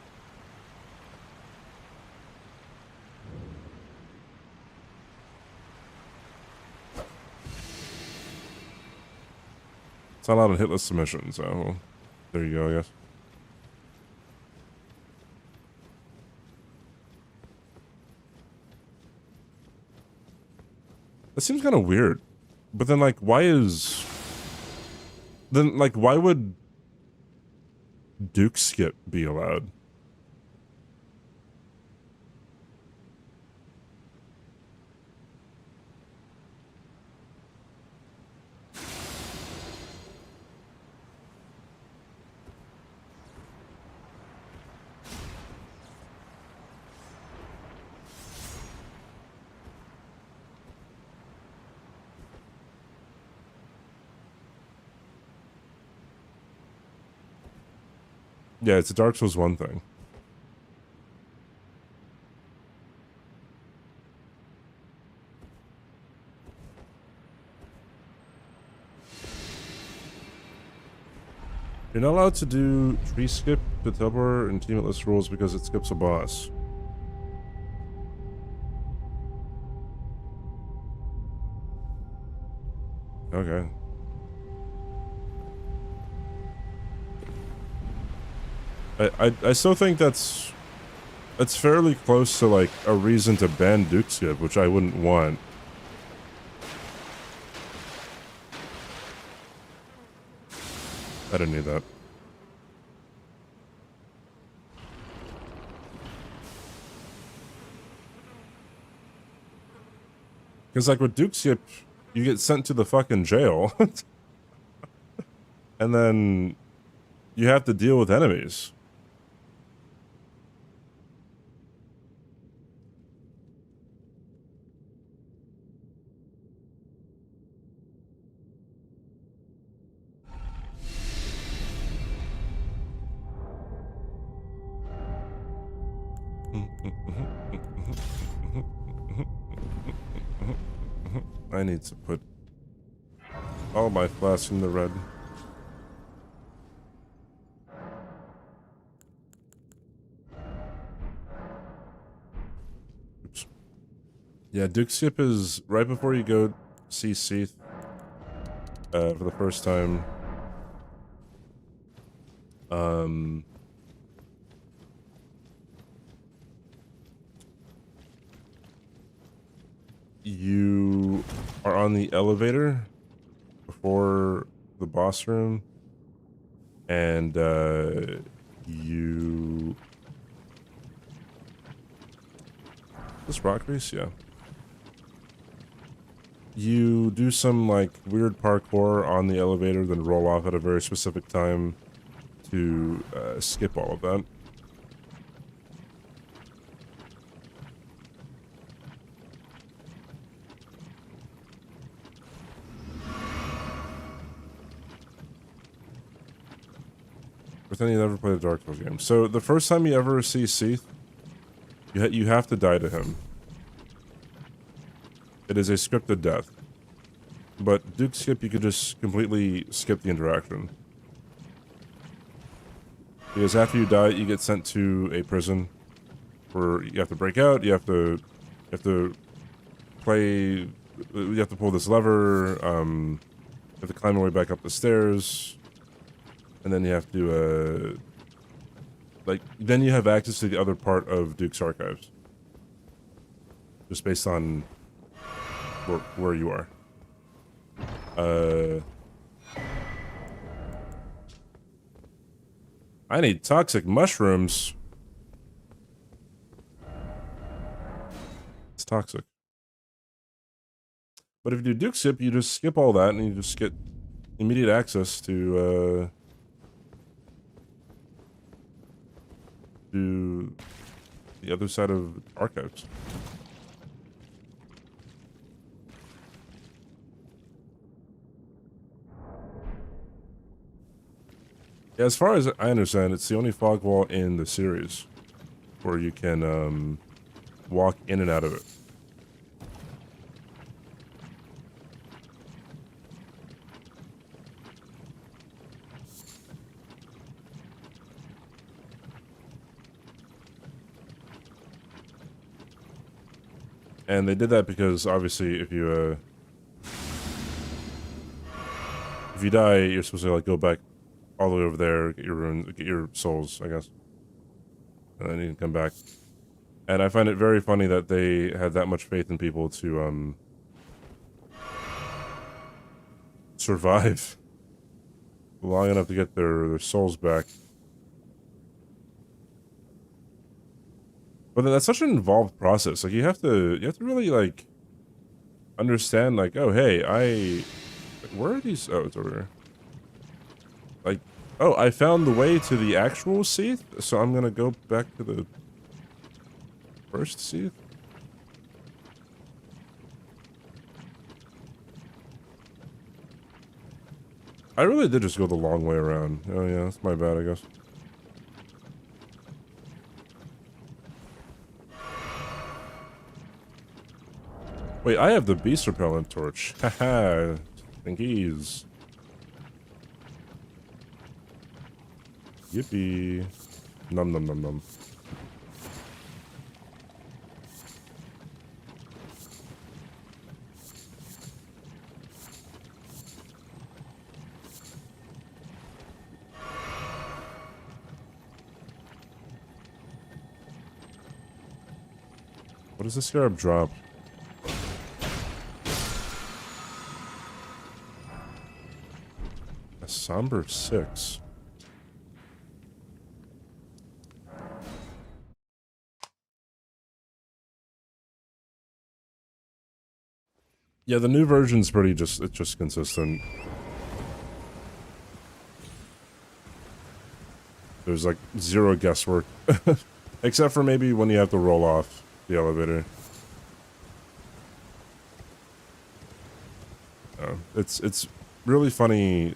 It's not allowed in hitless submissions, so well, there you go, I guess. That seems kind of weird. But then, like, why would Duke skip be allowed? Yeah, it's a Dark Souls 1 thing. You're not allowed to do tree skip to teleport and teamless rules because it skips a boss. Okay. I still think that's fairly close to like a reason to ban Duke Skip, which I wouldn't want. I didn't need that. Because like with Duke Skip, you get sent to the fucking jail. And then you have to deal with enemies. I need to put all my flasks in the red. Oops. Yeah, Duke Skip is right before you go see Seath for the first time. You are on the elevator before the boss room, and you... This rock race? Yeah. You do some like weird parkour on the elevator, then roll off at a very specific time to skip all of that. Pretend you never played a Dark Souls game. So the first time you ever see Seath, you have to die to him. It is a scripted death. But Duke Skip, you could just completely skip the interaction. Because after you die, you get sent to a prison where you have to break out. You have to play. You have to pull this lever. You have to climb your way back up the stairs, and then you have to then you have access to the other part of Duke's archives, just based on where you are. I need toxic mushrooms. It's toxic. But if you do Duke Skip, you just skip all that and you just get immediate access to the other side of archives. Yeah, as far as I understand, it's the only fog wall in the series where you can walk in and out of it. And they did that because obviously if you die, you're supposed to like go back all the way over there, get your runes, get your souls, I guess. And then you can come back. And I find it very funny that they had that much faith in people to survive long enough to get their souls back. But that's such an involved process. Like you have to really like understand like, oh hey, where are these? Oh, it's over here. Like, oh, I found the way to the actual Seath, so I'm gonna go back to the first Seath. I really did just go the long way around. Oh yeah, that's my bad, I guess. Wait, I have the beast repellent torch. Haha. Thankies. Yippee. Num num num num. What does the scarab drop? A somber 6. Yeah, the new version's it's just consistent. There's like zero guesswork. Except for maybe when you have to roll off the elevator. It's really funny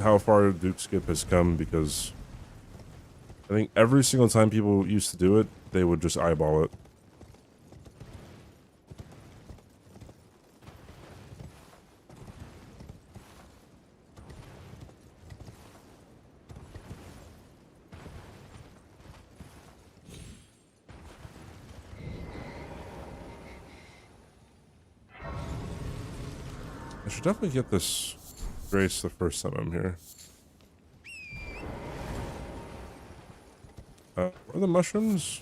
how far Duke Skip has come, because I think every single time people used to do it, they would just eyeball it. I should definitely get this grace the first time I'm here. Where are the mushrooms?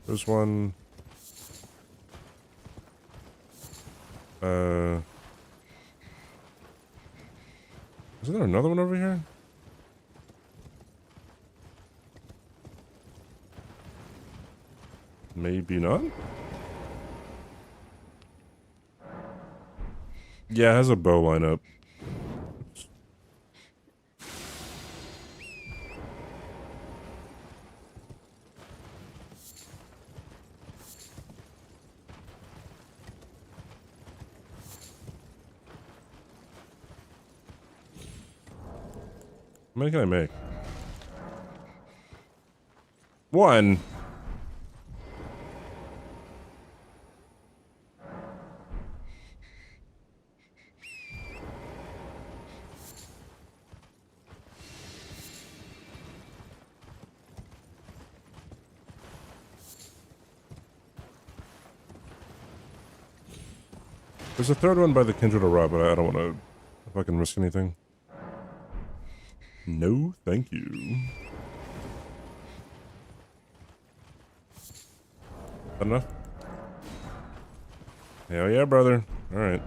There's one. Isn't there another one over here? Maybe not? Yeah, it has a bow lineup. How many can I make? One. There's a third one by the Kindred of Ra, but I don't want to fucking risk anything. No, thank you. That enough? Hell yeah, brother. Alright.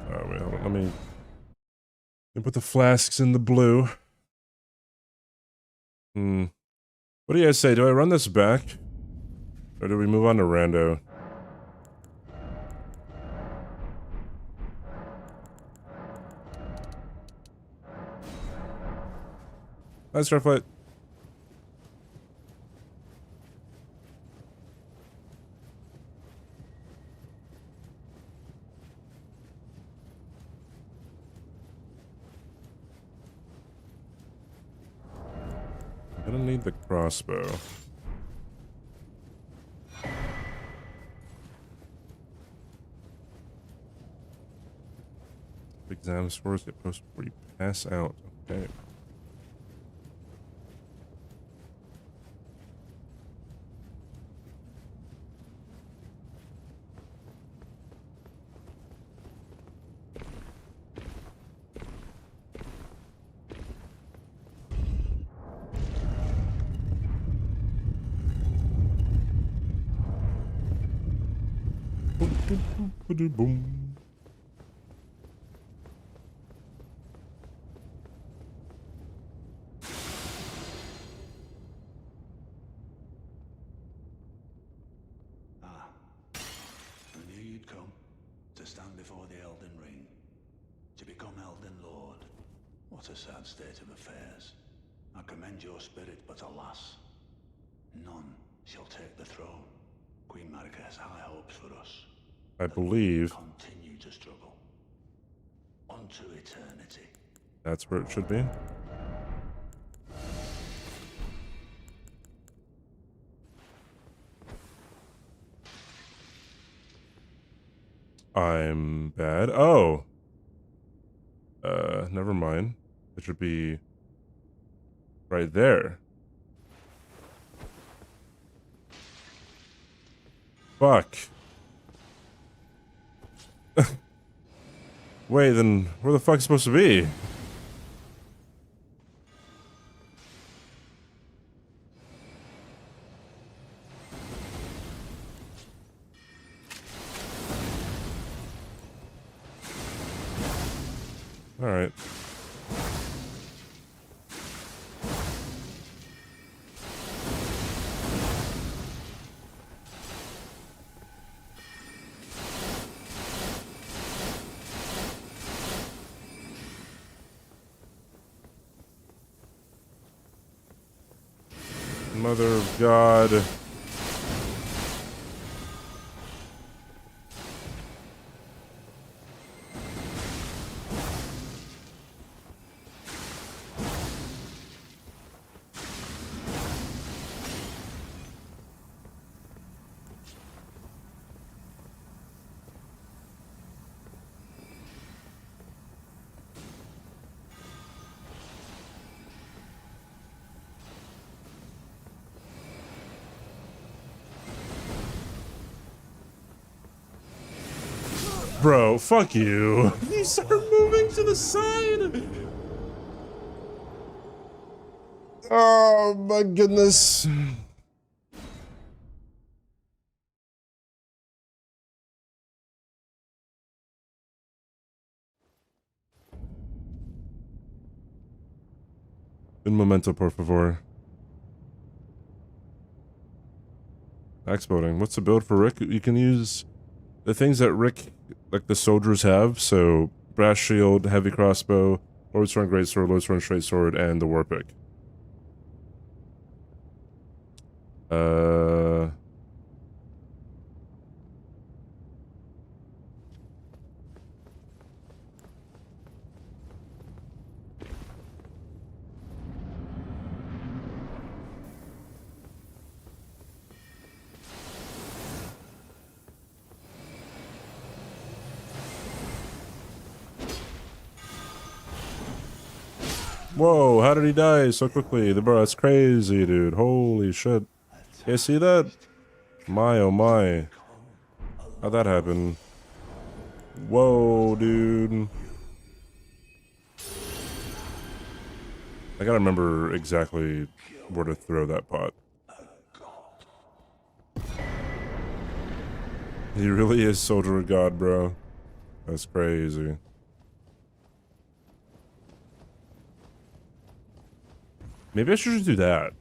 Alright, wait, hold on. Let me put the flasks in the blue. What do you guys say? Do I run this back? Or do we move on to Rando? Hi, Starflight. I'm gonna need the crossbow. Exam scores get posted before you pass out. Okay. Boom. Ah, I knew you'd come to stand before the Elden Ring. What a sad state of affairs. I commend your spirit, but alas, none shall take the throne. Queen Marika has high hopes for us. I believe Continue to struggle. Unto eternity. that's where it should be. I'm bad. Oh. Never mind. It should be right there. Fuck. Wait, then where the fuck's supposed to be? All right. Mother of God. Bro, fuck you. You start moving to the side. Oh my goodness. Un momento, por favor. Exploding. What's the build for Rick? You can use the things that Rick, like the soldiers have, so brass shield, heavy crossbow, loadsworn greatsword, loadsworn straight sword, and the war pick. Whoa, how did he die so quickly? Bro, that's crazy, dude. Holy shit. You see that? My, oh my. How'd that happen? Whoa, dude. I gotta remember exactly where to throw that pot. He really is Soldier of God, bro. That's crazy. Maybe I should just do that.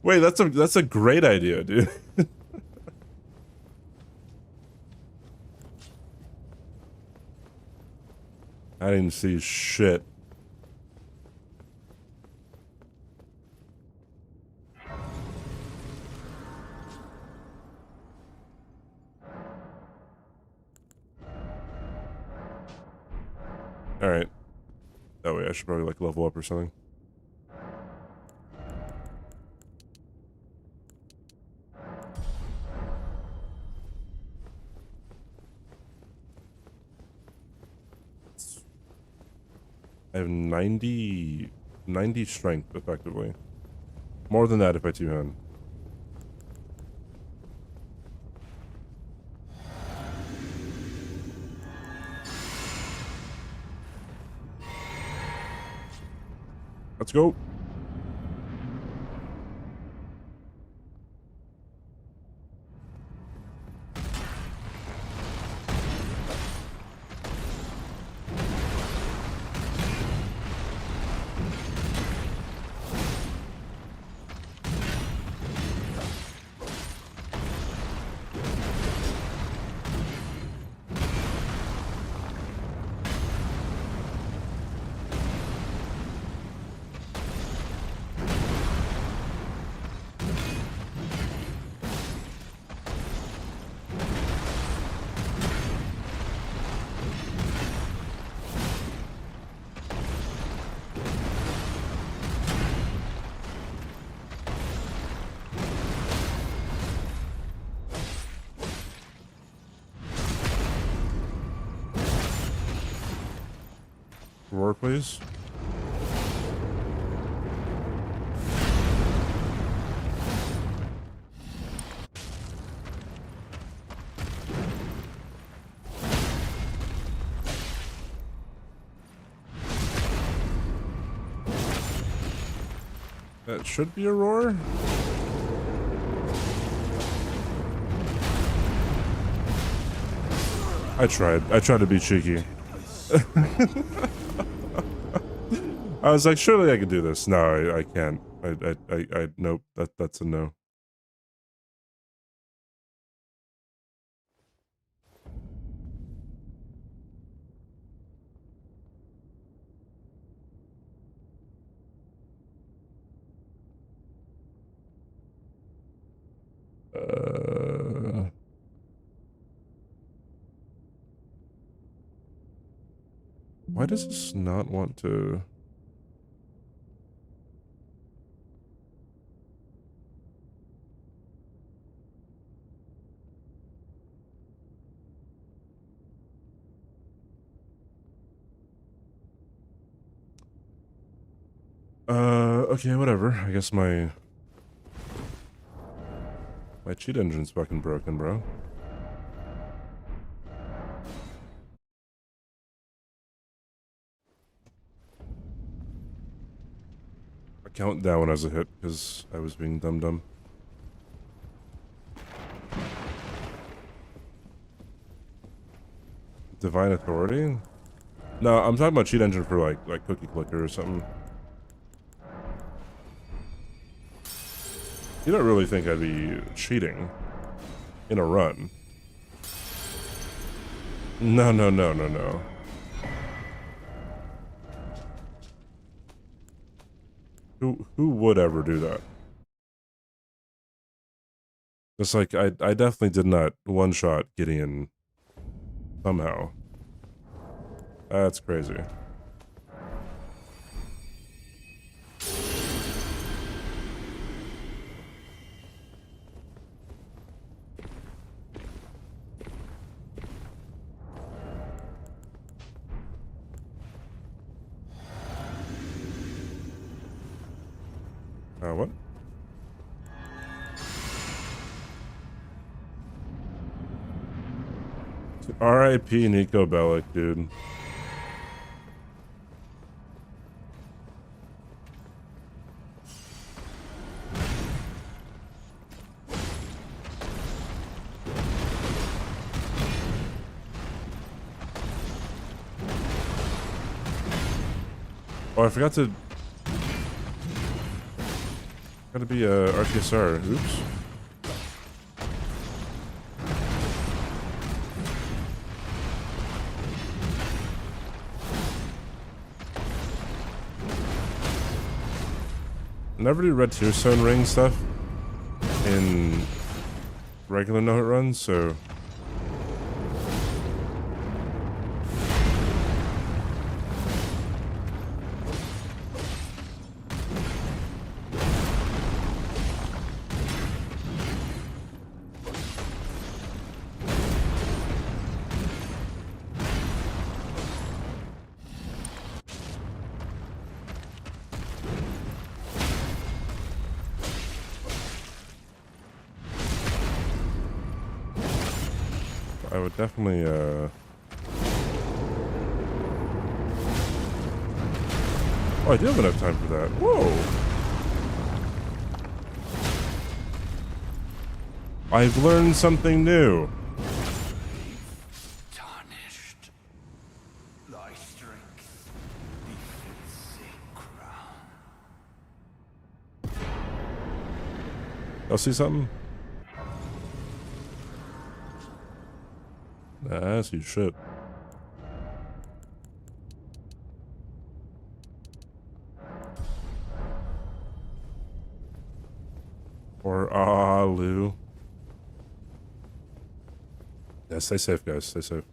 Wait, that's a great idea, dude. I didn't see shit. Alright. That way I should probably like level up or something. I have 90 strength, effectively. More than that if I two-hand. Let's go. Roar, please. That should be a roar. I tried to be cheeky. I was like, surely I could do this. No, I can't. Nope. That's a no. Why does this not want to? Okay, whatever. I guess my cheat engine's fucking broken, bro. I count that one as a hit because I was being dumb. Divine Authority? No, I'm talking about cheat engine for like Cookie Clicker or something. You don't really think I'd be cheating in a run? No. Who would ever do that? It's like I definitely did not one-shot Gideon somehow. That's crazy. What? R.I.P. Nico Bellic, dude. Oh, I forgot to... Gotta be RTSR. Oops. Never do red tier stone ring stuff in regular no-hit runs, so... I would definitely, Oh, I do have enough time for that. Whoa! I've learned something new. Tarnished. Thy strength befits a crown. Y'all see something? Nah, I see shit. Or Lou. Yeah, stay safe, guys. Stay safe.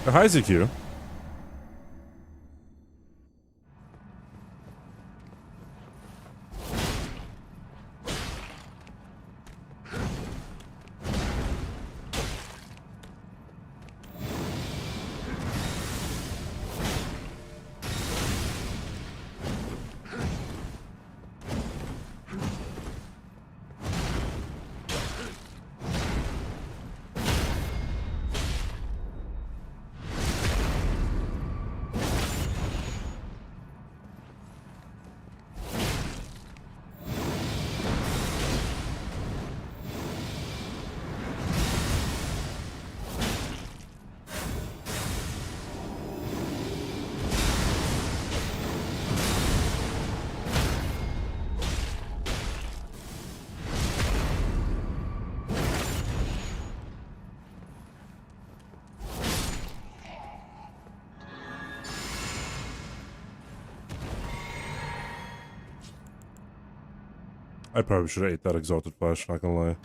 Hi, ZQ. I probably should have ate that exalted flesh, not gonna lie.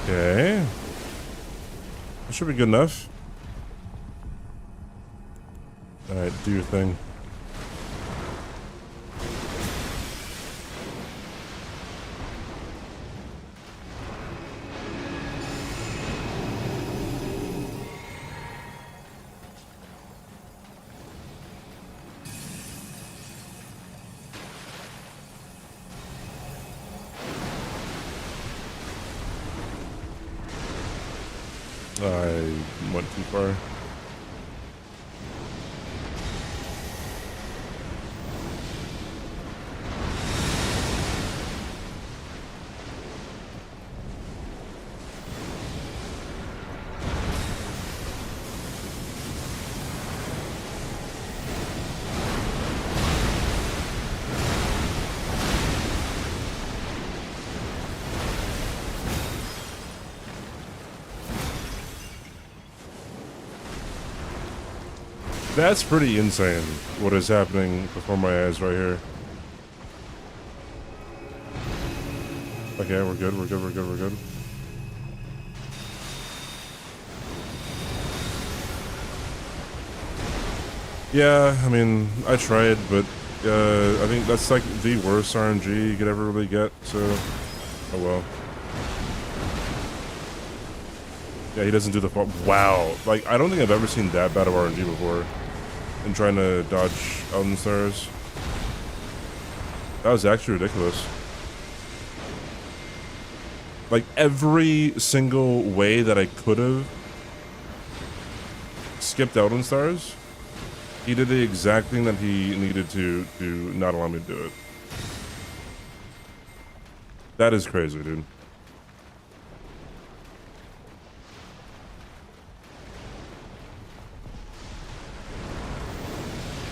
Okay. That should be good enough. Alright, do your thing. I went too far. That's pretty insane, what is happening before my eyes right here. Okay, we're good, we're good, we're good, we're good. Yeah, I mean, I tried, but I think that's like the worst RNG you could ever really get, so oh well. Yeah, he doesn't do the fall. Wow, like I don't think I've ever seen that bad of RNG before. And trying to dodge Elden stars. That was actually ridiculous. Like every single way that I could have skipped Elden stars, he did the exact thing that he needed to not allow me to do it. That is crazy, dude.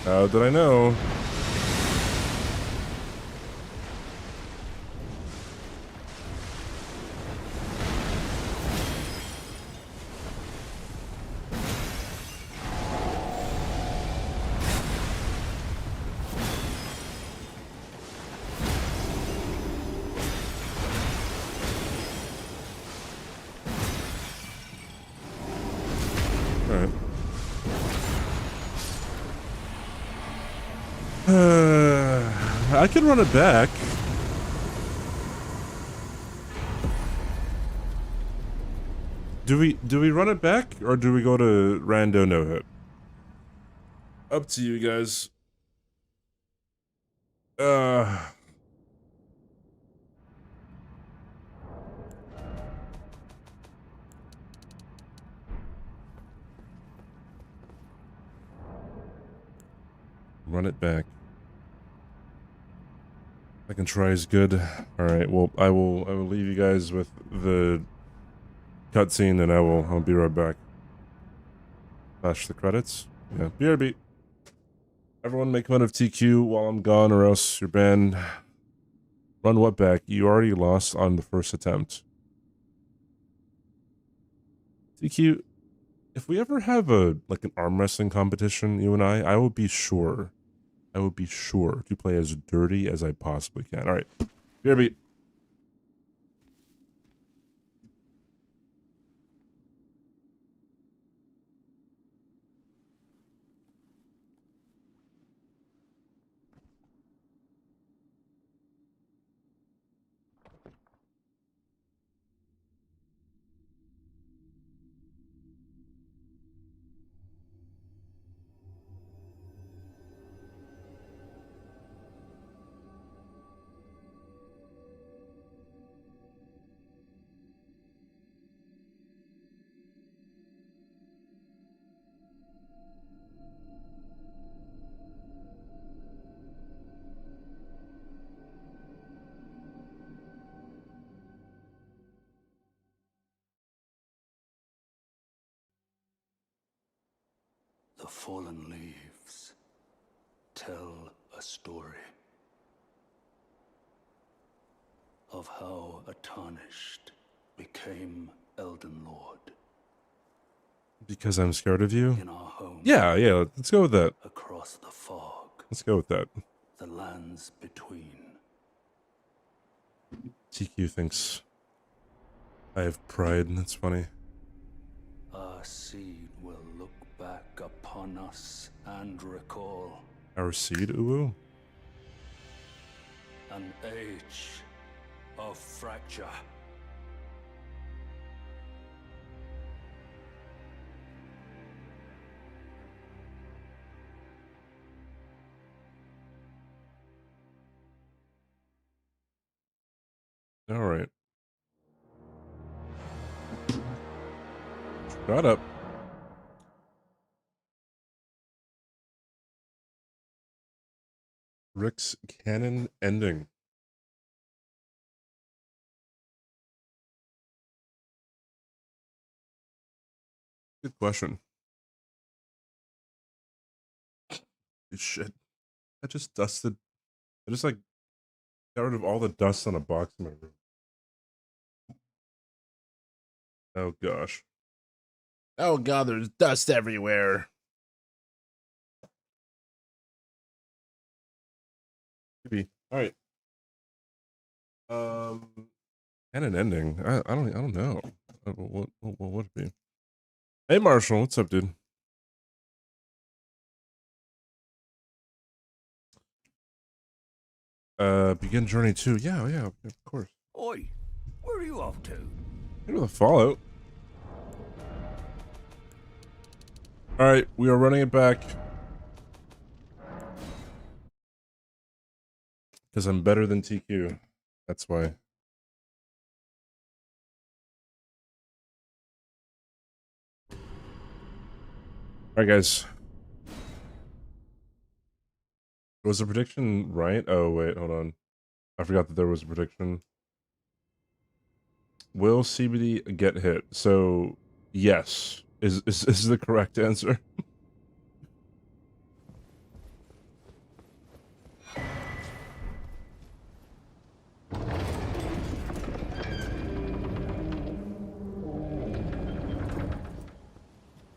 How did I know? Alright. I can run it back. Do we run it back or do we go to rando no hit? Up to you guys. Run it back. Second try is good. All right. Well, I will leave you guys with the cutscene, and I'll be right back. Flash the credits. Yeah. BRB. Everyone make fun of TQ while I'm gone, or else you're banned. Run what back? You already lost on the first attempt. TQ, if we ever have an arm wrestling competition, you and I will be sure. I will be sure to play as dirty as I possibly can. All right. BRB. The fallen leaves tell a story of how a tarnished became Elden Lord. Because I'm scared of you? In our home. Yeah, let's go with that. Across the fog. Let's go with that. The lands between. TQ thinks I have pride, and that's funny. Our seed will look back upon us and recall Our seed, uwu? an age of fracture. All right. Shut up. Rick's canon ending. Good question. Shit. I just dusted. I just got rid of all the dust on a box in my room. Oh gosh. Oh god, there's dust everywhere. Maybe. All right. Canon ending. I don't know. What would it be? Hey Marshall, what's up, dude? Begin journey 2. Yeah, of course. Oi, where are you off to? Into the Fallout. All right, we are running it back because I'm better than TQ. That's why. All right, guys. Was the prediction right? Oh wait, hold on. I forgot that there was a prediction. Will CBD get hit? So yes is the correct answer.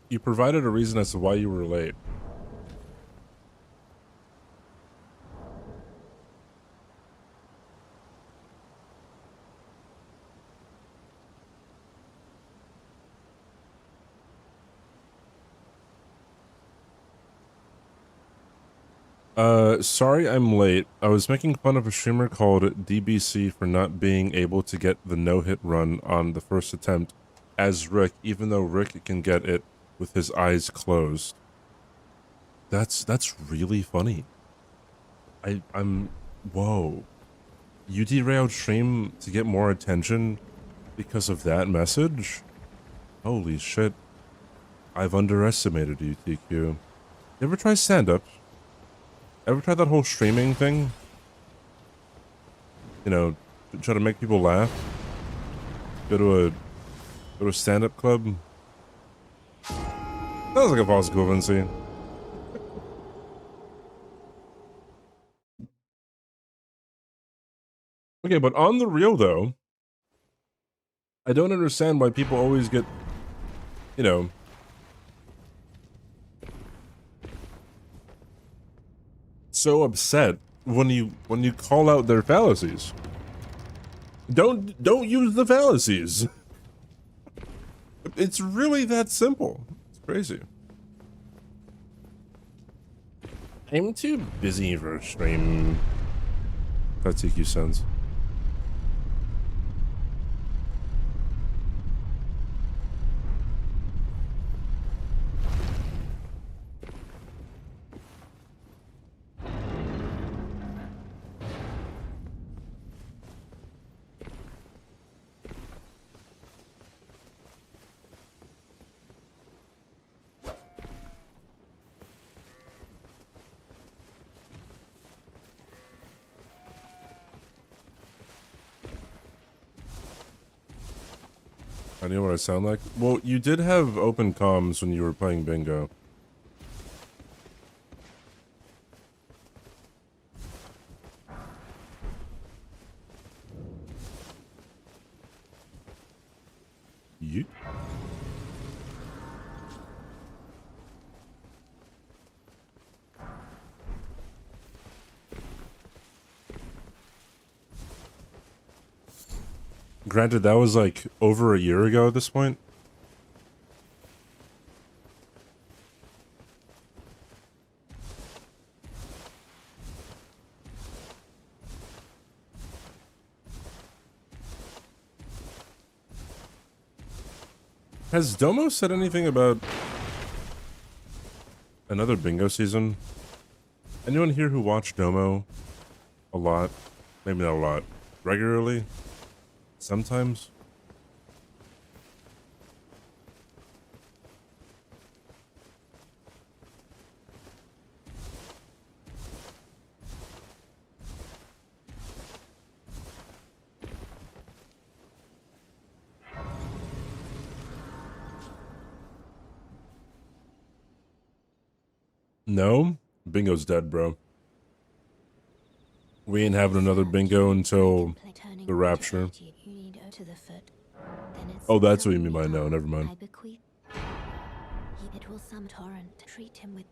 You provided a reason as to why you were late. Sorry I'm late. I was making fun of a streamer called DBC for not being able to get the no-hit run on the first attempt as Rick, even though Rick can get it with his eyes closed. That's really funny. I'm whoa. You derailed stream to get more attention because of that message? Holy shit. I've underestimated you, TQ. You ever try stand-up? Ever try that whole streaming thing? You know, try to make people laugh? Go to a stand-up club? Sounds like a false equivalency. Okay, but on the real though, I don't understand why people always get, you know, so upset when you call out their fallacies. Don't use the fallacies. It's really that simple. It's crazy. I'm too busy for a stream. That TQ sense. I know what I sound like. Well, you did have open comms when you were playing bingo. You? Granted, that was like over a year ago at this point. Has Domo said anything about another bingo season? Anyone here who watched Domo a lot? Maybe not a lot. Regularly? Sometimes? No? Bingo's dead, bro. We ain't having another bingo until the rapture. Oh, that's what you mean by no, never mind. It will some torrent treat him with.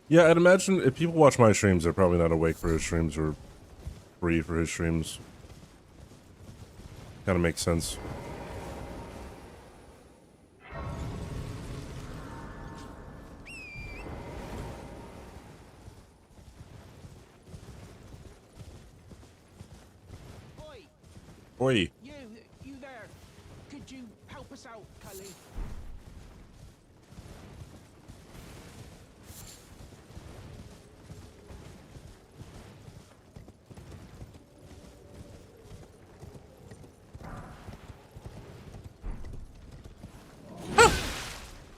Yeah, I'd imagine if people watch my streams, they're probably not awake for his streams or free for his streams. Kind of makes sense. Oi, Oi. you there? Could you help us out, Cully?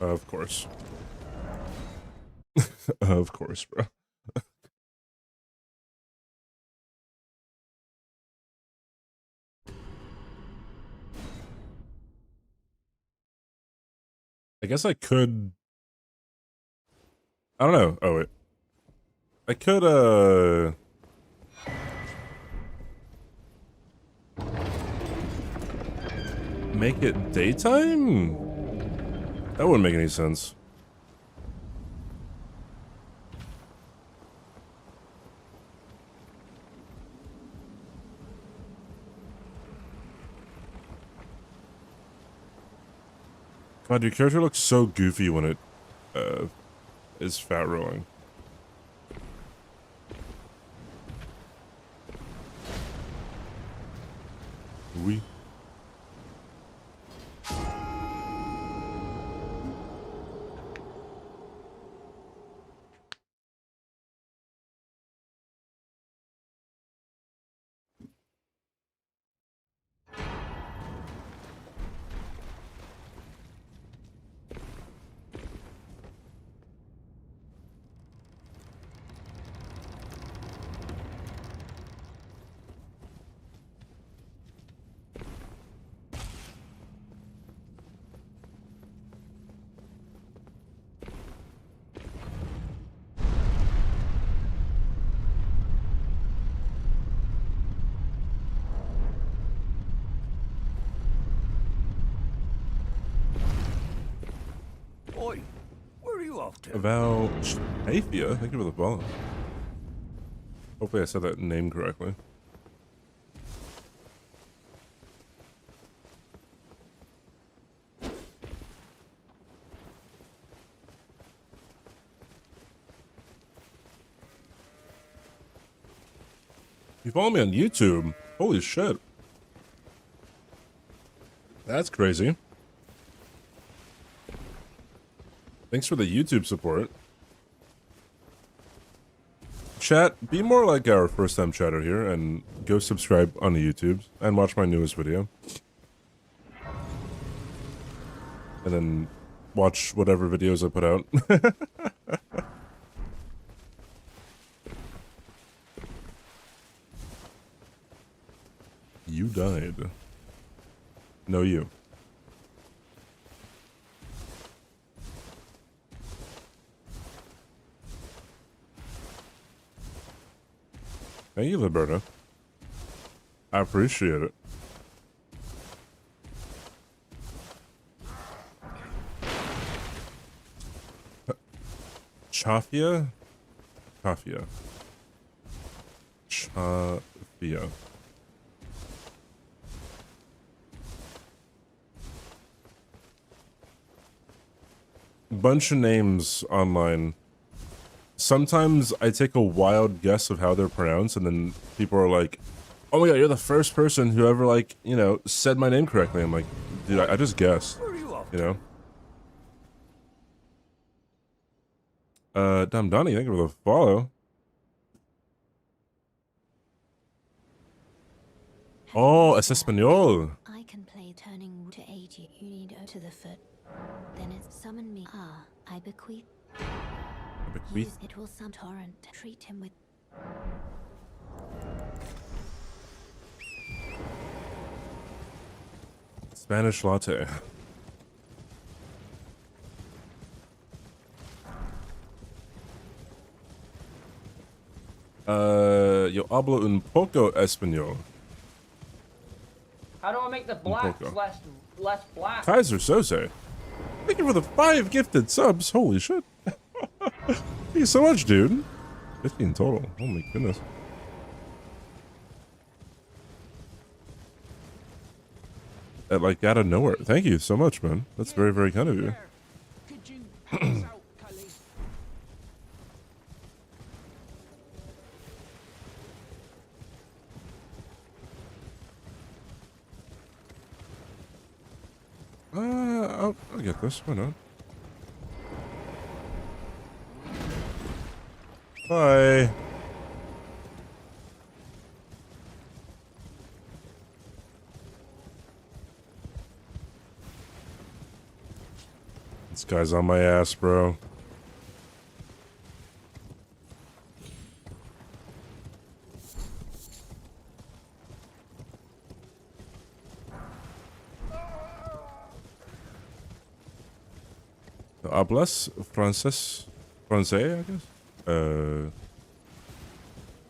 Of course. Of course, bro. I guess I could... I don't know. Oh, wait. I could, make it daytime? That wouldn't make any sense. God, your character looks so goofy when it, is fat rolling. Oui. Valhafia, thank you for the follow. Hopefully I said that name correctly. You follow me on YouTube? Holy shit. That's crazy. Thanks for the YouTube support. Chat, be more like our first time chatter here and go subscribe on the YouTubes and watch my newest video. And then watch whatever videos I put out. You died. No, you. Thank you, Liberta. I appreciate it. Chafia? Chafia. Chafia. Bunch of names online. Sometimes I take a wild guess of how they're pronounced, and then people are like, oh my god, you're the first person who ever, like, you know, said my name correctly. I'm like, dude, I just guessed. You know? Donnie, thank you for the follow. Oh, es español. I can play turning to 80. You need to the foot. Then it's summon me. Ah, I bequeath. Use it will some torrent. Treat him with. Spanish latte. Yo hablo un poco español. How do I make the blacks less black? Kaiser Sose. Thank you for the 5 gifted subs. Holy shit. Thank you so much, dude. 15 total. Oh my goodness. Like out of nowhere. Thank you so much, man. That's very, very kind of you. Could you help us out, Cully? I'll get this. Why not? Bye. This guy's on my ass, bro. Hablas francés, I guess.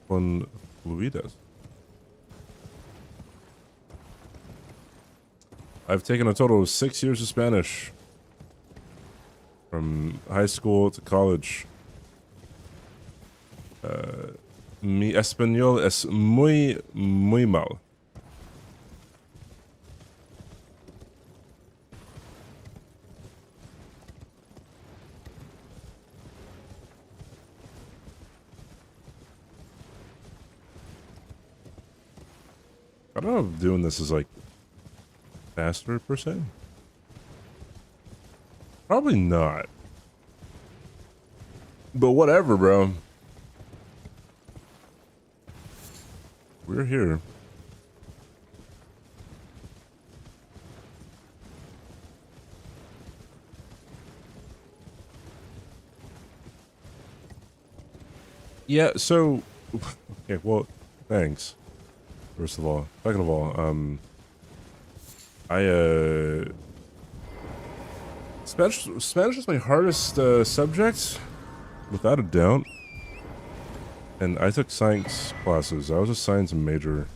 Con fluidas. I've taken a total of 6 years of Spanish. From high school to college. Mi español es muy, muy mal. I don't know if doing this is like faster per se. Probably not. But whatever, bro. We're here. Yeah, so okay, well, thanks. First of all. Second of all, Spanish is my hardest subject, without a doubt. And I took science classes. I was a science major.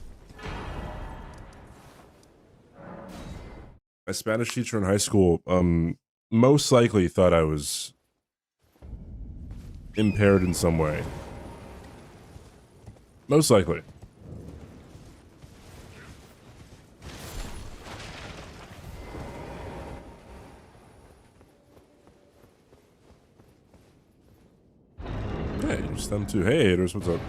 My Spanish teacher in high school, most likely thought I was impaired in some way. Most likely. Hey, just them two. Hey, haters, what's up?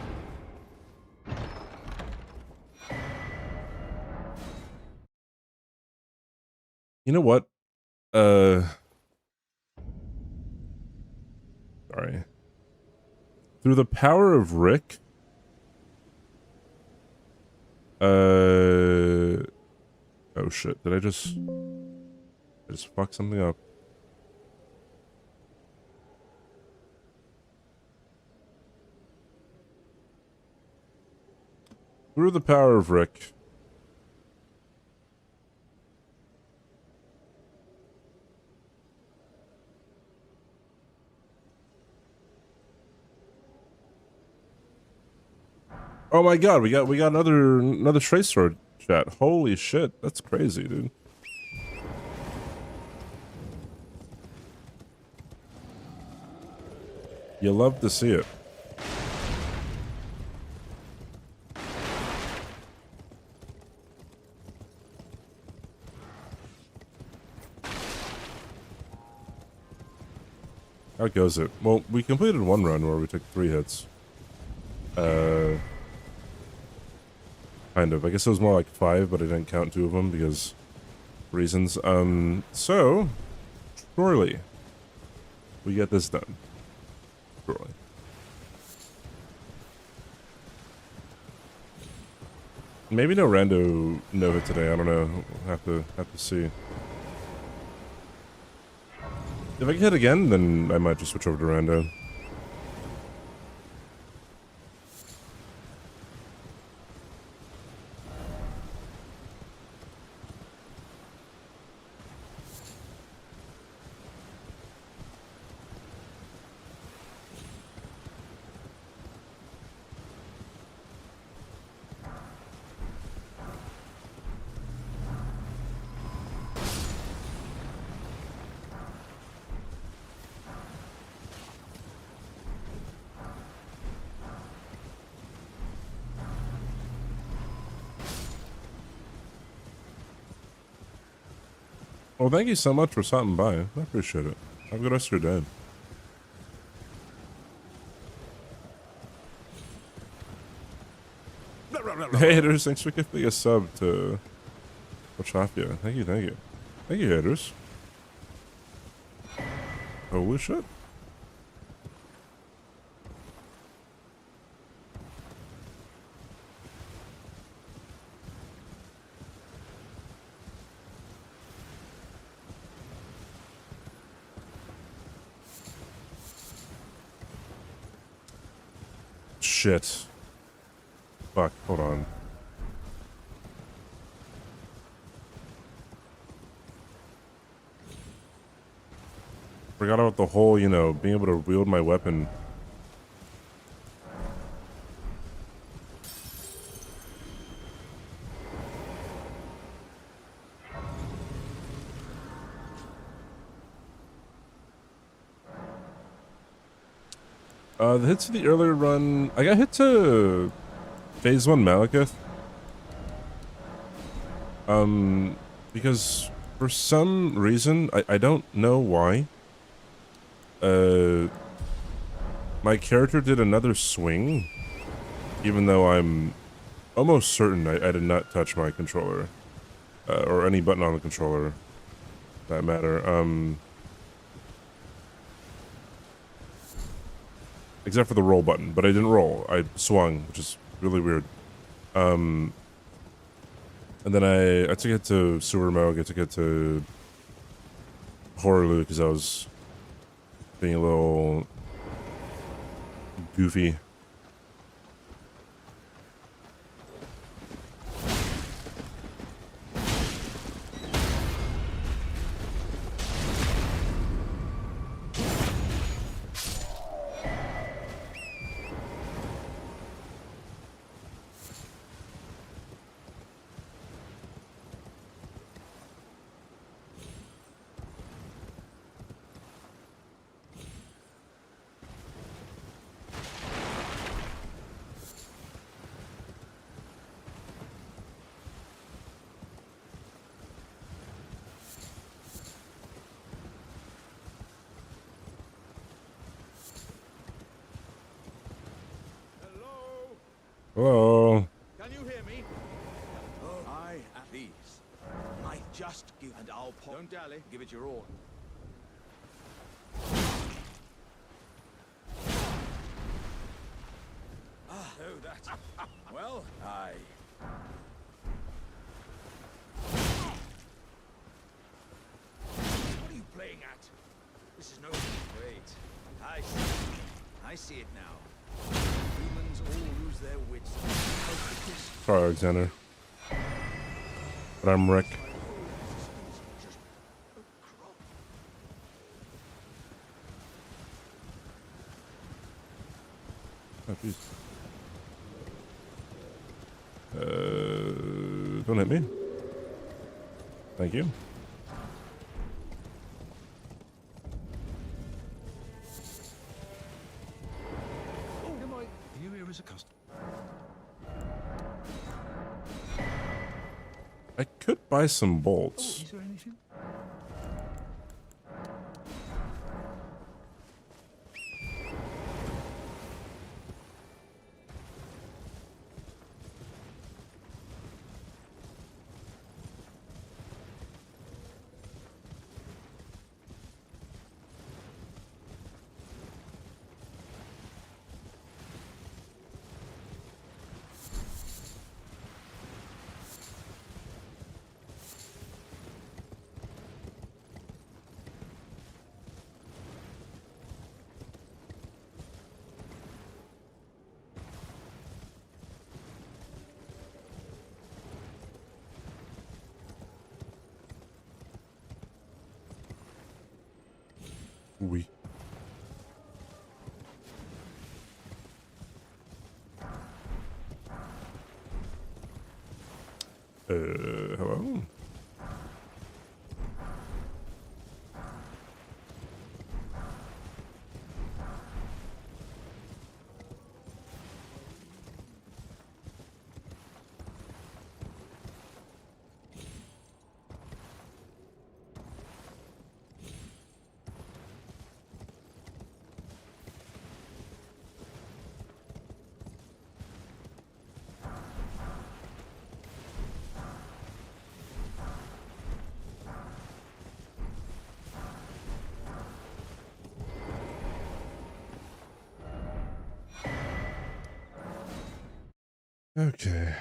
You know what? Sorry. Through the power of Rick. Oh shit! Did I just fuck something up? Through the power of Rick. Oh my god, we got another Trace Sword chat. Holy shit, that's crazy, dude. You love to see it. How goes it? Well, we completed one run where we took 3 hits. Kind of. I guess it was more like 5, but I didn't count 2 of them because reasons. So surely we get this done. Surely. Maybe no rando Nova today. I don't know. Have to see. If I get hit again, then I might just switch over to rando. Well, thank you so much for stopping by. I appreciate it. Have a good rest of your day. Hey, haters, thanks for gifting a sub to Wachafia. Thank you, thank you. Thank you, haters. Holy shit. Shit. Fuck, hold on. Forgot about the whole, you know, being able to wield my weapon. The hits of the earlier run, I got hit to Phase 1 Malekith. Because for some reason, I don't know why, my character did another swing, even though I'm almost certain I did not touch my controller, or any button on the controller, for that matter, except for the roll button, but I didn't roll, I swung, which is really weird. And then I took it to Sewer Mode, I took it to Horror because I was being a little goofy. Hello. Can you hear me? Oh, I at these. Might just give, and I'll pop. Don't dally. Give it your all. Ah, oh, that. Well, I. What are you playing at? This is no. Wait. I see it now. Humans all lose their wits. Sorry, Alexander. But I'm Rick. Oh, jeez. Don't hit me. Thank you. Are you here as a customer? I could buy some bolts. Is there anything? We. Hello? Okay.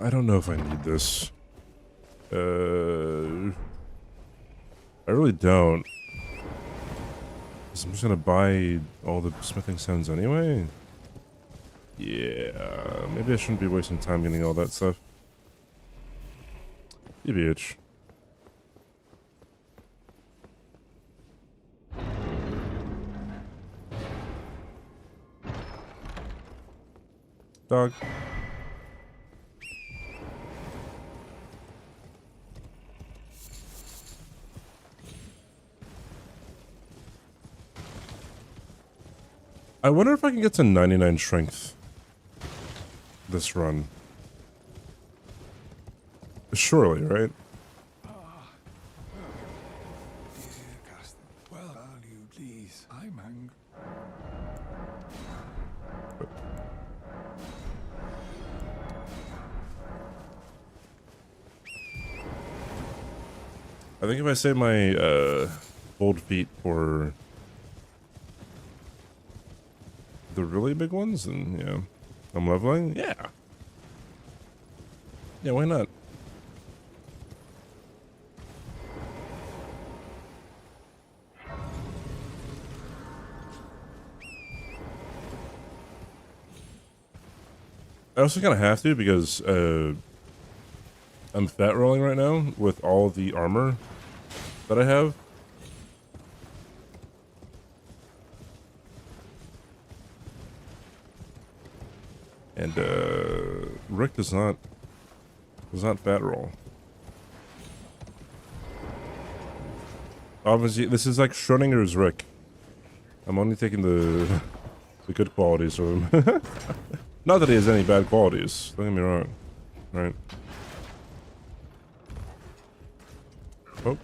I don't know if I need this. I really don't. 'Cause I'm just gonna buy all the smithing stones anyway. Yeah, maybe I shouldn't be wasting time getting all that stuff. TBH. Dog. I wonder if I can get to 99 strength this run. Surely, right? Well, are you please? I'm angry. I think if I save my Cold feet for the really big ones, and yeah, I'm leveling. Yeah, yeah, why not? I also kind of have to because I'm fat rolling right now with all the armor that I have. And Rick does not fat roll. Obviously, this is like Schrodinger's Rick. I'm only taking the the good qualities of him. Not that he has any bad qualities. Don't get me wrong, right? Oh.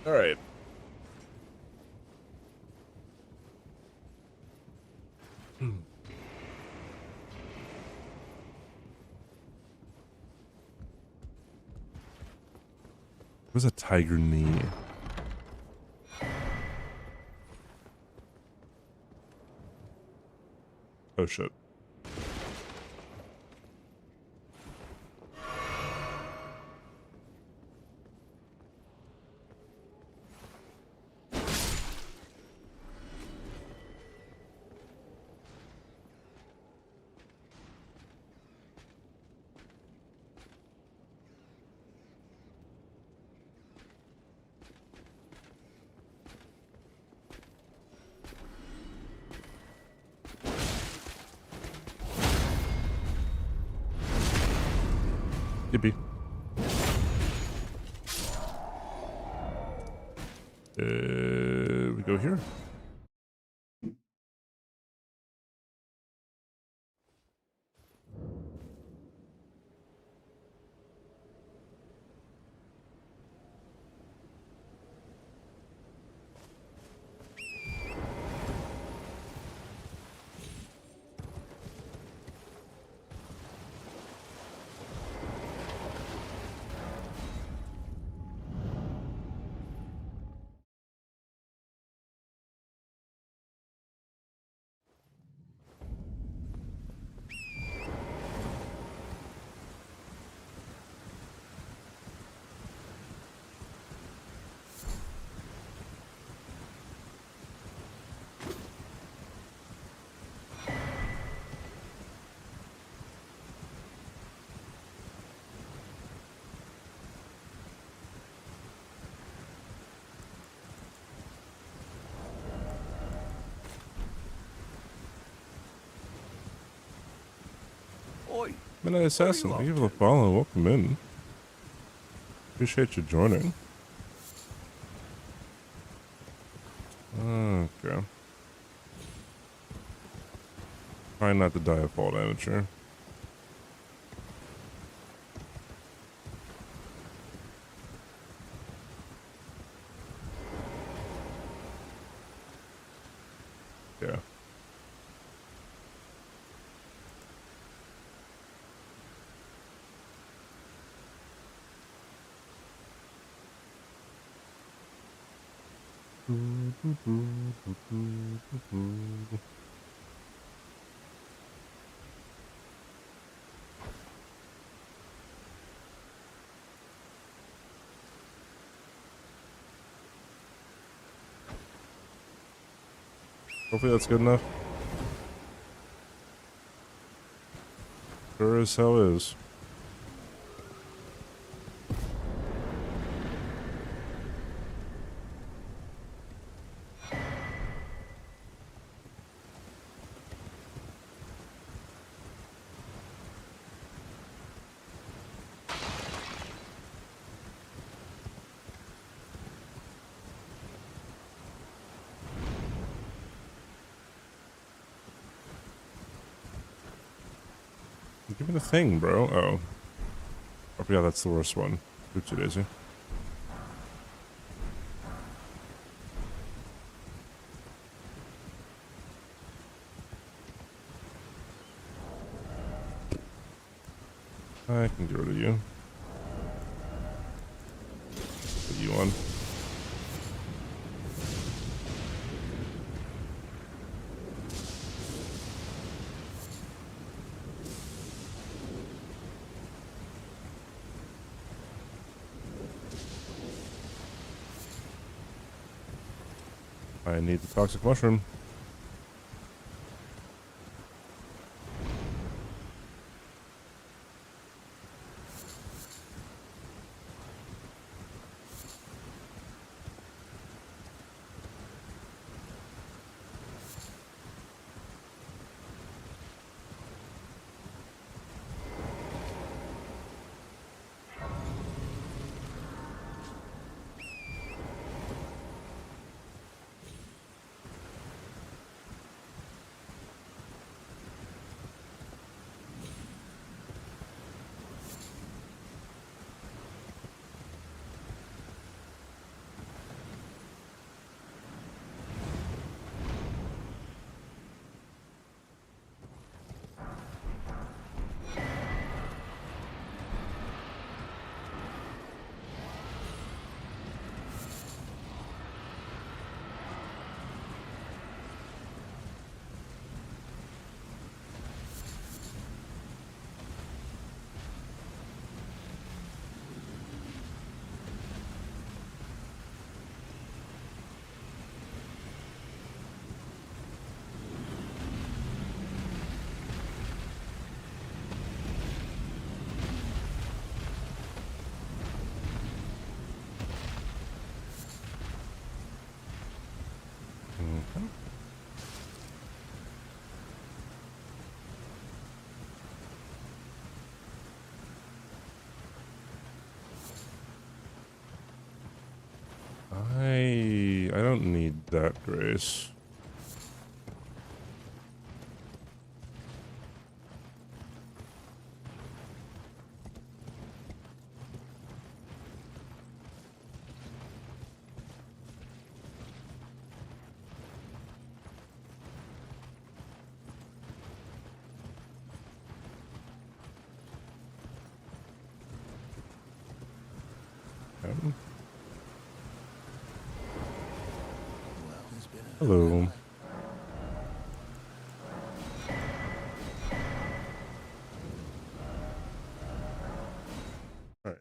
All right. What's a tiger knee? Oh shit. Yippee. We go here. Oi, Midnight Assassin, thank you for the follow. Welcome in. Appreciate you joining. Okay. Try not to die of fall damage here. Yeah. Hopefully that's good enough. Sure as hell is. Give me the thing, bro. Oh. Oh, yeah, that's the worst one. Oopsie daisy. I can get rid of you. you on. I need the toxic mushroom. I don't need that, Grace. Hello. All right.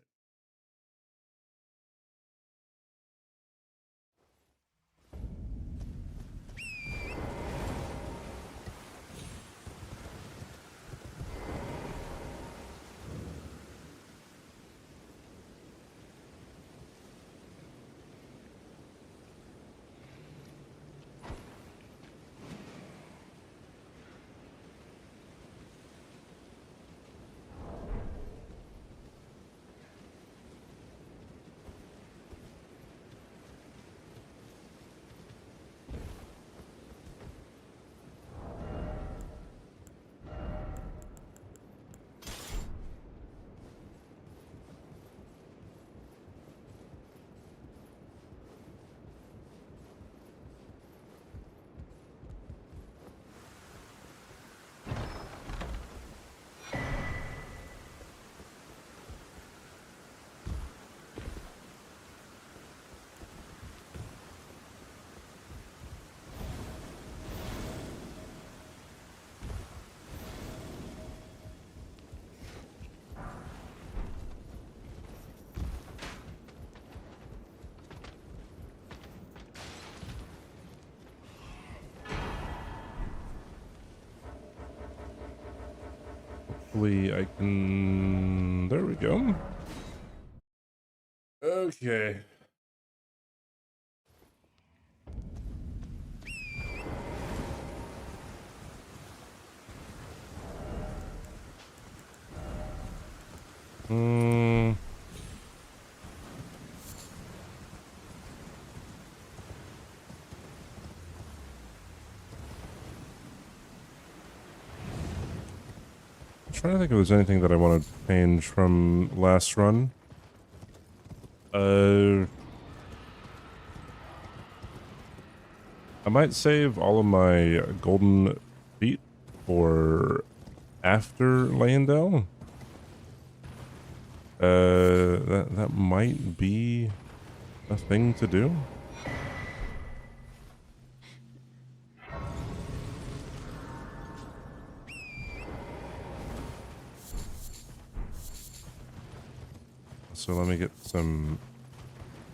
Hopefully I can... There we go. Okay. Trying to think if there's anything that I want to change from last run. I might save all of my golden feet for after Landell. That might be a thing to do? So let me get some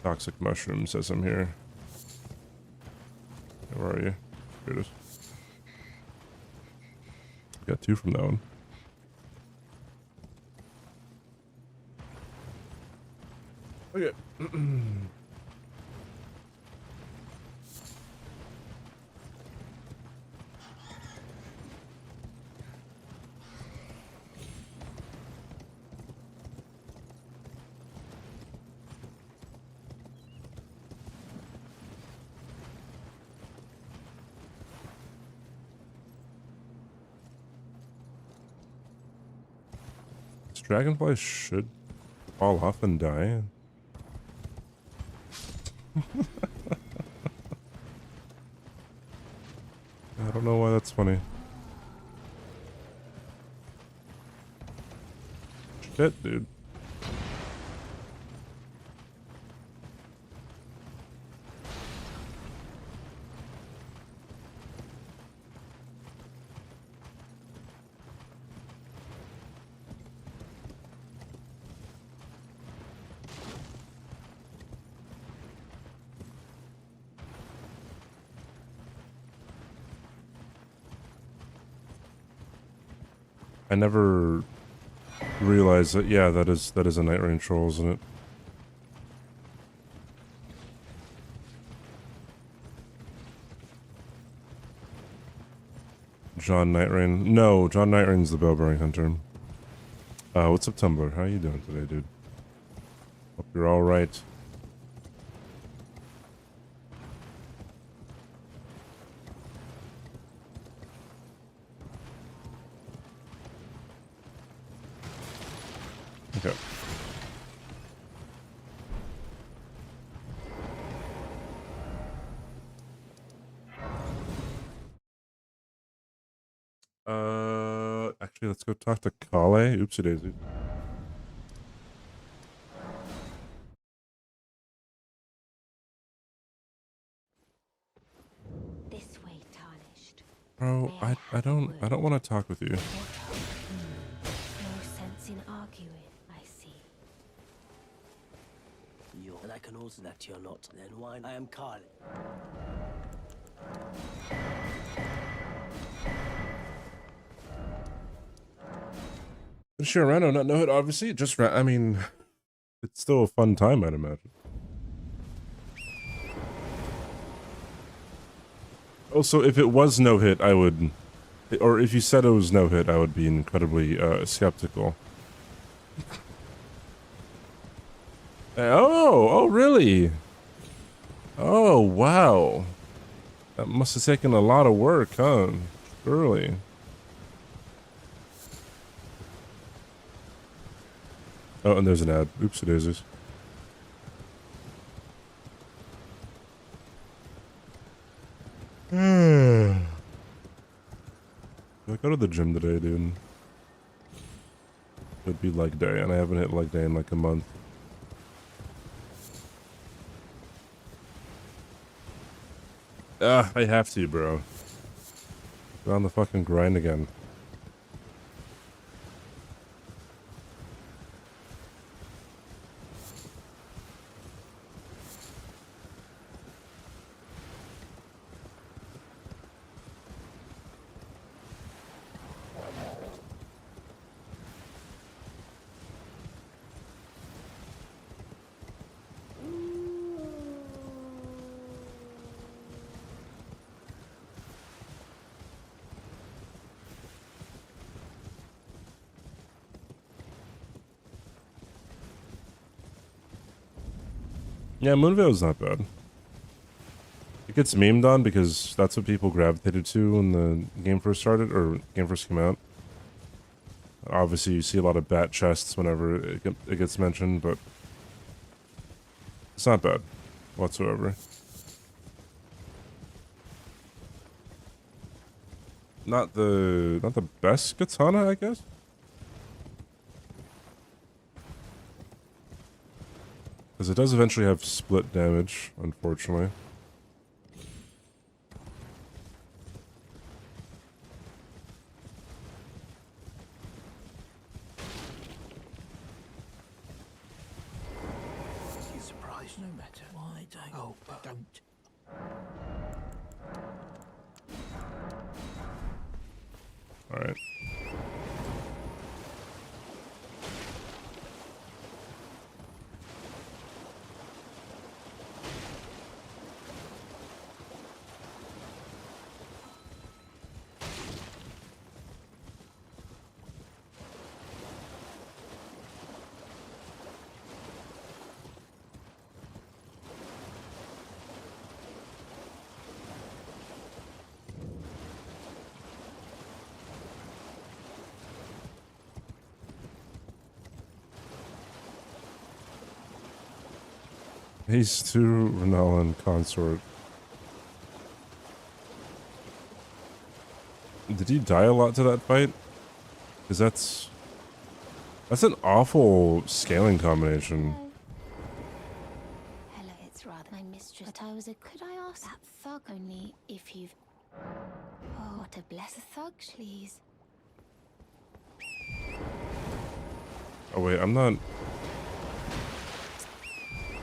toxic mushrooms as I'm here. Where are you? Here it is. Got 2 from that one. Okay. This dragonfly should fall off and die. I don't know why that's funny. Shit, dude. I never realized that. Yeah, that is a Night Rain troll, isn't it? John Night Rain. No, John Night Rain's the bell-bearing hunter. What's up, Tumblr? How you doing today, dude? Hope you're all right. Okay. Actually, let's go talk to Kale. Oopsie daisy. This way, tarnished. Bro, I don't want to talk with you. No sense in arguing, I see. You and I can also that you're not. Then why I am Carl. Sure, Rando, not know it, obviously. Just, I mean, it's still a fun time, I'd imagine. Also, if it was no hit, I would, or if you said it was no hit, I would be incredibly skeptical. Oh, really? Oh, wow. That must have taken a lot of work, huh? Surely. Oh, and there's an ad. Oopsie daisies. I go to the gym today, dude. It'd be leg day, and I haven't hit leg day in like a month. I have to, bro. Go on the fucking grind again. Yeah, Moonveil's not bad. It gets memed on because that's what people gravitated to when the game first started, or game first came out. Obviously, you see a lot of bat chests whenever it gets mentioned, but it's not bad whatsoever. Not the best katana, I guess. Because it does eventually have split damage, unfortunately. You're surprised no matter why don't. Oh, don't. Alright. He's to Renalan consort. Did he die a lot to that fight? Because that's an awful scaling combination. Hello, it's rather my mistress. But I was a. Could I ask that thug only if you've. Oh, what a blessed thug, please. Oh wait, I'm not.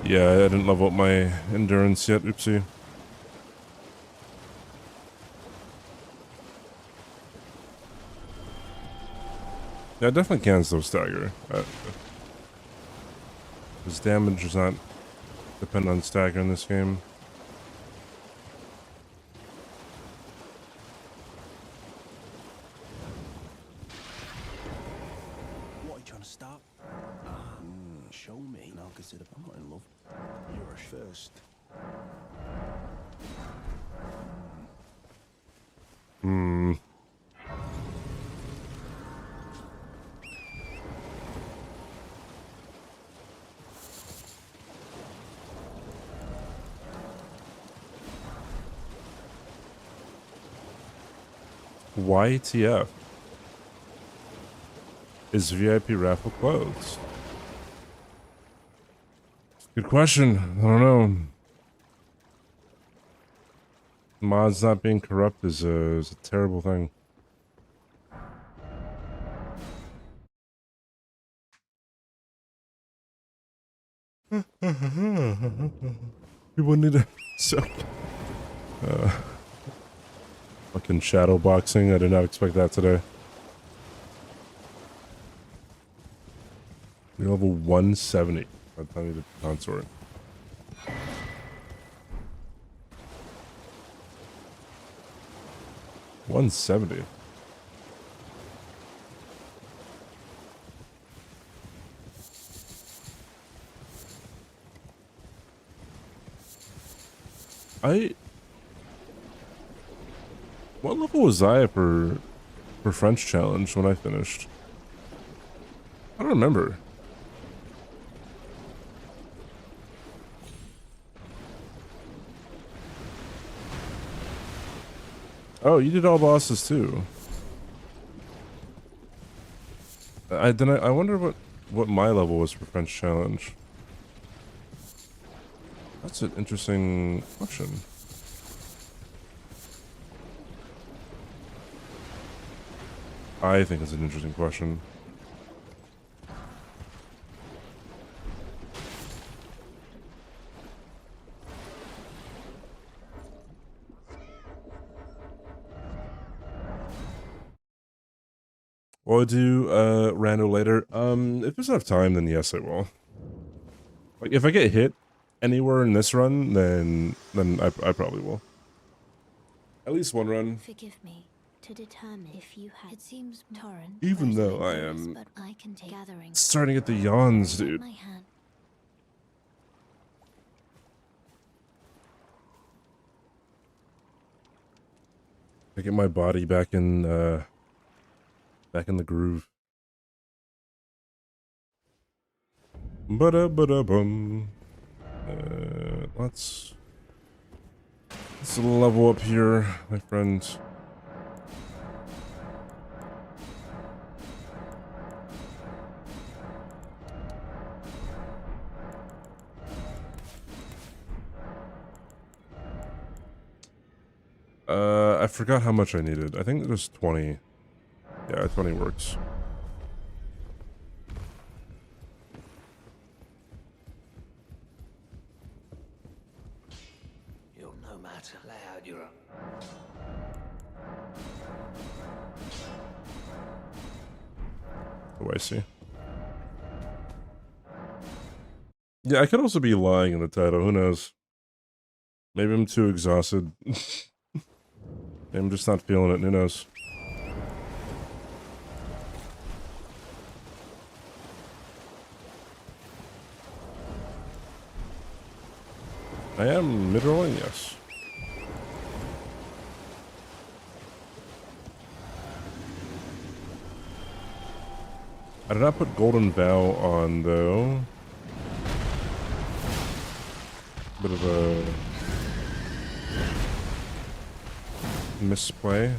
Yeah, I didn't level up my endurance yet. Oopsie. Yeah, I definitely can still stagger. His damage does not depend on stagger in this game. What are you trying to stop? Show me, and I'll consider. I'm not in love. You're first. Hmm. YTF? Is VIP raffle closed? Good question. I don't know. Mods not being corrupt is a terrible thing. People need to suck. Fucking shadow boxing. I did not expect that today. You're level 170 by the time you did consort. $170. What level was I for French challenge when I finished? I don't remember. Oh, you did all bosses too. I wonder what my level was for French challenge. That's an interesting question. I think it's an interesting question. Will I do rando later? If there's enough time, then yes, I will. Like if I get hit anywhere in this run, then I probably will. At least one run. Forgive me. To determine if you had. It seems torrent. Even though I am starting at the yawns, dude. My hand. I get my body back in the groove. Ba-da-ba-da-bum. Let's level up here, my friend. I forgot how much I needed. I think it was 20. Yeah, 20 works. You'll no matter loud you're up. Oh, I see. Yeah, I could also be lying in the title. Who knows? Maybe I'm too exhausted. I'm just not feeling it. Who knows? I am mid-rolling, yes. I did not put Golden Vow on, though. Bit of a misplay.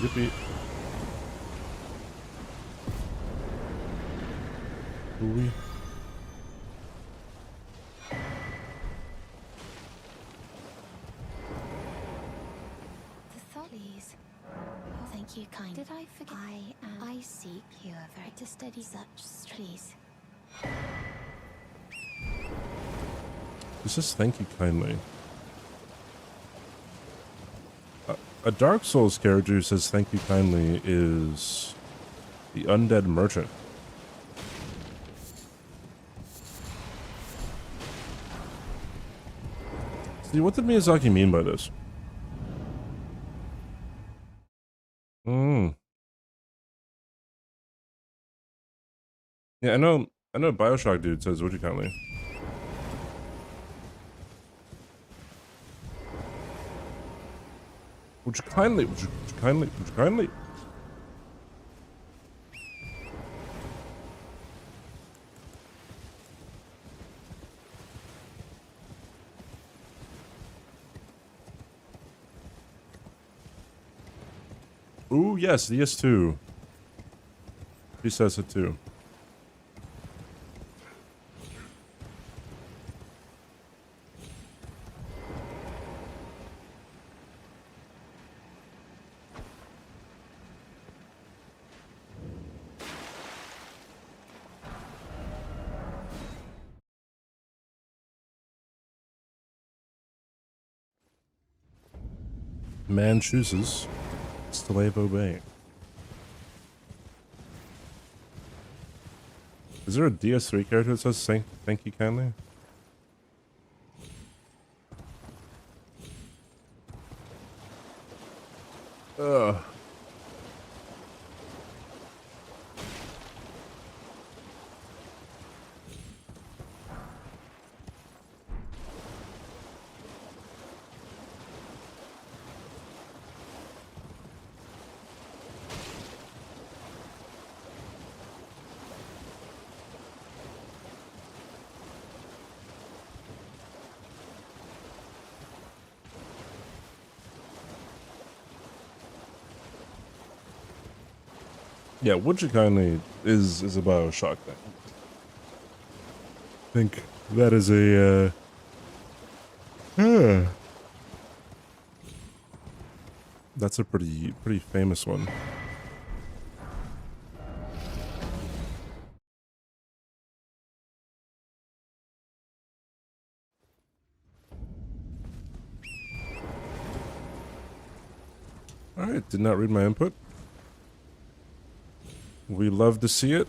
Yippee. Ooh-wee. The Tholies. Oh, thank you, kind. Did I forget? I seek you a very to steady such please. This says thank you kindly. A Dark Souls character who says thank you kindly is the Undead Merchant. See, what did Miyazaki mean by this? Yeah, I know BioShock dude says would you kindly. Would you kindly, would you kindly, would you kindly? Ooh, yes, the S2. He says it too. Man chooses, slave obey. Is there a DS3 character that says thank you kindly? Ugh. Yeah, would you kindly is a BioShock thing. I think that is a that's a pretty famous one. Alright, did not read my input. We love to see it.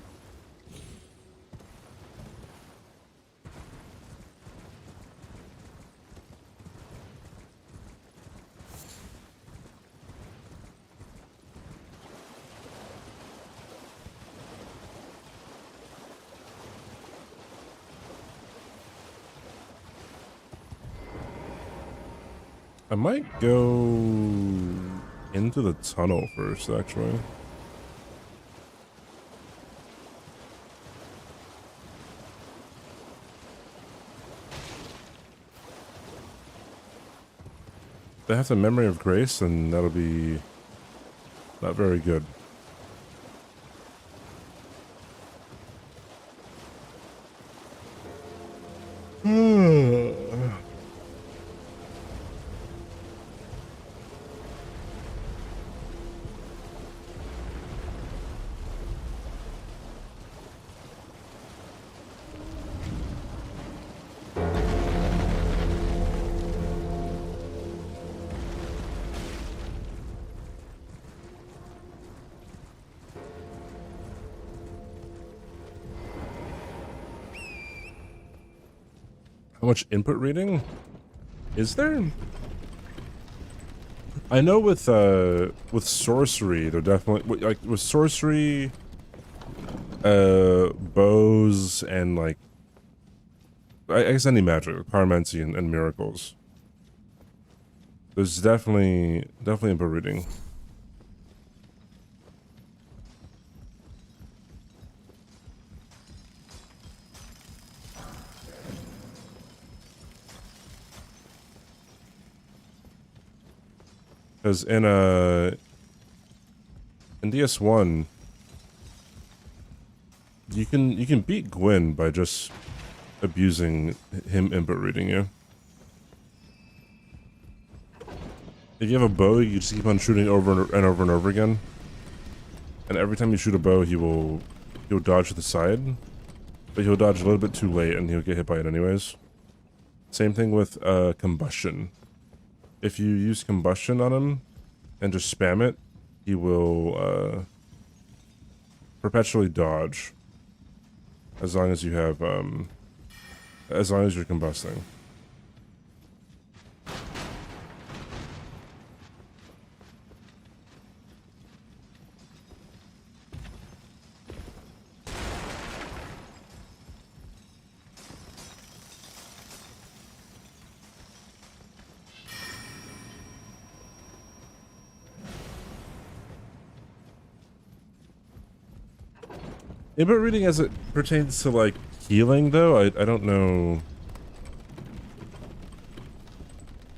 I might go into the tunnel first, actually. They have the memory of grace, and that'll be not very good. How much input reading is there? I know with sorcery, they're definitely like with sorcery, bows and like I guess any magic, pyromancy and miracles. There's definitely input reading. Because in DS1, you can beat Gwyn by just abusing him input reading you. If you have a bow, you just keep on shooting over and over and over again. And every time you shoot a bow, he'll dodge to the side, but he'll dodge a little bit too late, and he'll get hit by it anyways. Same thing with combustion. If you use combustion on him and just spam it, he will perpetually dodge as long as you have as long as you're combusting. Input reading as it pertains to like healing though, I don't know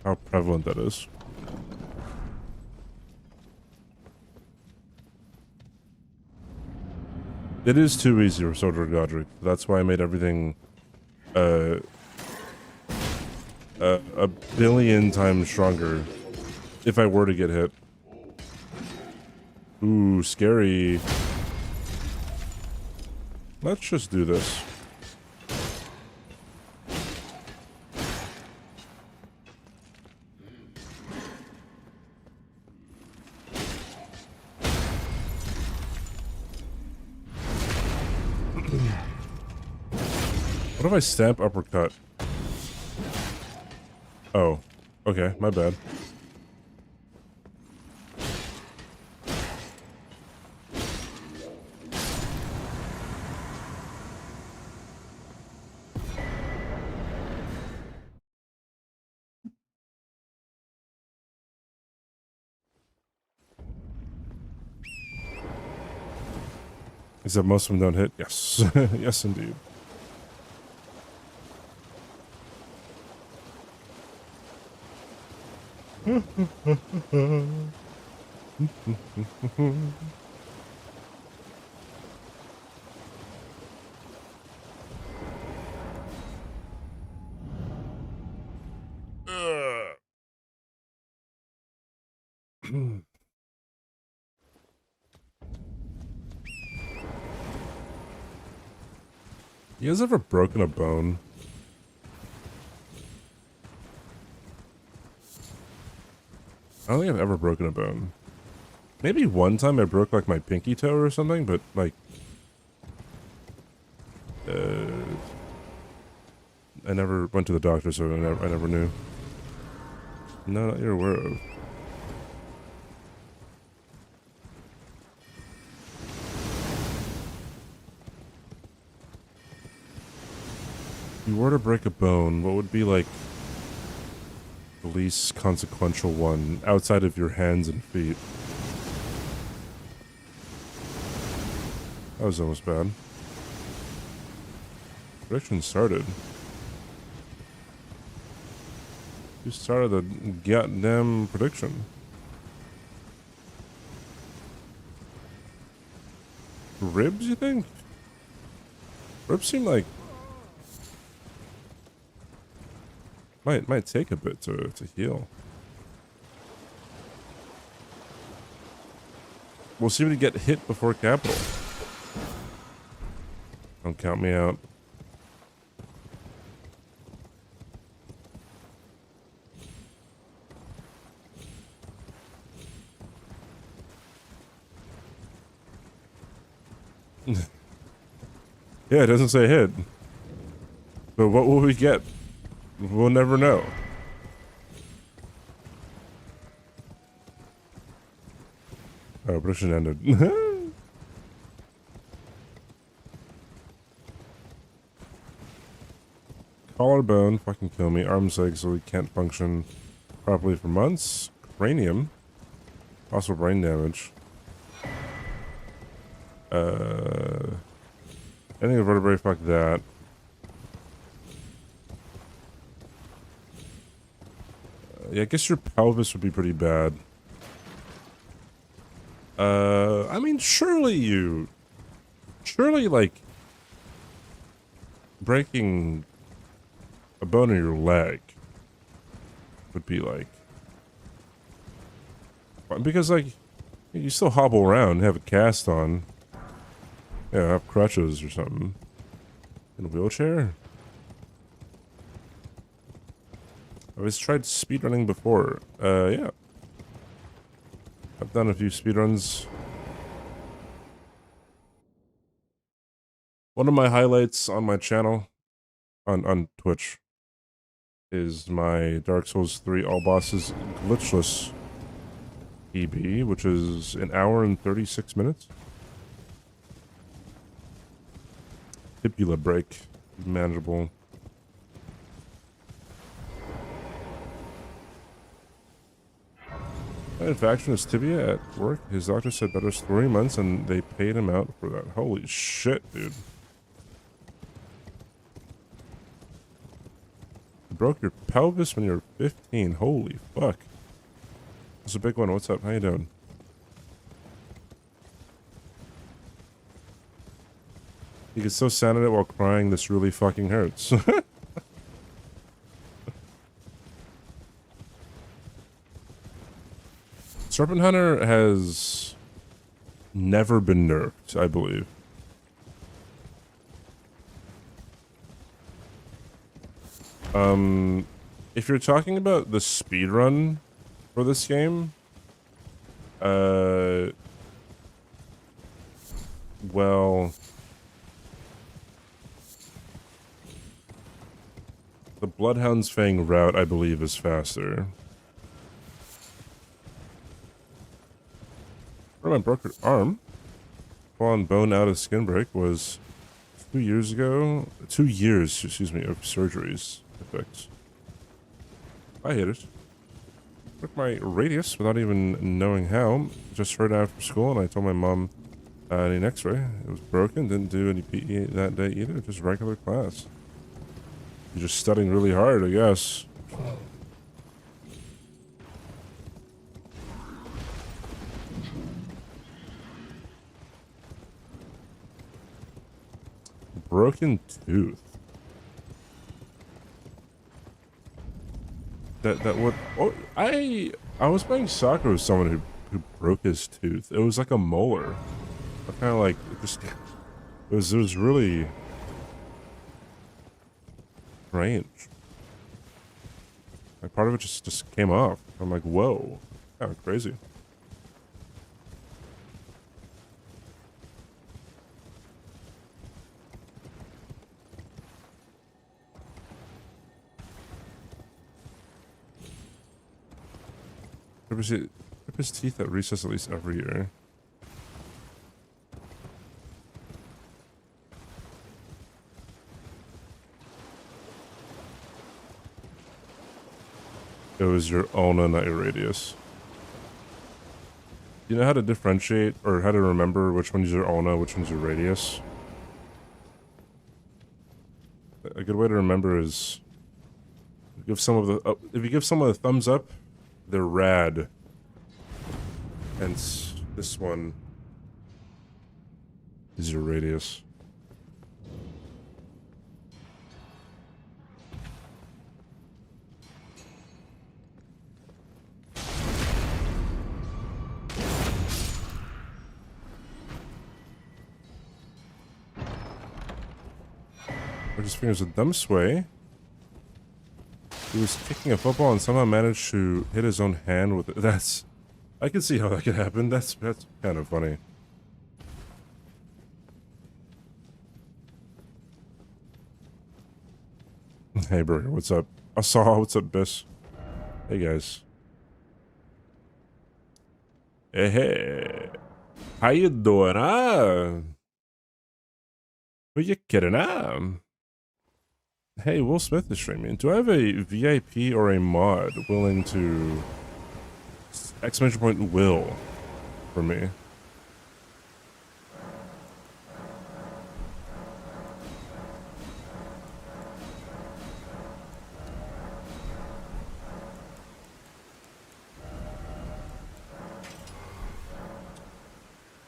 how prevalent that is. It is too easy for Soldier Godric. That's why I made everything a billion times stronger if I were to get hit. Ooh, scary. Let's just do this. What if I stamp uppercut? Oh, okay, my bad. Except most of them don't hit. Yes. Yes, indeed. You guys ever broken a bone? I don't think I've ever broken a bone. Maybe one time I broke like my pinky toe or something, but like I never went to the doctor, so I never knew. No, not you're aware of. If you were to break a bone, what would be like the least consequential one outside of your hands and feet. That was almost bad. Prediction started. You started the goddamn prediction. Ribs, you think? Ribs seem like might take a bit to heal. We'll see if we get hit before capital. Don't count me out. Yeah, it doesn't say hit. But what will we get? We'll never know. Oh, prediction ended. Collarbone, fucking kill me. Arm's leg, so we can't function properly for months. Cranium. Also brain damage. Ending a vertebrae, fuck that. Yeah, I guess your pelvis would be pretty bad. I mean, surely, like, breaking a bone in your leg would be, like, because, like, you still hobble around, have a cast on. Yeah, have crutches or something. In a wheelchair? I've always tried speedrunning before. Yeah. I've done a few speedruns. One of my highlights on my channel, on Twitch, is my Dark Souls 3 All Bosses Glitchless PB, which is 1 hour and 36 minutes. Tibula break. Manageable. Infection his tibia at work. His doctor said that was 3 months and they paid him out for that. Holy shit, dude. You broke your pelvis when you were 15. Holy fuck. That's a big one. What's up? How you doing? You get so sad at it while crying, this really fucking hurts. Serpent Hunter has never been nerfed, I believe. If you're talking about the speedrun for this game, well, the Bloodhound's Fang route, I believe, is faster. My broken arm, on bone out of skin break, was 2 years ago. 2 years, excuse me, of surgeries. Effects. I hit it. Took my radius without even knowing how. Just heard after school, and I told my mom I need an X-ray. It was broken. Didn't do any PE that day either. Just regular class. You're just studying really hard, I guess. Broken tooth. That would. Oh, I was playing soccer with someone who broke his tooth. It was like a molar. I kind of like it just. It was really strange. Like part of it just came off. I'm like, whoa, kind of crazy. Rip his teeth at recess at least every year. It was your ulna, not your radius. You know how to differentiate or how to remember which one's your ulna, which one's your radius? A good way to remember is give some of the if you give someone a thumbs up, they're rad. And this one is your radius. Or his fingers a dumb sway. He was kicking a football and somehow managed to hit his own hand with it. That's... I can see how that could happen. That's kind of funny. Hey, Burger, what's up? I saw. What's up, Biss? Hey, guys. Hey, hey. How you doing, Who you kidding, Hey, Will Smith is streaming. Do I have a VIP or a mod willing to... Exclamation point will for me?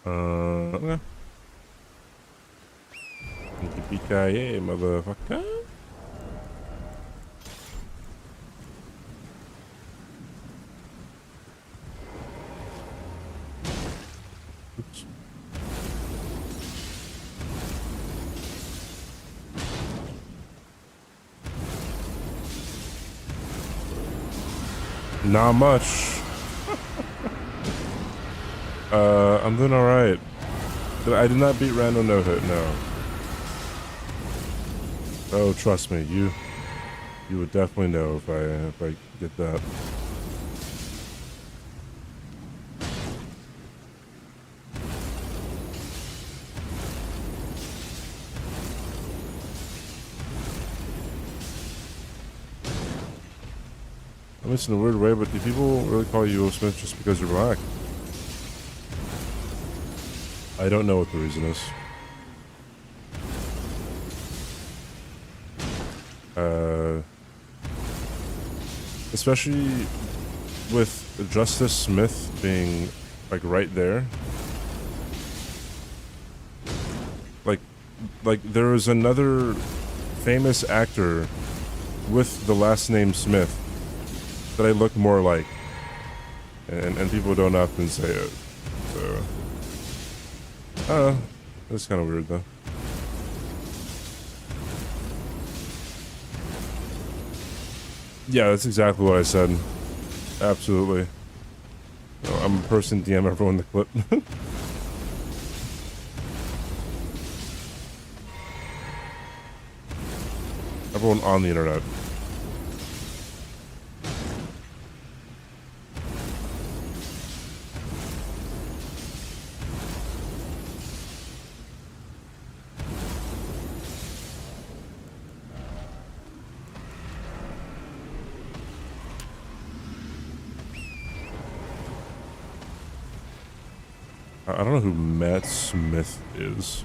Okay. Yippee-ki-yay, motherfucker. Oops. Not much. I'm doing alright. I did not beat Random No Hit, no. Oh, trust me, you would definitely know if I get that. I mean, it's in a weird way, but do people really call you Will Smith just because you're black? I don't know what the reason is. Especially with Justice Smith being like right there. Like there was another famous actor with the last name Smith that I look more like, and people don't often say it. So I don't know. That's kind of weird though. Yeah, that's exactly what I said. Absolutely. No, I'm a person DM everyone the clip. Everyone on the internet. I don't know who Matt Smith is.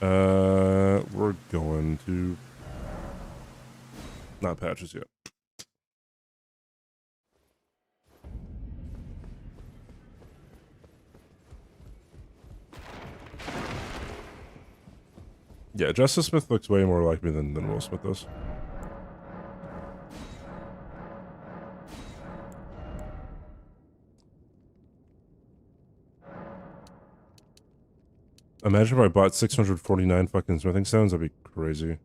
We're going to... Not patches yet. Yeah, Justice Smith looks way more like me than Will Smith does. Imagine if I bought 649 fucking smithing stones, that'd be crazy.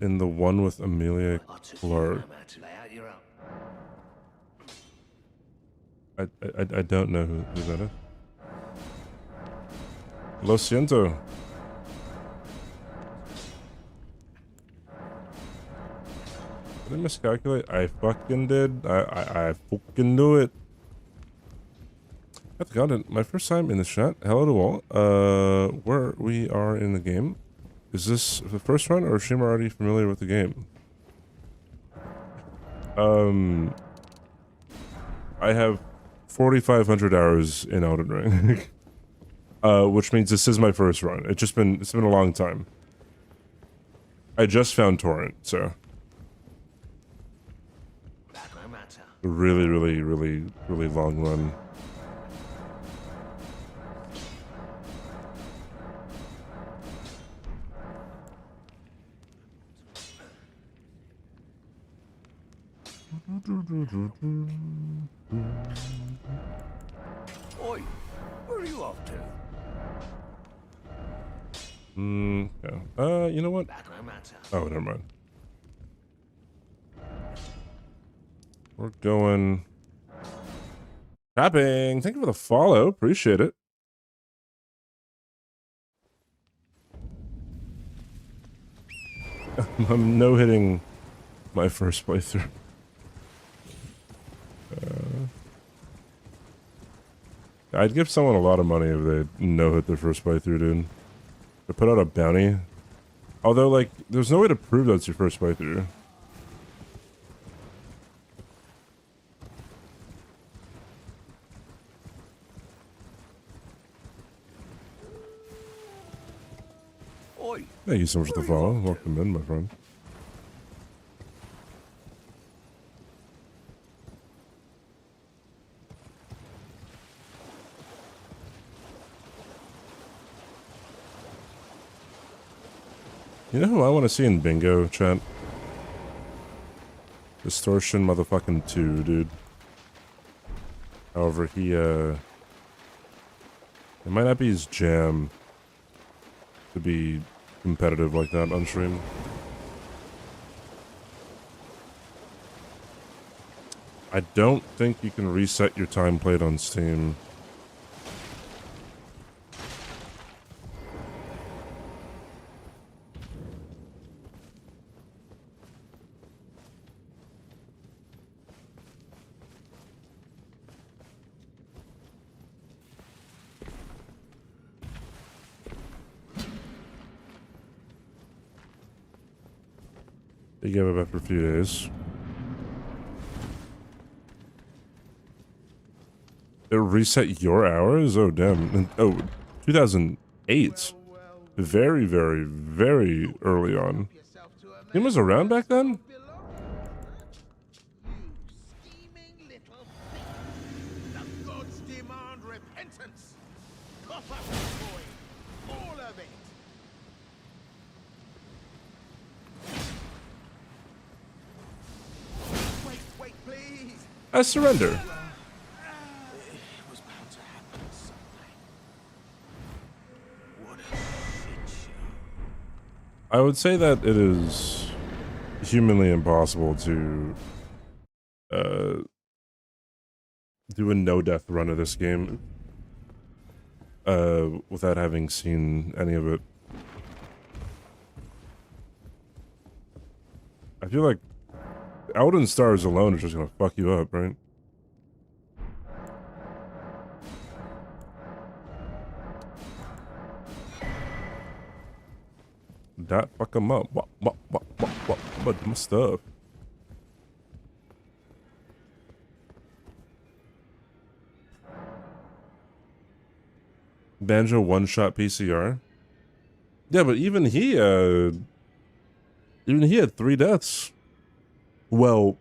In the one with Amelia Clark. I don't know who that is. Lo siento. Did I miscalculate? I fucking did. I fucking knew it. That's content. My first time in the chat. Hello to all. Where we are in the game. Is this the first run, or is Shima already familiar with the game? I have 4,500 hours in Elden Ring. Which means this is my first run. It's been a long time. I just found Torrent, so really long run. Oi, where are you off to? Yeah. You know what? Oh, never mind. We're going shopping. Thank you for the follow. Appreciate it. I'm no-hitting my first playthrough. I'd give someone a lot of money if they no-hit their first playthrough, dude. To put out a bounty. Although, like, there's no way to prove that's your first playthrough. Oi, Thank you so much for the follow. Welcome in, my friend. You know who I want to see in bingo, chat? Distortion motherfucking 2, dude. However, it might not be his jam to be competitive like that on stream. I don't think you can reset your time played on Steam. They gave it after a few days. It reset your hours? Oh, damn. Oh, 2008. Very early on. He was around back then? I surrender. I would say that it is humanly impossible to do a no-death run of this game without having seen any of it. I feel like Elden Stars alone is just gonna fuck you up, right? That fuck him up. What my stuff? Banjo one-shot PCR. Yeah, but even he had 3 deaths. Well,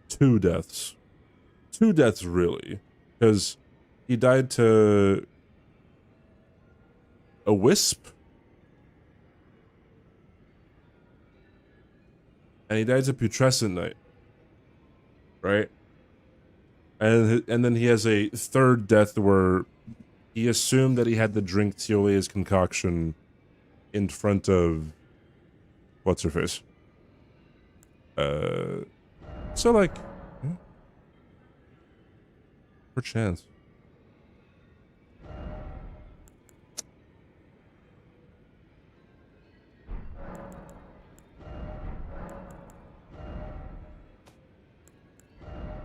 2 deaths. 2 deaths, really. Because he died to a wisp. And he died to putrescent night. Right? And then he has a 3rd death where he assumed that he had to drink Teolia's concoction in front of what's her face. So like Perchance.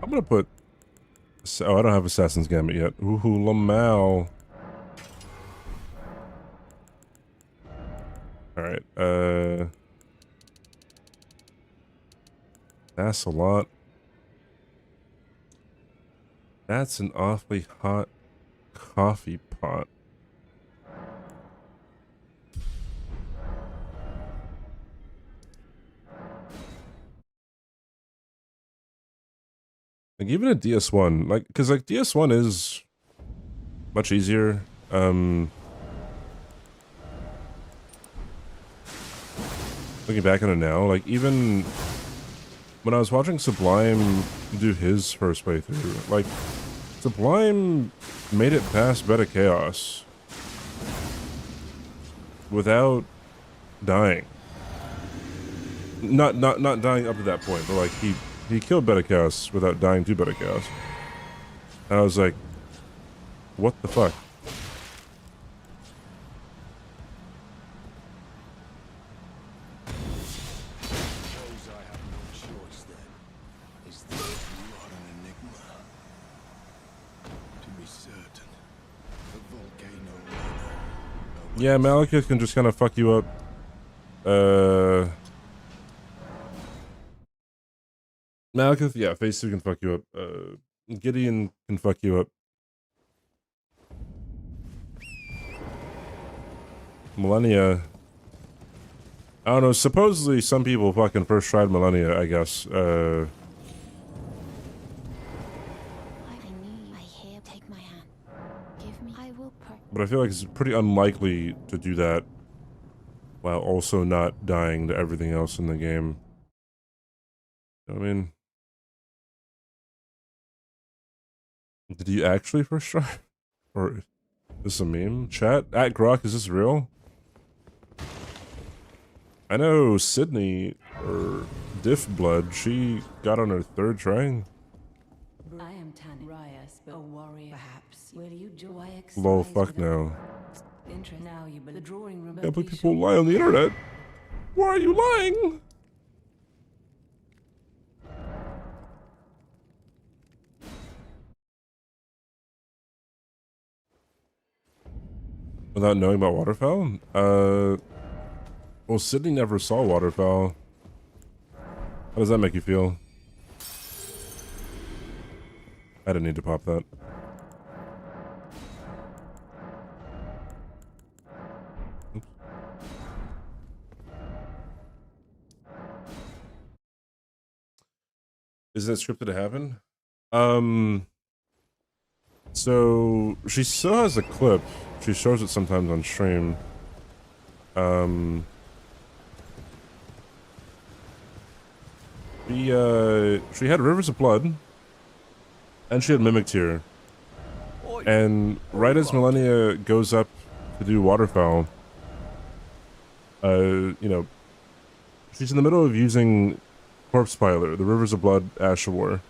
I'm gonna put. Oh, I don't have Assassin's Gambit yet. Ooh, Lamau. All right. That's a lot. That's an awfully hot coffee pot. Like even a DS1, like, cause like DS1 is much easier. Looking back on it now, like even when I was watching Sublime do his first playthrough, like Sublime made it past Beta Chaos without dying. Not dying up to that point, but like he killed Beta Chaos without dying to Beta Chaos. And I was like, what the fuck? Suppose I have no choice then. Is this not an enigma? To be certain, the volcano. Yeah, Malekith can just kind of fuck you up. Malekith, yeah, Phase 2 can fuck you up. Gideon can fuck you up. Millennia. I don't know, supposedly some people fucking first tried Millennia, I guess. I knew you. I hear. Take my hand. Give me. I will. But I feel like it's pretty unlikely to do that while also not dying to everything else in the game. You know what I mean? Did you actually first try? Or is this a meme? Chat? At Grok, is this real? I know Sydney, or Diff Blood, she got on her third try. I am Tan Rias, a warrior. Perhaps will you join? Lol, fuck no. Now you the drawing room. Can't believe people lie on the internet. Why are you lying? Without knowing about waterfowl? Well, Sydney never saw waterfowl. How does that make you feel? I didn't need to pop that. Oops. Is that scripted to happen? So she still has a clip. She shows it sometimes on stream. She had Rivers of Blood, and she had Mimic Tear. And right as Millennia goes up to do Waterfowl, you know, she's in the middle of using Corpse Piler, the Rivers of Blood Ash of War,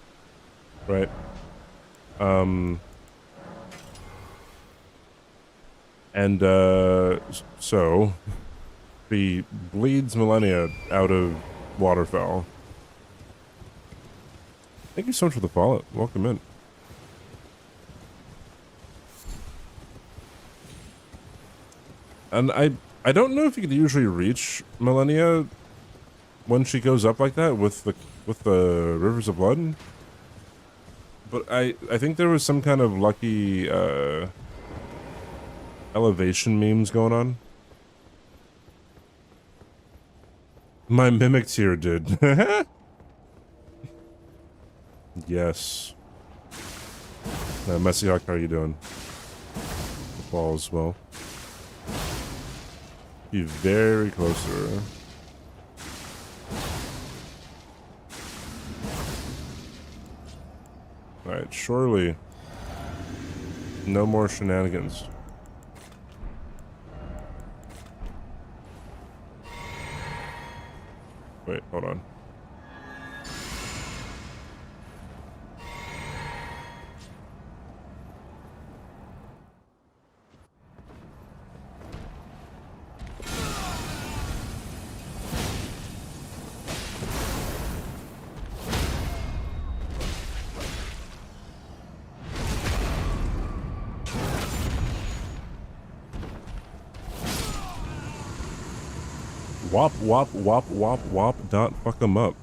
right? And so he bleeds Millennia out of Waterfowl. Thank you so much for the follow. Welcome in. And I don't know if you could usually reach Millennia when she goes up like that with the Rivers of Blood. But I think there was some kind of lucky elevation memes going on. My Mimic Tear did. Yes. Messy Hawk, how are you doing? The ball as well. Be very close to her. Alright, surely. No more shenanigans. Wait, hold on. Wop, wop, wop, wop, wop, dot fuck them up.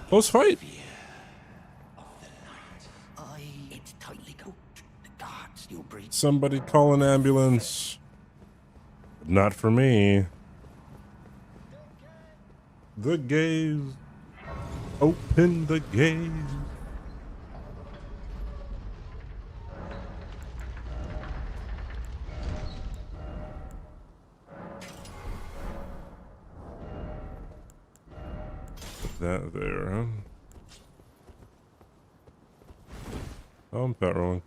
Close fight. It's tightly cooked. The guards you'll breathe. Somebody call an ambulance. Not for me. The gaze. Open the gaze. Put that there, huh? Oh, I'm fat rolling.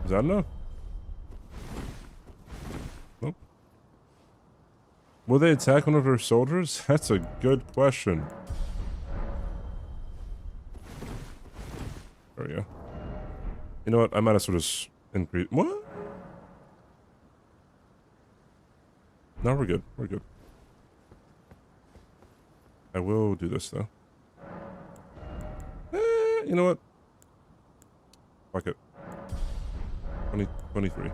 Is that enough? Nope. Will they attack one of their soldiers? That's a good question. There we go. You know what? I might as well just increase. What? No, we're good. We're good. I will do this though. You know what? Fuck it. 23.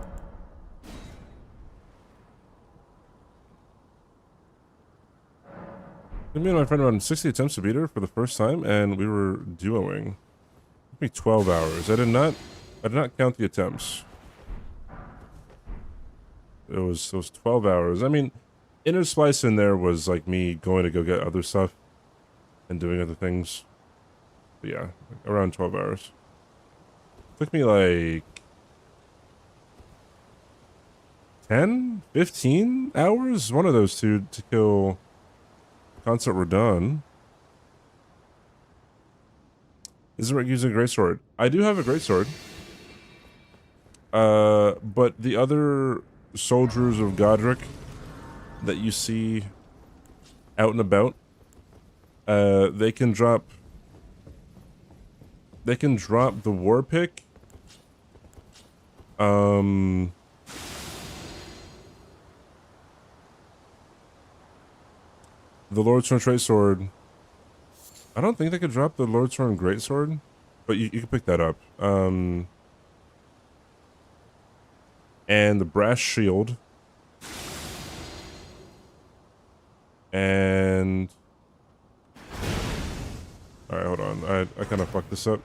Me and my friend around 60 attempts to beat her for the first time, and we were duoing. It took me 12 hours. I did not count the attempts. It was 12 hours. I mean, intersplice in there was like me going to go get other stuff and doing other things. But yeah, around 12 hours. Took me like 10, 15 hours? One of those two to kill Concert Radon. Is it using a greatsword? I do have a greatsword. But the other soldiers of Godric that you see out and about, they can drop the war pick. The Lord's Horn Sword. I don't think they could drop the Lord's Horn Greatsword, but you can pick that up. And the Brass Shield. And... Alright, hold on. I kind of fucked this up.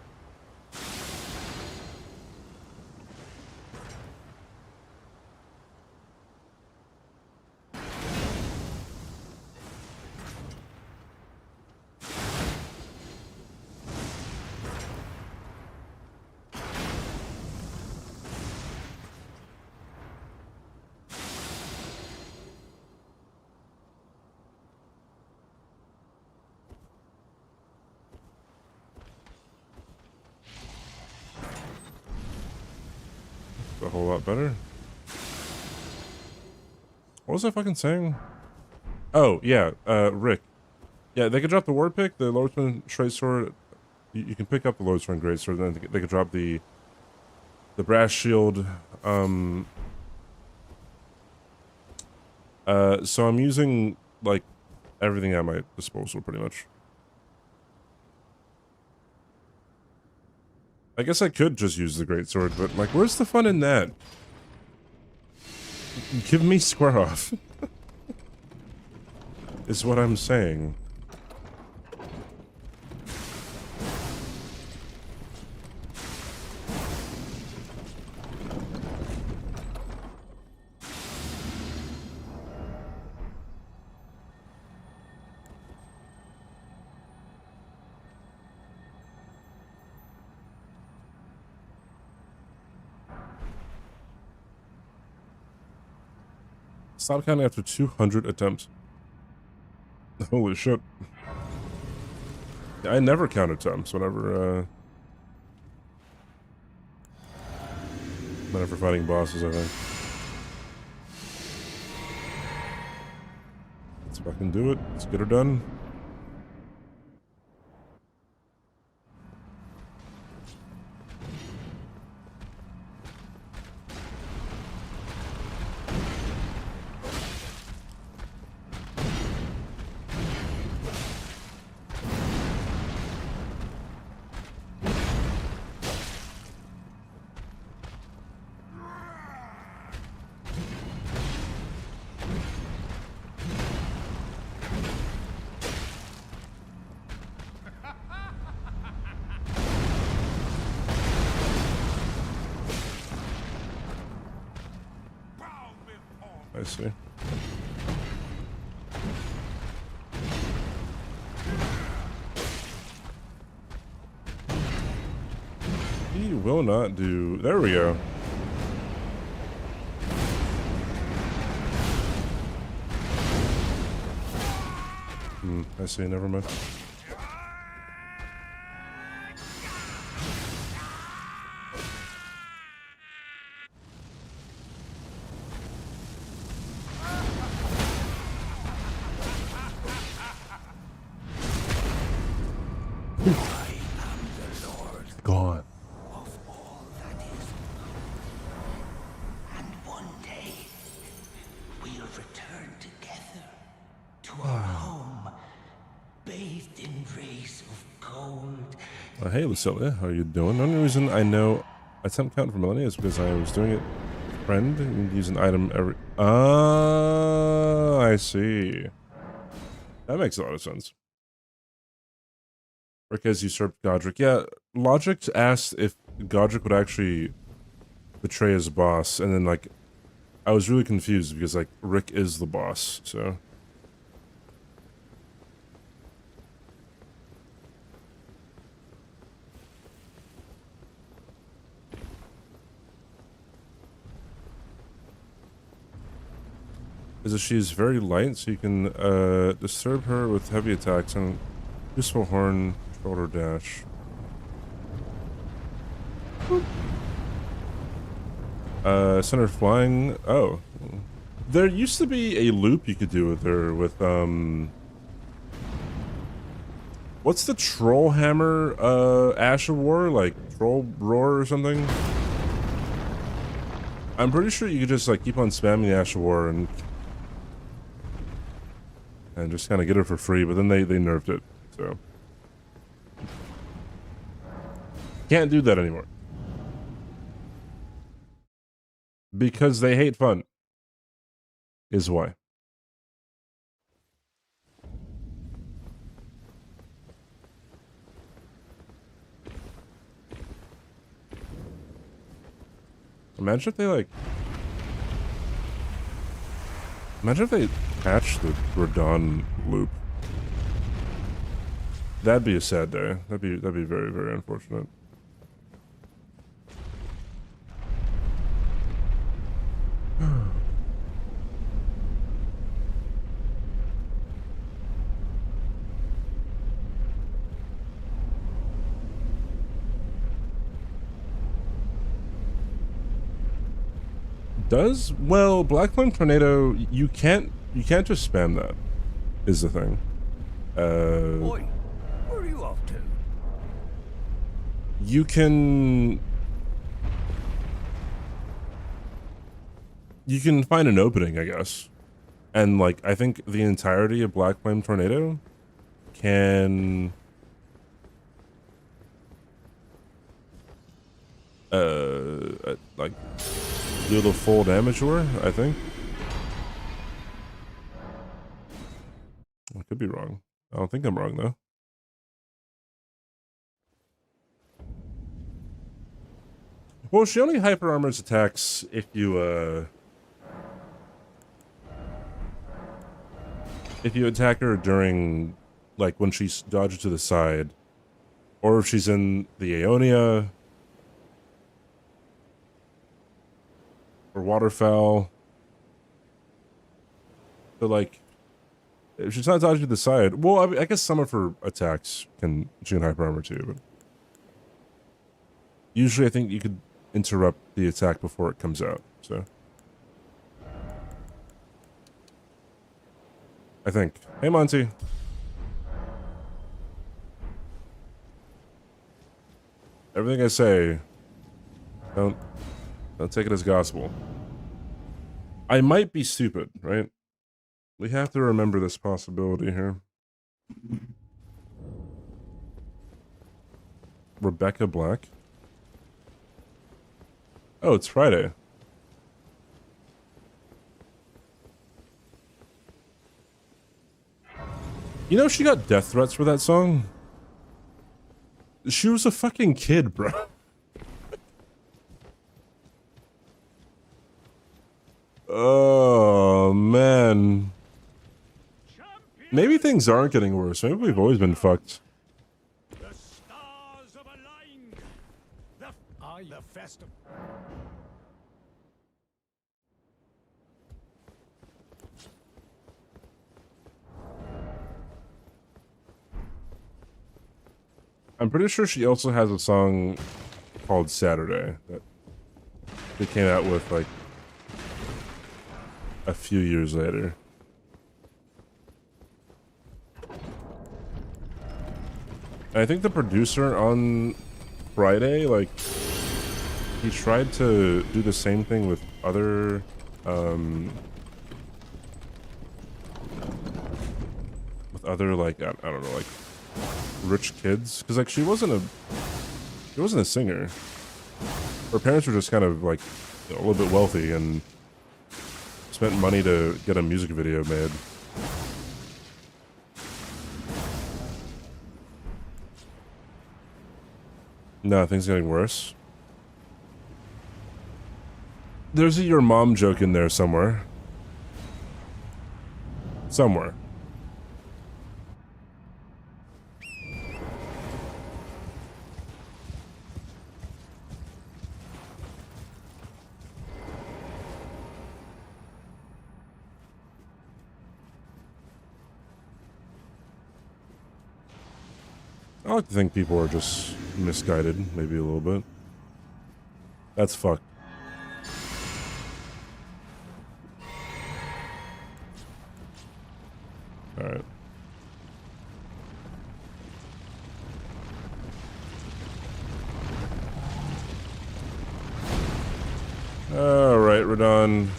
A whole lot better. What was I fucking saying? Oh, yeah, Rick. Yeah, they could drop the ward pick, the Lordsman Straight Sword. You can pick up the Lordsman Great Sword, then they could drop the Brass Shield. So I'm using, like, everything at my disposal, pretty much. I guess I could just use the greatsword, but like, where's the fun in that? Give me square off. Is what I'm saying. Stop counting after 200 attempts. Holy shit. Yeah, I never count attempts whenever fighting bosses, I think. Let's fucking do it. Let's get her done. I see. He will not do... There we go. I see, never mind. Gone. Of all that is. And one day, we'll return together to our home, bathed in rays of gold. Hey, Lucilia, how are you doing? The only reason I know attempt count for millennia is because I was doing it with a friend and use an item every... Ah, I see. That makes a lot of sense. Because usurped Godric. Yeah, Logic asked if Godric would actually betray his boss, and then, like, I was really confused because, like, Rick is the boss, so... Is that she's very light, so you can disturb her with heavy attacks and useful horn, shoulder dash. Center flying. Oh, there used to be a loop you could do with her with what's the troll hammer? Ash of War, like troll roar or something. I'm pretty sure you could just like keep on spamming the Ash of War and just kind of get it for free, but then they nerfed it, so can't do that anymore because they hate fun is why. Imagine if they like imagine if they patched the Radon loop. That'd be a sad day. That'd be very, very unfortunate. Well, Black Flame Tornado, you can't just spam that, is the thing. Oi, where are you off to? You can find an opening, I guess. And like I think the entirety of Black Flame Tornado can like do the full damage to her, I think. I could be wrong. I don't think I'm wrong though. Well, she only hyper armors attacks if you attack her during like when she's dodged to the side, or if she's in the Aeonia or Waterfowl. So like if she's not dodging to the side, well, I guess some of her attacks she can hyper armor too, but usually I think you could interrupt the attack before it comes out, so I think. Hey Monty. Everything I say, don't take it as gospel. I might be stupid, right? We have to remember this possibility here. Rebecca Black. Oh, it's Friday. You know she got death threats for that song? She was a fucking kid, bro. Oh Oh man. Maybe things aren't getting worse. Maybe we've always been fucked. The stars have aligned. The festival. I'm pretty sure she also has a song called Saturday that they came out with like a few years later. And I think the producer on Friday, like, he tried to do the same thing with other like I don't know, like rich kids, because like she wasn't a singer. Her parents were just kind of like a little bit wealthy and spent money to get a music video made. No, things getting worse. There's a your mom joke in there somewhere. Somewhere. I like to think people are just misguided, maybe a little bit. That's fucked. Alright. Alright, we're done.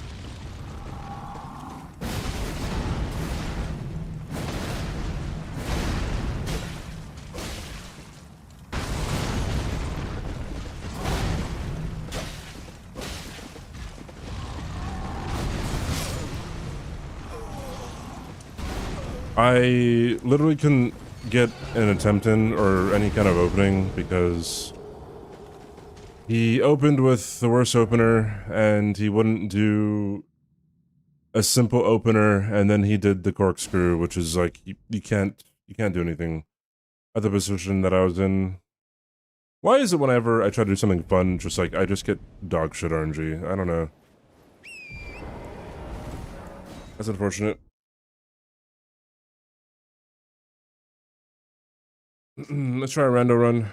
I literally couldn't get an attempt in or any kind of opening because he opened with the worst opener and he wouldn't do a simple opener, and then he did the corkscrew, which is like you can't do anything at the position that I was in. Why is it whenever I try to do something fun, just like I just get dog shit RNG? I don't know. That's unfortunate. Let's try a rando run.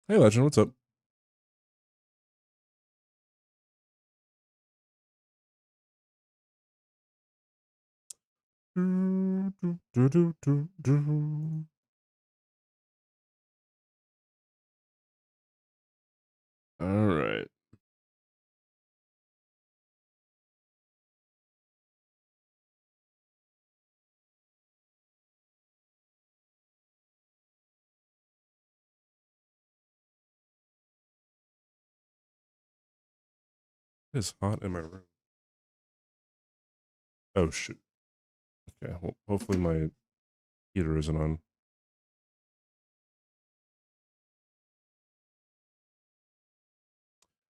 Hey, Legend, what's up? All right. It's hot in my room. Oh, shoot. Okay, well, hopefully my heater isn't on.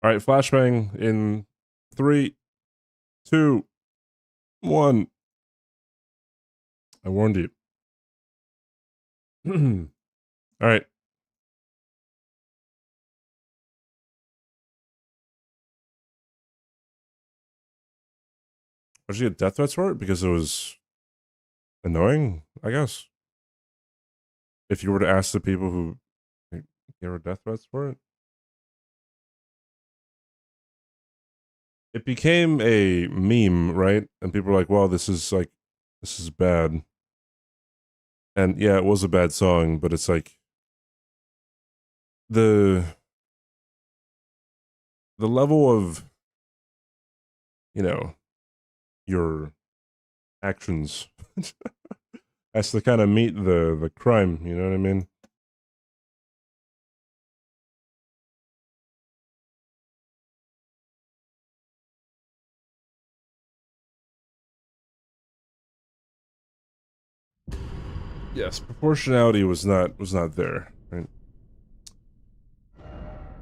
All right, flashbang in 3, 2, 1. I warned you. All right. Did you get death threats for it? Because it was annoying, I guess. If you were to ask the people who gave her death threats for it. It became a meme, right? And people were like, well, this is bad. And yeah, it was a bad song, but it's like the level of, you know, your actions has to kind of meet the crime, you know what I mean? Yes, proportionality was not there, right?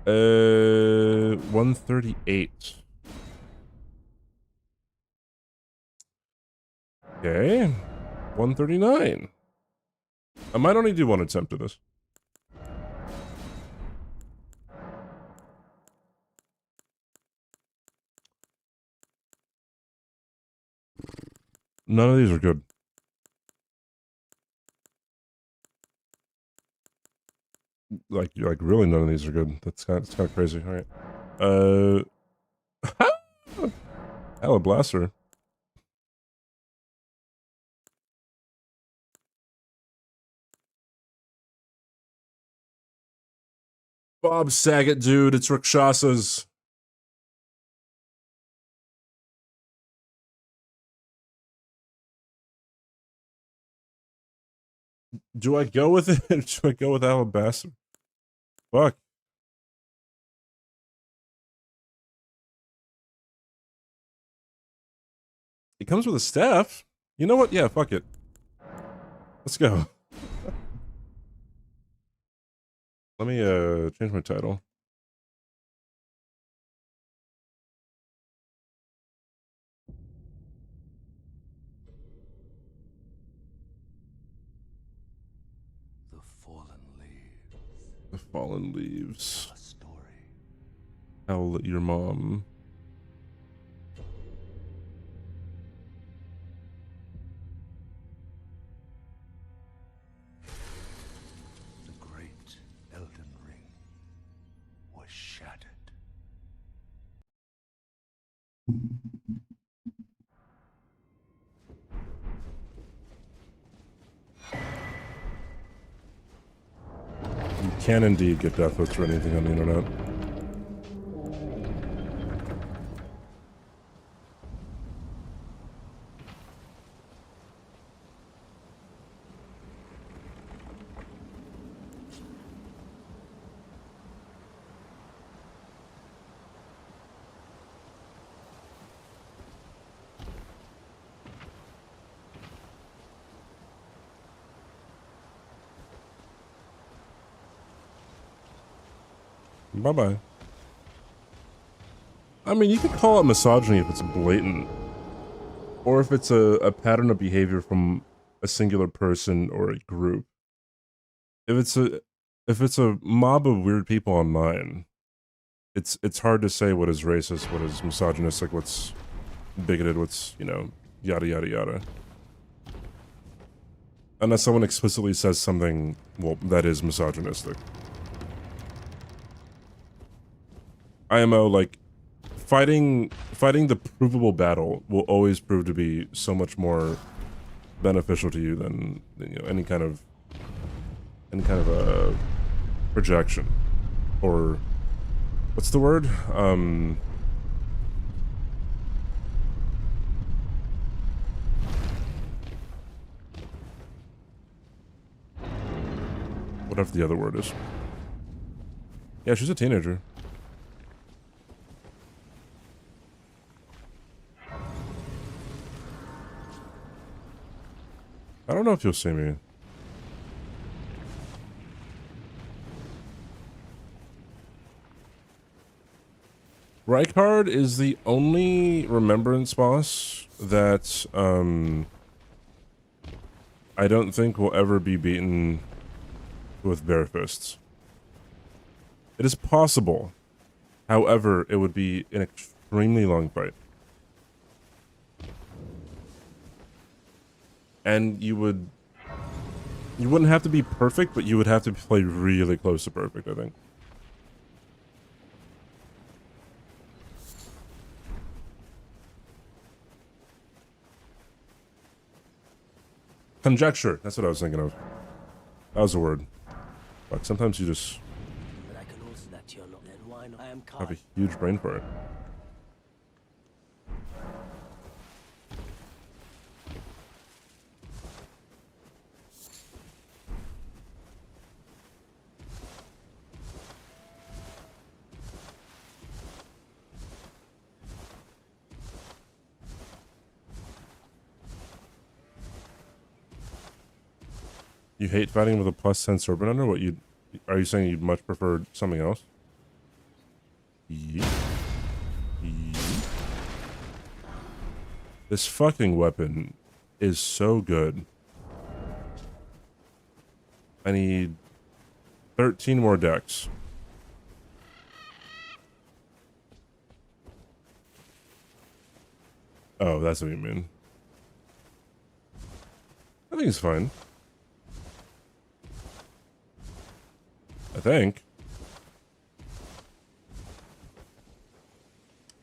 138. Okay. 139. I might only do one attempt of this. None of these are good. Like really none of these are good. That's kind of crazy. All right. Hello, Blaster. Bob Saget, dude. It's Rakshasa's. Do I go with it? Do I go with Alabaster? Fuck. It comes with a staff. You know what? Yeah, fuck it. Let's go. Let me change my title. The fallen leaves. The Fallen Leaves. A story. Howl at your mom. The great Elden Ring was shattered. You can indeed get death hooks for anything on the internet. Bye-bye. I mean, you could call it misogyny if it's blatant. Or if it's a pattern of behavior from a singular person or a group. If it's a mob of weird people online, it's hard to say what is racist, what is misogynistic, what's bigoted, what's, you know, yada yada yada. Unless someone explicitly says something, well, that is misogynistic. IMO, like, fighting the provable battle will always prove to be so much more beneficial to you than you know, any kind of a projection, or what's the word? Whatever the other word is. Yeah, she's a teenager. I don't know if you'll see me. Rykard is the only remembrance boss that I don't think will ever be beaten with bare fists. It is possible. However, it would be an extremely long fight. And you wouldn't have to be perfect, but you would have to play really close to perfect, I think. Conjecture, that's what I was thinking of. That was a word. But sometimes you just But I can also that you're not. Then why not? I am have a kind. huge brain for it. You hate fighting with a +10 serpent under? What are you saying you'd much prefer something else? Yeet. Yeet. This fucking weapon is so good. I need 13 more decks. Oh, that's what you mean. I think it's fine. I think.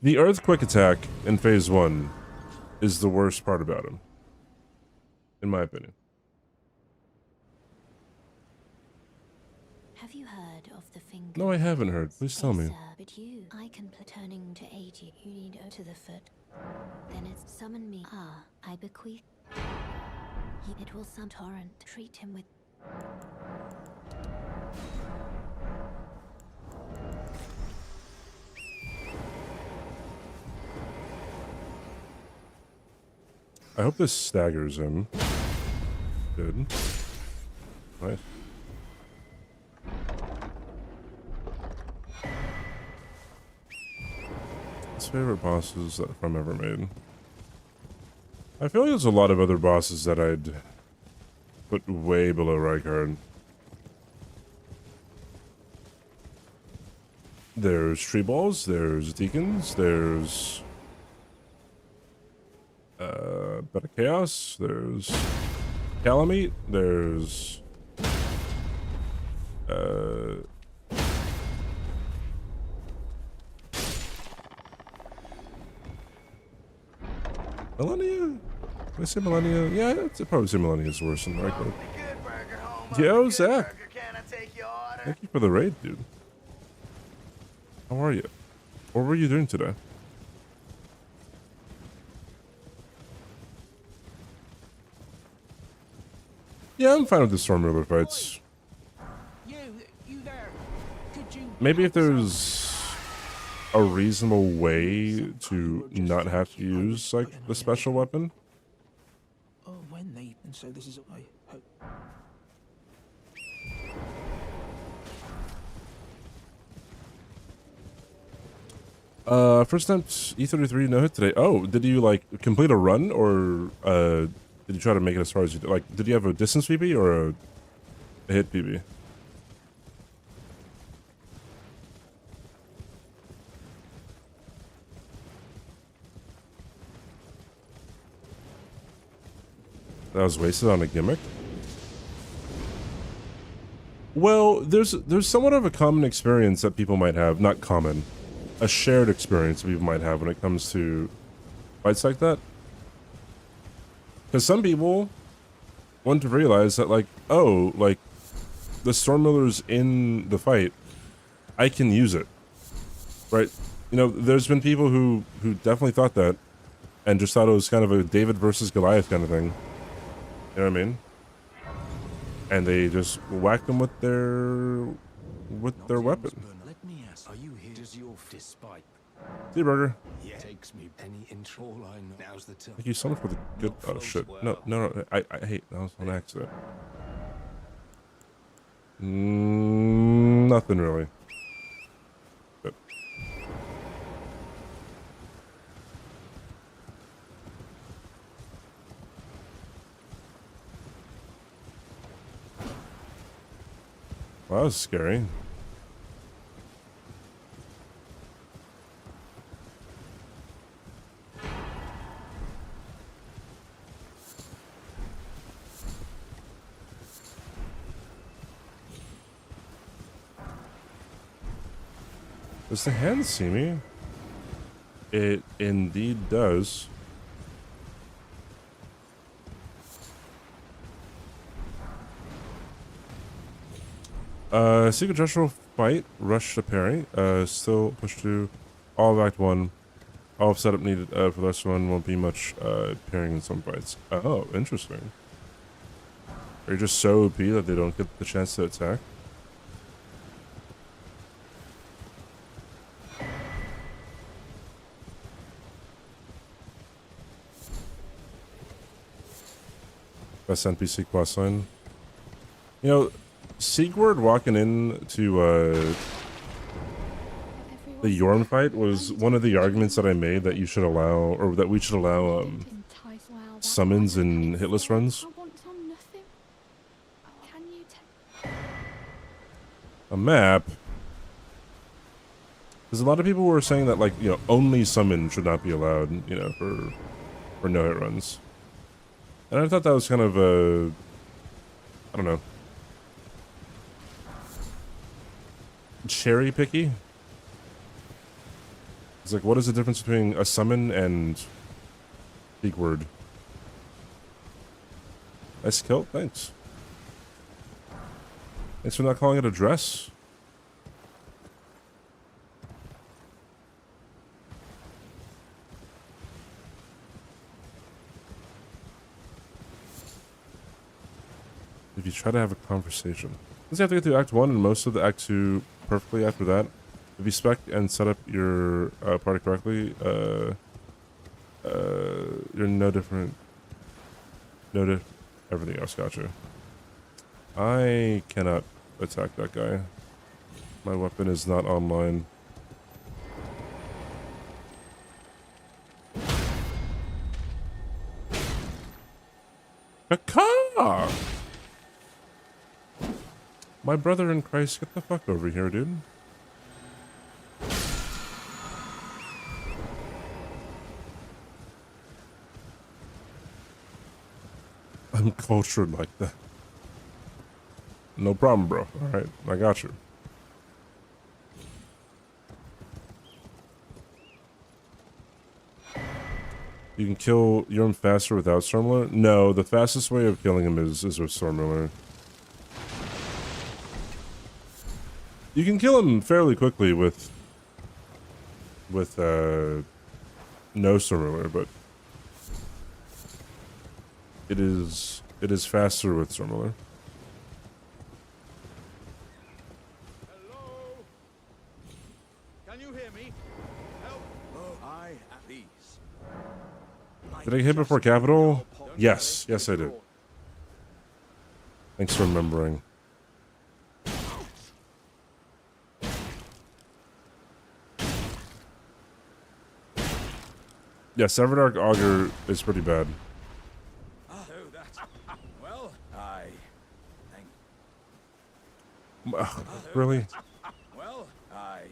The earthquake attack in phase 1 is the worst part about him. In my opinion. Have you heard of the finger? No, I haven't heard. Please tell me. Sir, but you, I can turning to aid you. You need to the foot. Then it's summon me. Ah, I bequeath. It will some torrent. Treat him with. I hope this staggers him. Good. Nice. His favorite bosses that I've ever made. I feel like there's a lot of other bosses that I'd put way below Rykard. There's Tree Balls, there's Deacons, there's Better Chaos, there's Calamite, there's Millennia? Did I say Millennia? Yeah, I'd probably say Millennia is worse than Rykard. Yo, Zach! Thank you for the raid, dude. How are you? What were you doing today? Yeah, I'm fine with the Storm Ruler fights. You there? Could you Maybe if there's a reasonable way to not have to use, like, the special weapon. Oh, when they and so this is I hope. First attempt E33 no hit today. Oh, did you, like, complete a run, or, did you try to make it as far as you did? Like, did you have a distance PB or a hit PB? That was wasted on a gimmick? Well, there's somewhat of a common experience that people might have. Not common. A shared experience people might have when it comes to fights like that. Because some people want to realize that, like, oh, like, the Stormwheeler's in the fight, I can use it, right? You know, there's been people who definitely thought that, and just thought it was kind of a David versus Goliath kind of thing. You know what I mean? And they just whacked them with their weapon. Let me ask, are you here? Does your despite See you, Burger. takes me any intro? All I know now's the time. Thank you so much for the good. Oh shit! No, I hate. That was an accident. Nothing really. Good. Well, that was scary. Does the hand see me? It indeed does. Secret Gestural fight, rush to parry, still push to all of Act 1. All of setup needed for the rest one won't be much parrying in some fights. Oh, interesting. Are you just so OP that they don't get the chance to attack? Best NPC questline. You know, Sigurd walking in to the Yorm fight was one of the arguments that I made that you should allow, or that we should allow summons and hitless runs. I want on nothing. Can you take A map. Because a lot of people were saying that, like, you know, only summon should not be allowed, you know, for no hit runs. And I thought that was kind of I don't know, cherry picky. It's like, what is the difference between a summon and peak word? Nice kill, thanks. Thanks for not calling it a dress. If you try to have a conversation. Since you have to get through Act 1 and most of the Act 2 perfectly after that, if you spec and set up your party correctly, you're no different. Everything else, gotcha. I cannot attack that guy. My weapon is not online. A car! My brother in Christ, get the fuck over here, dude. I'm cultured like that. No problem, bro. Alright, I got you. You can kill Yurm faster without Stormlord? No, the fastest way of killing him is with Stormlord. You can kill him fairly quickly with no Stormlord, but it is faster with Stormlord. Hello? Can you hear me? Help! Oh, I at ease. Did I hit before capital? Yes, yes I did. Thanks for remembering. Yeah, Severdark Augur is pretty bad. So that. Well, I. Really? Well, I.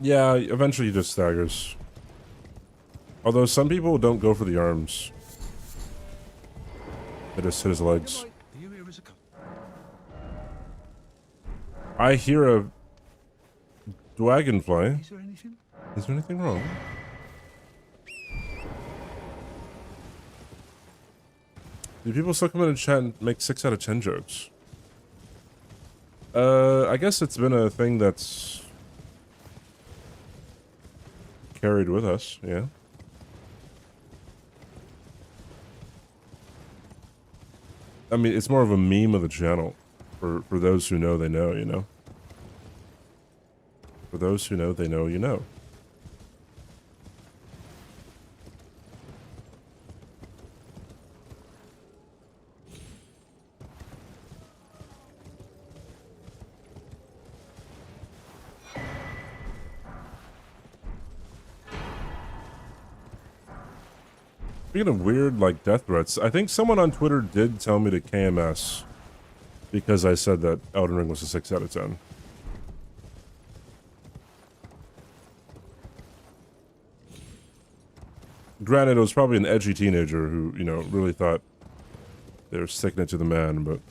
Yeah, eventually he just staggers. Although some people don't go for the arms. They just hit his legs. I hear a dragonfly. Is there anything wrong? Do people still come in and chat and make 6 out of 10 jokes? I guess it's been a thing that's carried with us, yeah. I mean, it's more of a meme of the channel. For those who know, they know, you know. For those who know, they know, you know. Speaking of weird, like, death threats, I think someone on Twitter did tell me to KMS because I said that Elden Ring was a 6 out of 10. Granted, it was probably an edgy teenager who, you know, really thought they were sticking it to the man, but...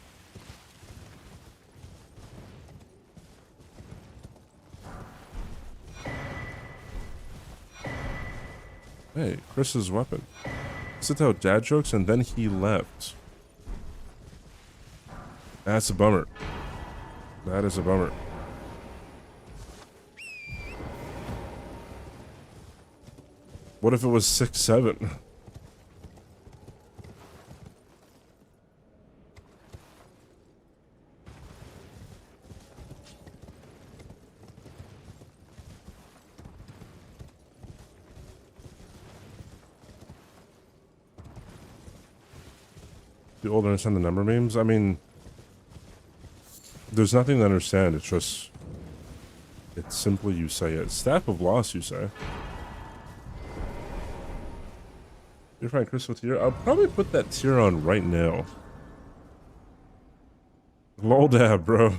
Hey, Chris's weapon. Sent out dad jokes and then he left. That's a bummer. That is a bummer. What if it was 6-7? You old understand the number memes? I mean, there's nothing to understand. It's just, it's simply you say it. Staff of Loss, you say. Your friend Crystal tier? I'll probably put that tier on right now. Lol dab, bro.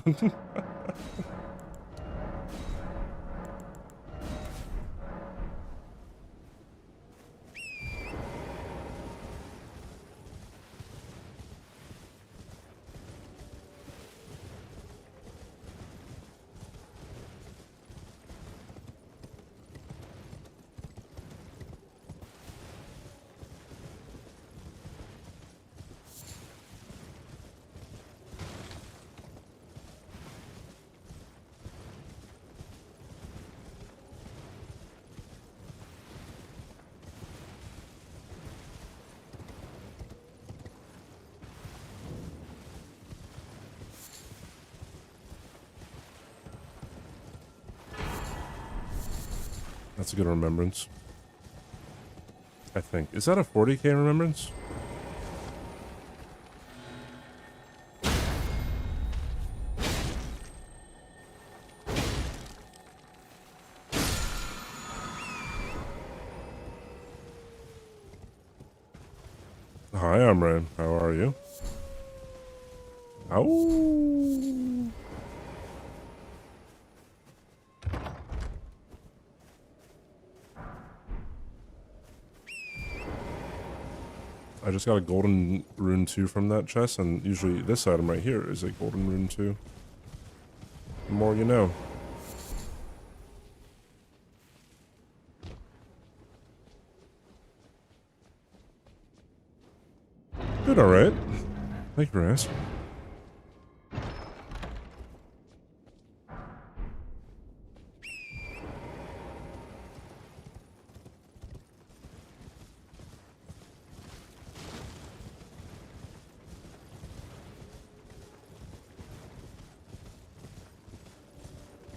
That's a good remembrance. I think. Is that a 40k remembrance? Hi, I'm Ray. How are you? Ow. I just got a golden rune 2 from that chest, and usually this item right here is a golden rune 2. The more you know. Good, alright. Thank you for asking.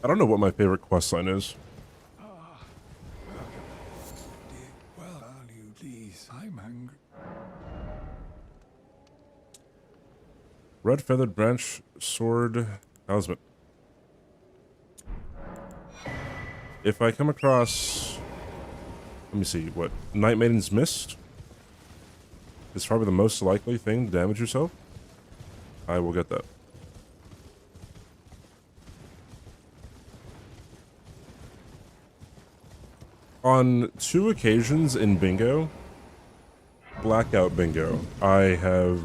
I don't know what my favorite questline is. Well, are you please? I'm angry. Red feathered branch sword talisman. If I come across, let me see, what, Night Maiden's Mist is probably the most likely thing to damage yourself. I will get that. On 2 occasions in bingo, blackout bingo, I have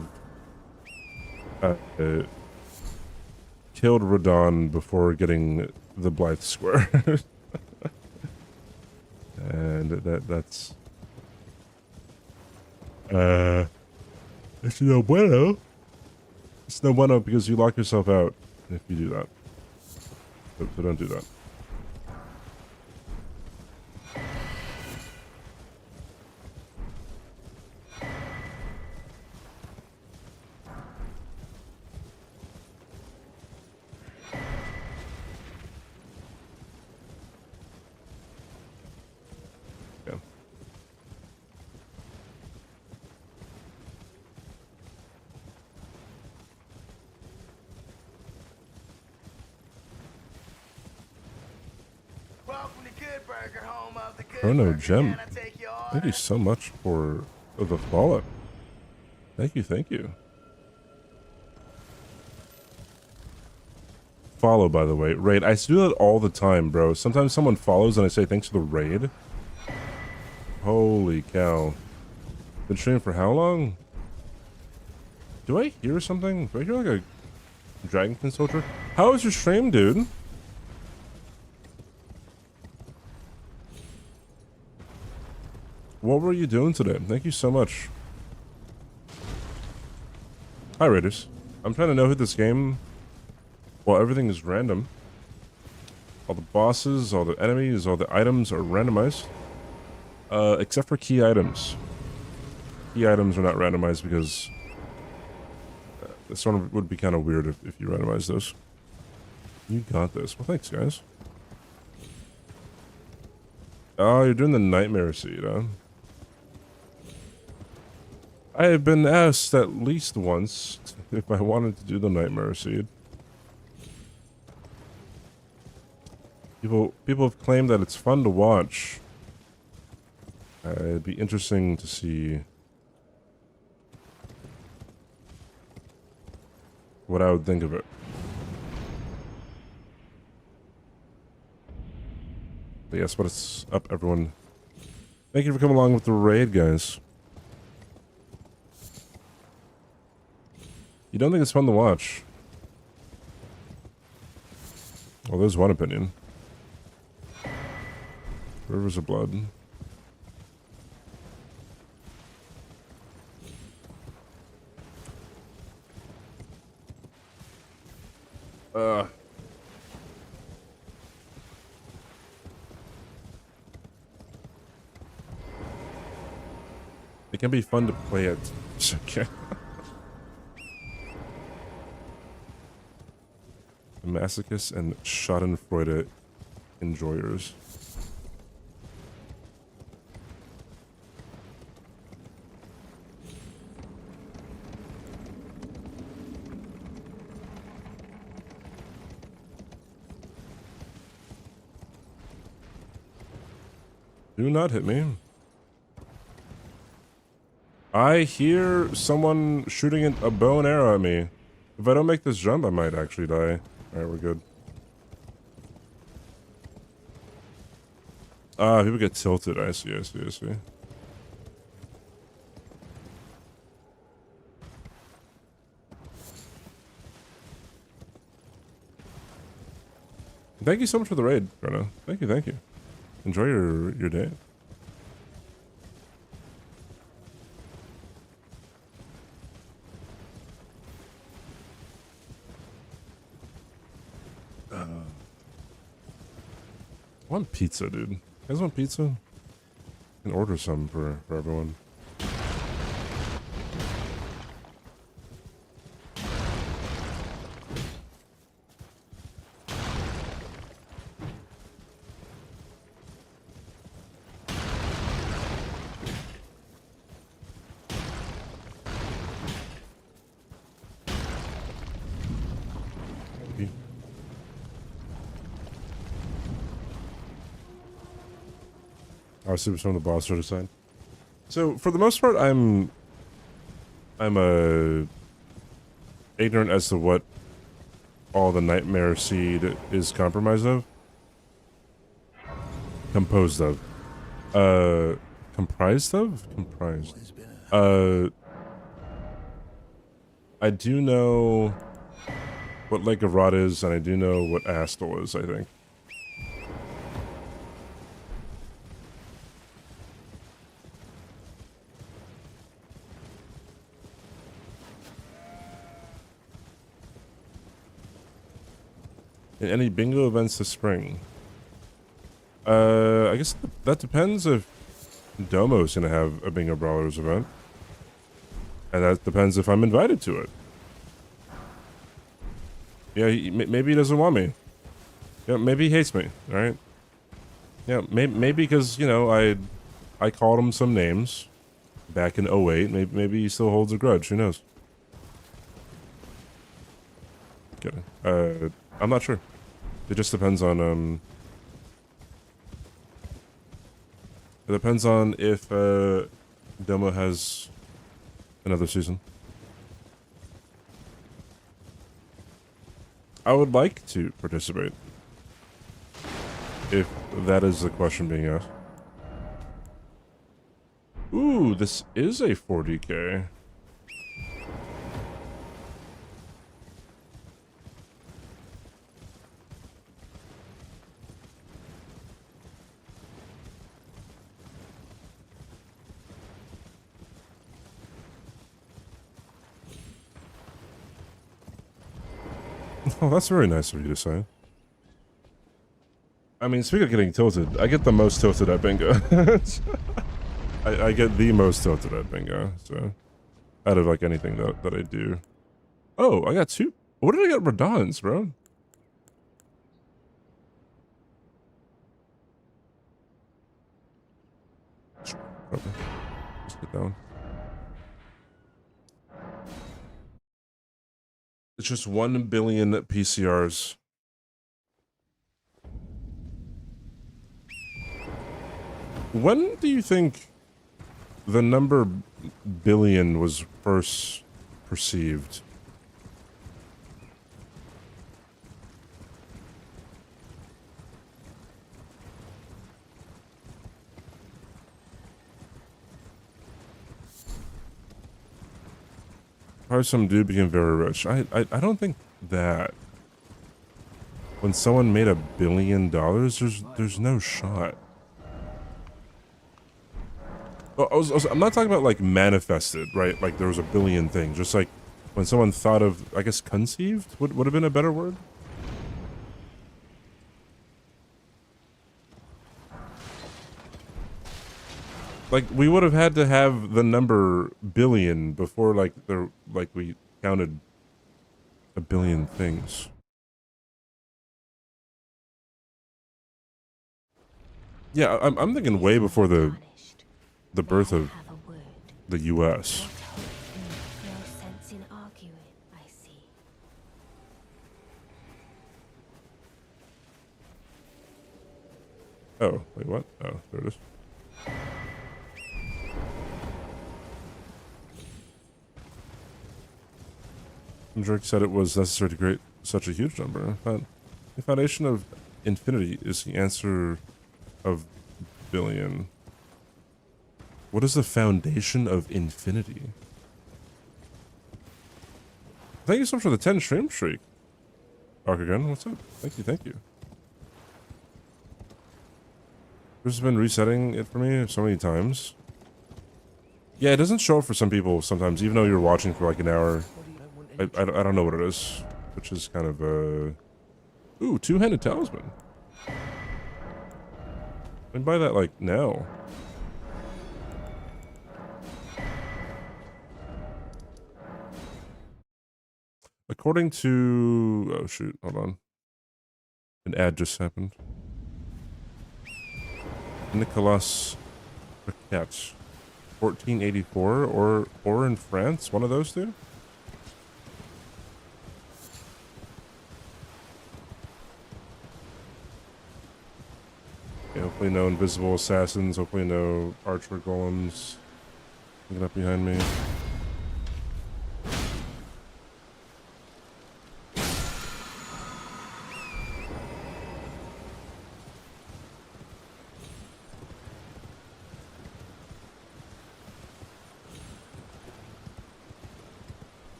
killed Radon before getting the Blythe square. And that's it's no bueno. It's no bueno because you lock yourself out if you do that. So don't do that. Chrono Gem. Thank you so much for the follow. Thank you, thank you. Follow, by the way. Raid. I do that all the time, bro. Sometimes someone follows and I say thanks for the raid. Holy cow. Been streaming for how long? Do I hear something? Do I hear like a Dragonkin soldier? How was your stream, dude? What were you doing today? Thank you so much. Hi, Raiders. I'm trying to know who this game... Well, everything is random. All the bosses, all the enemies, all the items are randomized. Except for key items. Key items are not randomized because... this one would be kind of weird if you randomize those. You got this. Well, thanks, guys. Oh, you're doing the Nightmare Seed, huh? I have been asked at least once if I wanted to do the Nightmare Seed. People have claimed that it's fun to watch. It'd be interesting to see what I would think of it. But yes, what is up, everyone? Thank you for coming along with the raid, guys. You don't think it's fun to watch? Well, there's one opinion. Rivers of Blood. It can be fun to play it. Okay. Masochists and Schadenfreude enjoyers. Do not hit me. I hear someone shooting a bow and arrow at me. If I don't make this jump, I might actually die. Alright, we're good. Ah, people get tilted. I see. Thank you so much for the raid, Bruno. Thank you. Enjoy your day. I want pizza, dude. You guys want pizza? I can order some for everyone. Our super from the boss sort of side. So for the most part, I'm ignorant as to what all the Nightmare Seed is compromised of. Composed of. Comprised of? Comprised. I do know what Lake of Rot is, and I do know what Astal is, I think. In any bingo events this spring? I guess that depends if Domo's gonna have a Bingo Brawlers event. And that depends if I'm invited to it. Yeah, maybe he doesn't want me. Yeah, maybe he hates me, alright? Yeah, maybe because, you know, I called him some names back in 08. Maybe he still holds a grudge, who knows? Kidding. I'm not sure. It just depends on, it depends on if, Domo has another season. I would like to participate. If that is the question being asked. Ooh, this is a 40k. Oh, that's very nice of you to say. I mean, speaking of getting tilted, I get the most tilted at bingo. I get the most tilted at bingo, so out of like anything that I do. Oh, I got two. What did I get Radons, bro? Okay. Just get down. just 1 billion PCRs. When do you think the number billion was first perceived? Probably some dude became very rich. I don't think that. When someone made $1 billion, there's no shot. Oh, I'm not talking about like manifested, right? Like there was 1 billion things. Just like when someone thought of, I guess, conceived would have been a better word. Like we would have had to have the number billion before like we counted 1 billion things. Yeah, I'm thinking way before the birth of the U.S. No sense in arguing, I see. Oh, wait, what? Oh, there it is. Drake said it was necessary to create such a huge number. But the foundation of infinity is the answer of billion. What is the foundation of infinity? Thank you so much for the 10 stream streak. Again, what's up? Thank you. This has been resetting it for me so many times. Yeah, it doesn't show up for some people sometimes, even though you're watching for like an hour. I don't know what it is, which is kind of ooh, two-handed talisman. I can buy that like now. According to, oh shoot, hold on. An ad just happened. Nicolas Riquet, 1484, or in France, one of those two. Yeah, hopefully no invisible assassins, hopefully no archer golems looking up behind me.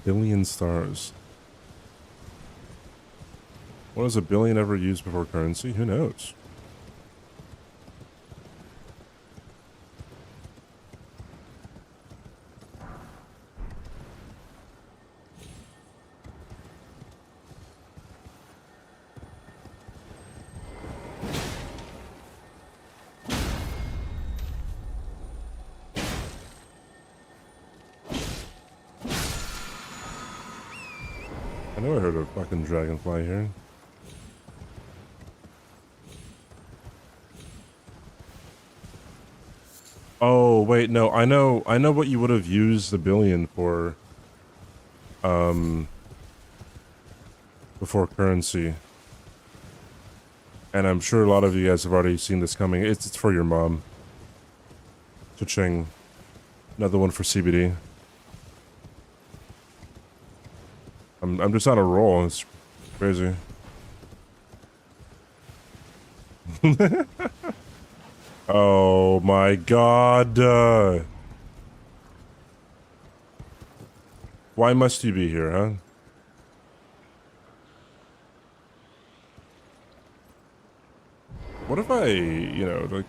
Billion stars. What has 1 billion ever used before currency? Who knows? I know I heard a fucking dragonfly here. Oh, wait, no, I know what you would have used the billion for, before currency. And I'm sure a lot of you guys have already seen this coming. It's for your mom. Cha-ching. Another one for CBD. I'm just on a roll. It's crazy. Oh my god. Why must you be here, huh? What if I, you know, like...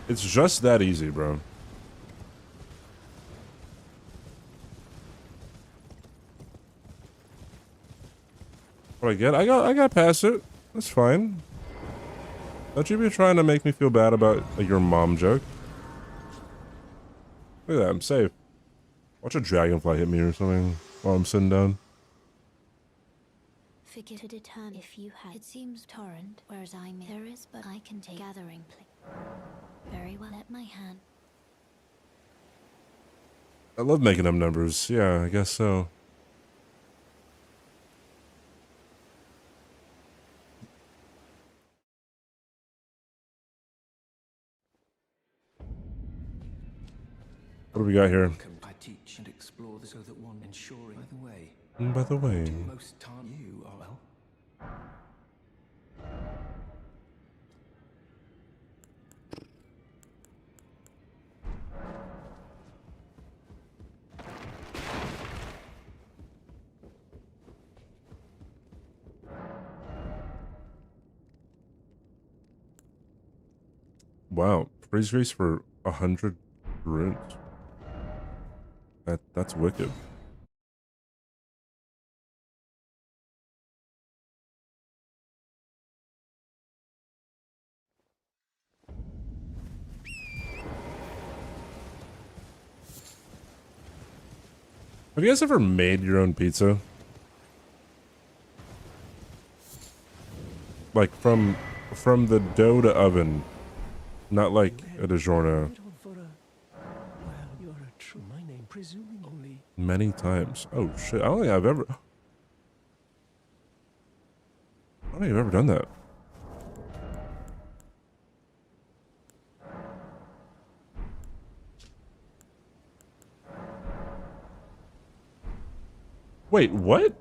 It's just that easy, bro. What I get? I got past it. That's fine. Don't you be trying to make me feel bad about like, your mom joke. Look at that, I'm safe. Watch a dragonfly hit me or something while I'm sitting down. figure to determine if you had. It seems torrent, whereas there is, but I can take gathering place. Very well at my hand. I love making them numbers. Yeah, I guess so. What do we got here? I teach and explore so that one ensuring. By the way, By the way, do most time you are well. wow, freeze race for 100 runes. That's wicked. Have you guys ever made your own pizza? Like from the dough to oven, not like a DiGiorno. Well, you're a true. My name, presuming only. Many times. Oh shit! I don't think I've ever. I don't think I've ever done that. Wait, what?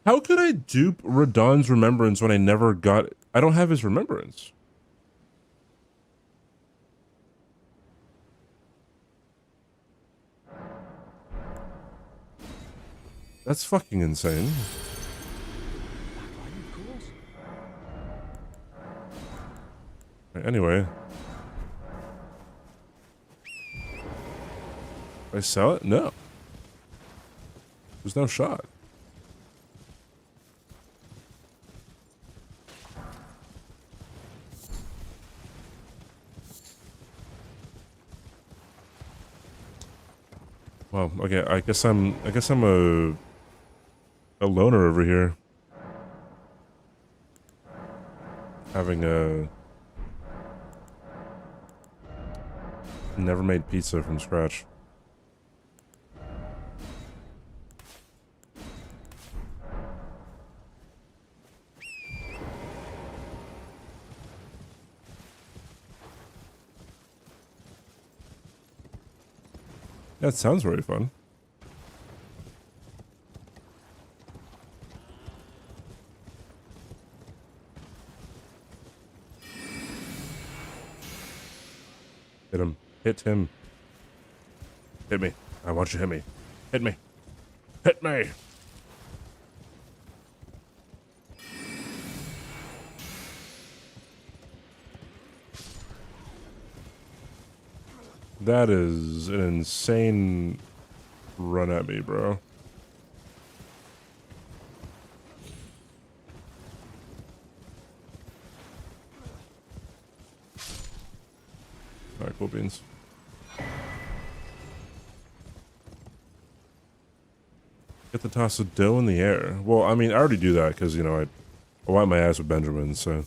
How could I dupe Radon's remembrance when I never got... I don't have his remembrance. That's fucking insane. Right, anyway. Did I sell it? No. There's no shot. Well, okay, I guess I'm a loner over here. Having a never made pizza from scratch. That sounds very fun. Hit him. Hit him. Hit me. I want you to hit me. Hit me. Hit me! That is an insane run at me, bro. Alright, cool beans. Get the toss of dough in the air. Well, I mean, I already do that because, you know, I wipe my ass with Benjamin, so...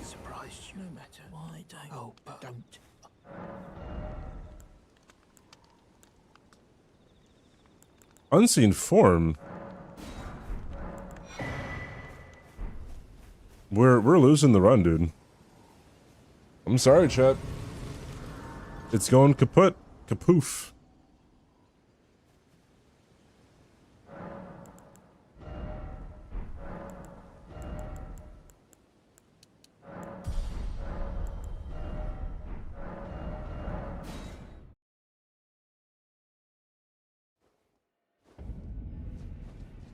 Surprised you no matter why don't. Oh, but don't. Unseen form? We're losing the run, dude. I'm sorry, chat. It's going kaput. Kapoof.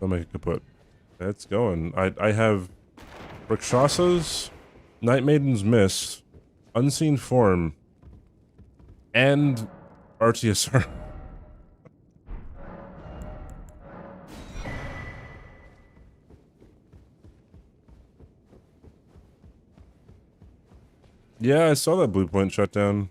I'll make it kaput. It's going. I have Rakshasas, Night Maiden's Mist, Unseen Form, and RTSR. Yeah, I saw that Blue Point shut down.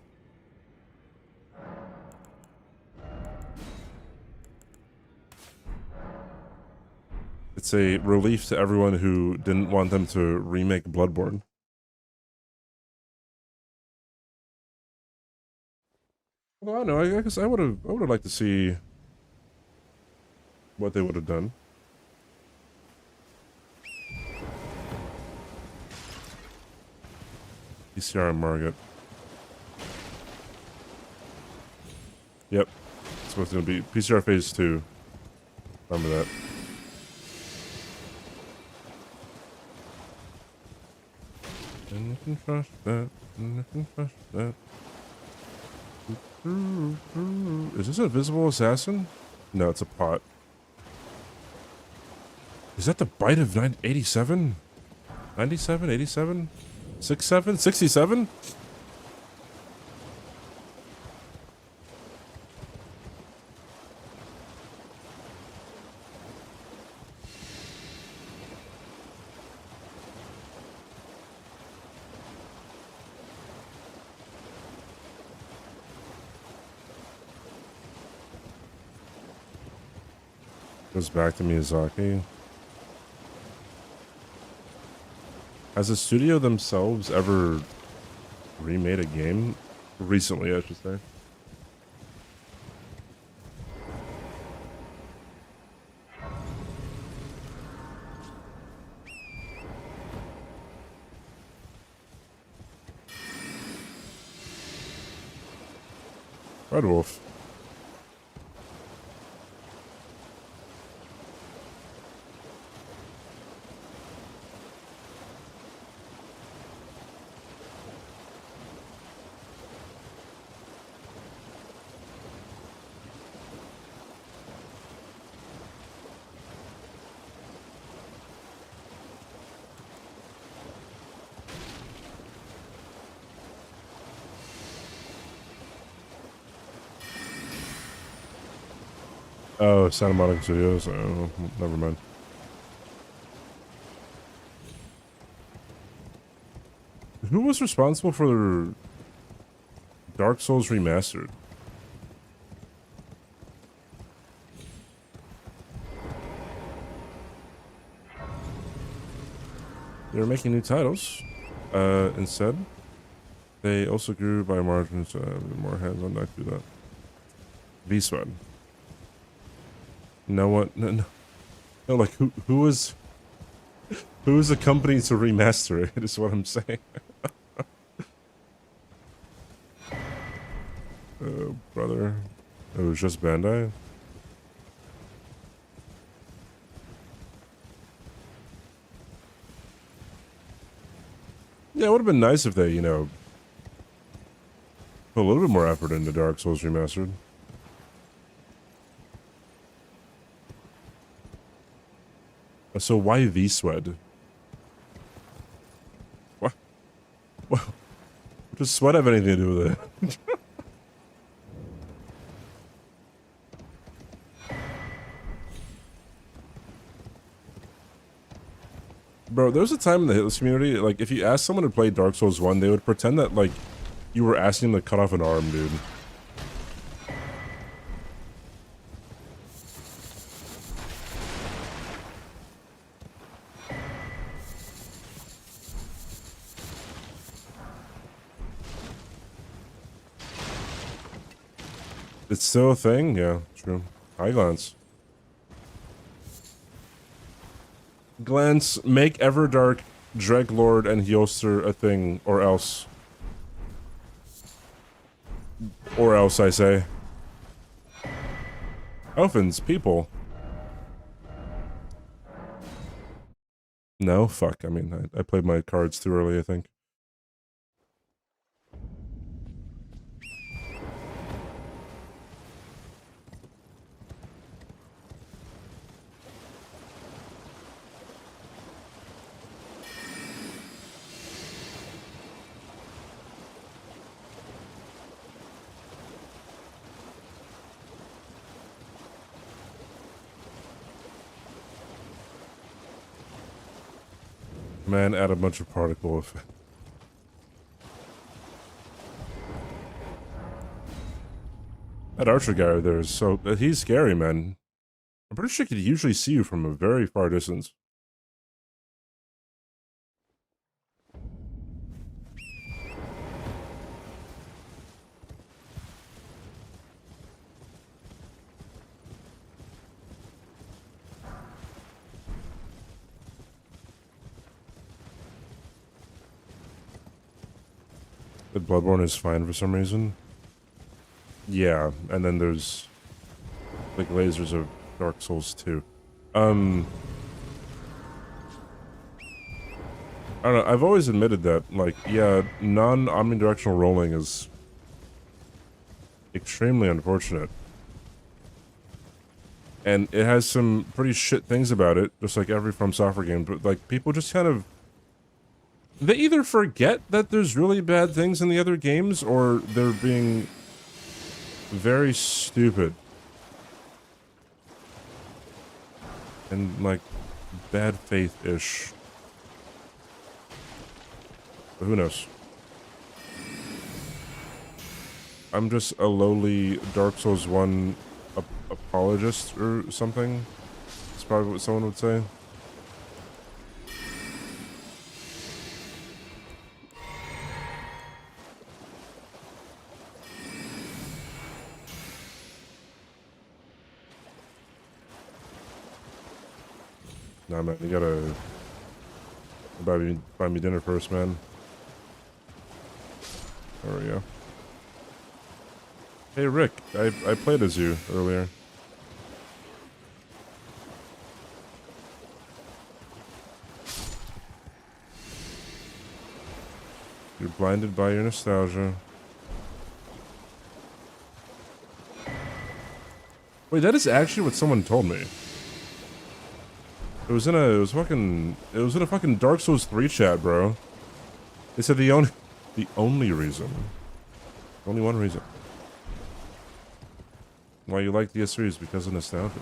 It's a relief to everyone who didn't want them to remake Bloodborne. Well, I don't know. I guess I would have liked to see what they would have done. PCR and Margit. Yep. That's what's gonna be. PCR phase 2. Remember that. And you can trust that. And you can trust that. Is this a visible assassin? No, it's a pot. Is that the bite of 87? 97? 87? 67? 67? Goes back to Miyazaki. Has the studio themselves ever remade a game? Recently, I should say. Red Wolf. Oh, Santa Monica Studios. Oh, never mind. Who was responsible for Dark Souls Remastered? They were making new titles. Instead, they also grew by margins. More hands-on deck do that. V-Sweat. No one, no, like who was the company to remaster it? Is what I'm saying. Brother, it was just Bandai. Yeah, it would have been nice if they, you know, put a little bit more effort into Dark Souls Remastered. So why V-Sweat? What? What does sweat have anything to do with it? Bro, there was a time in the Hitless community, like, if you asked someone to play Dark Souls 1, they would pretend that, like, you were asking them to cut off an arm, dude. It's still a thing? Yeah, true. Hi, Glance. Glance, make Everdark, Dreglord, and Hyoster a thing, or else. Or else, I say. Elfins, people. No? Fuck, I mean, I played my cards too early, I think. Man, add a bunch of particle effect. That archer guy right there is so... he's scary, man. I'm pretty sure he could usually see you from a very far distance. The Bloodborne is fine for some reason. Yeah, and then there's like lasers of Dark Souls 2. I don't know, I've always admitted that, like, yeah, non-omnidirectional rolling is extremely unfortunate. And it has some pretty shit things about it, just like every From Software game, but like, people just kind of... they either forget that there's really bad things in the other games, or they're being very stupid. And, like, bad faith-ish. But who knows? I'm just a lowly Dark Souls 1 apologist or something. That's probably what someone would say. Nah, man, you gotta buy me dinner first, man. There we go. Hey, Rick, I played as you earlier. You're blinded by your nostalgia. Wait, that is actually what someone told me. It was in a fucking Dark Souls 3 chat, bro. They said the only reason, only one reason why you like DS3 is because of nostalgia.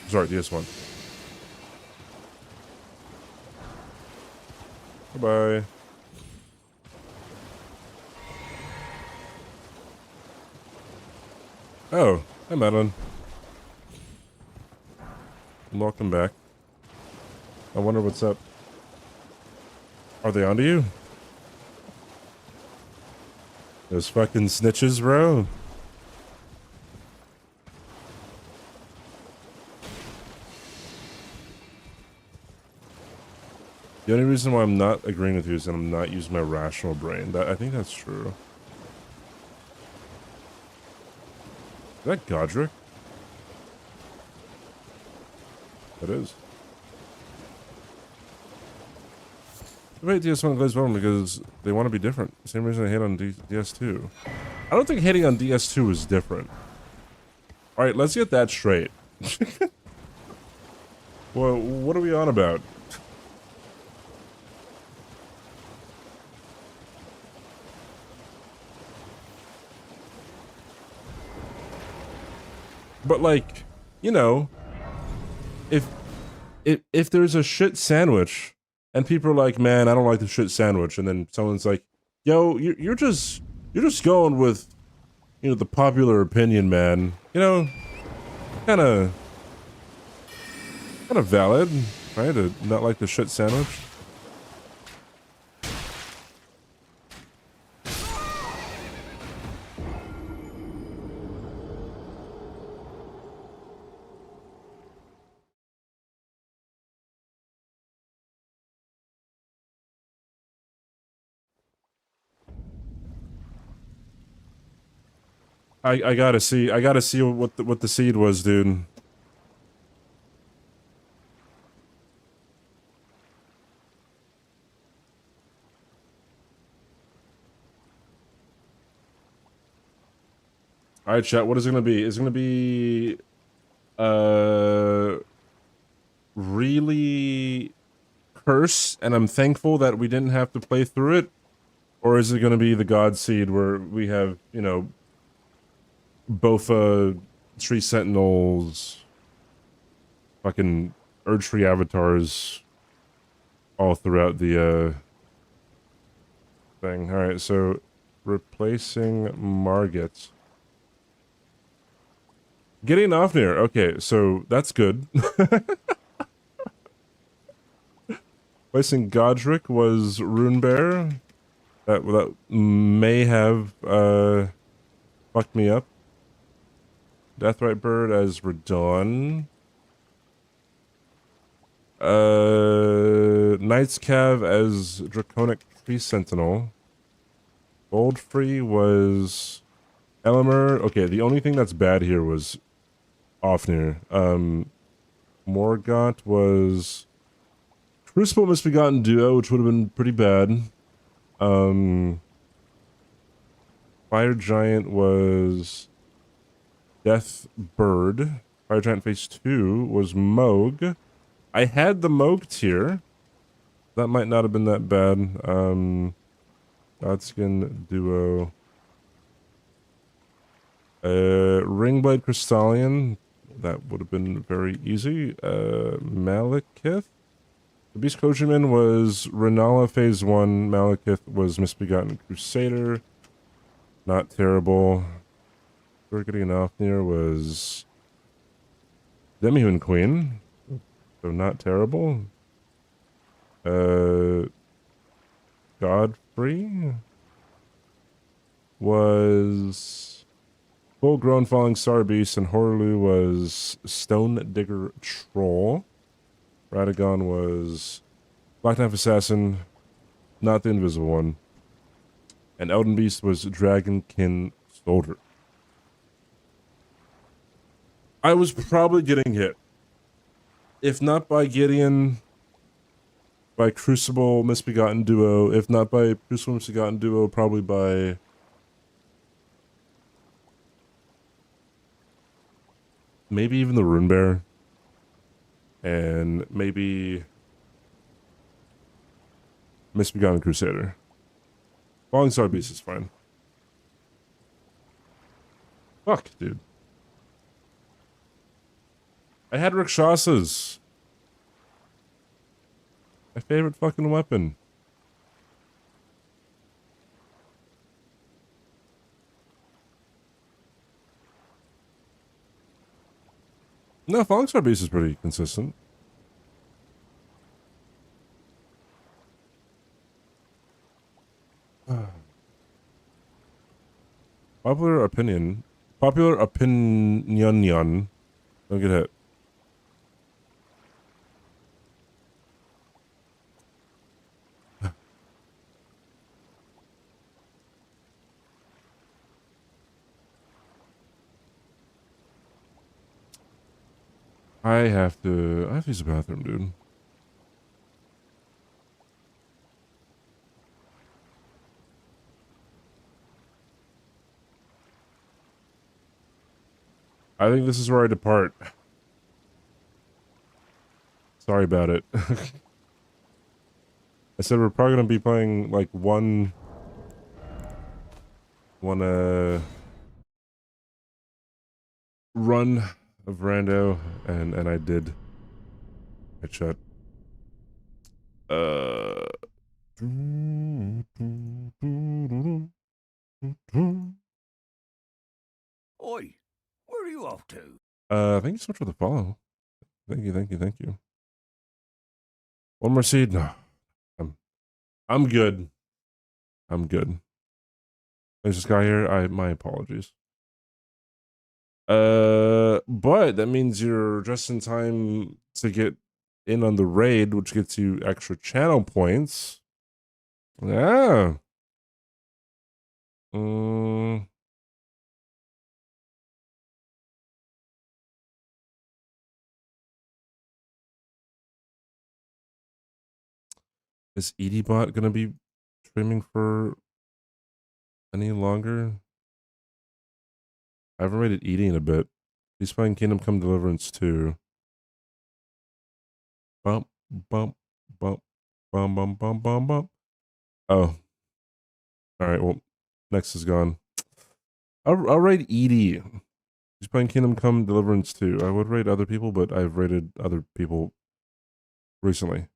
Sorry, DS1. Bye-bye. Oh, hi Madeline. Welcome back. I wonder what's up. Are they onto you? Those fucking snitches, bro. The only reason why I'm not agreeing with you is that I'm not using my rational brain. I think that's true. Is that Godric? It is. Wait, DS1 plays well because they want to be different. Same reason I hate on DS2. I don't think hating on DS2 is different. Alright, let's get that straight. Well, what are we on about? But like, you know, if there's a shit sandwich and people are like, man, I don't like the shit sandwich, and then someone's like, yo, you're just going with, you know, the popular opinion, man. You know, kind of valid, right? To not like the shit sandwich. I gotta see what the seed was, dude. All right, chat. What is it gonna be? Is it gonna be really curse, and I'm thankful that we didn't have to play through it, or is it gonna be the God Seed where we have, you know, both Tree Sentinels, fucking Erdtree avatars all throughout the thing. All right, so replacing Margit. Getting Ofnir. Okay, so that's good. Replacing Godric was Runebear. That may have fucked me up. Deathrite Bird as Radon. Knight's Cav as Draconic Tree Sentinel. Goldfree was Elimer. Okay, the only thing that's bad here was Ofnir. Morgott was Crucible Misbegotten Duo, which would have been pretty bad. Fire Giant was Death Bird. Fire Giant Phase 2 was Moog. I had the Moog tier. That might not have been that bad. Godskin Duo. Ringblade Crystallion. That would have been very easy. Malekith. The Beast Kojiman was Renala Phase 1. Malekith was Misbegotten Crusader. Not terrible. We're getting off near was Demihuman Queen. So not terrible. Godfrey was Full Grown Falling Star Beast, and Horlu was Stone Digger Troll. Radagon was Black Knife Assassin, not the invisible one. And Elden Beast was Dragonkin Soldier. I was probably getting hit. If not by Gideon, by Crucible Misbegotten Duo. If not by Crucible Misbegotten Duo, probably by maybe even the Runebear. And maybe Misbegotten Crusader. Falling Star Beast is fine. Fuck, dude. I had Rakshasas. My favorite fucking weapon. No, Falling Star Beast is pretty consistent. Popular opinion. Popular opinion. Don't get hit. I have to use the bathroom, dude. I think this is where I depart. Sorry about it. I said we're probably gonna be playing like one run of Rando, and I did headshot. Oi, where are you off to? Thank you so much for the follow. Thank you. One more seed? No. I'm good. There's this guy here. My apologies. But that means you're just in time to get in on the raid, which gets you extra channel points. Yeah. Is EDBot gonna be streaming for any longer? I haven't rated Edie in a bit. He's playing Kingdom Come Deliverance 2. Bump. Oh. Alright, well, next is gone. I'll rate Edie. He's playing Kingdom Come Deliverance 2. I would rate other people, but I've rated other people recently.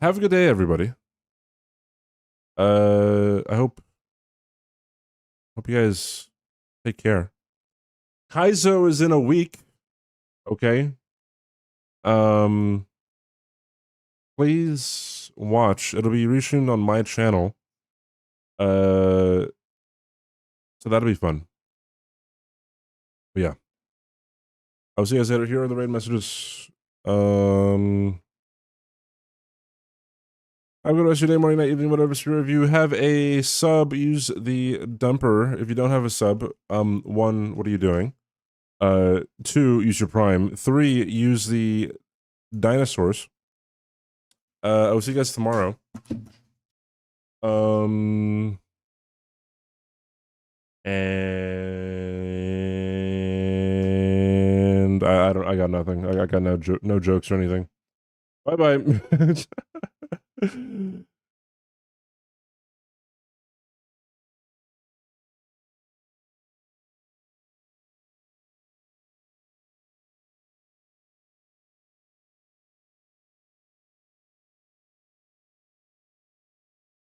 Have a good day, everybody. I hope you guys take care. Kaizo is in a week. Okay. Please watch. It'll be reshoot on my channel. So that'll be fun. But yeah. I'll see you guys later. Here are the raid messages. Have a good rest of your day, morning, night, evening, whatever. So if you have a sub, use the dumper. If you don't have a sub, 1, what are you doing? 2, use your Prime. 3, use the dinosaurs. I'll see you guys tomorrow. And I got nothing. I got no jokes or anything. Bye bye.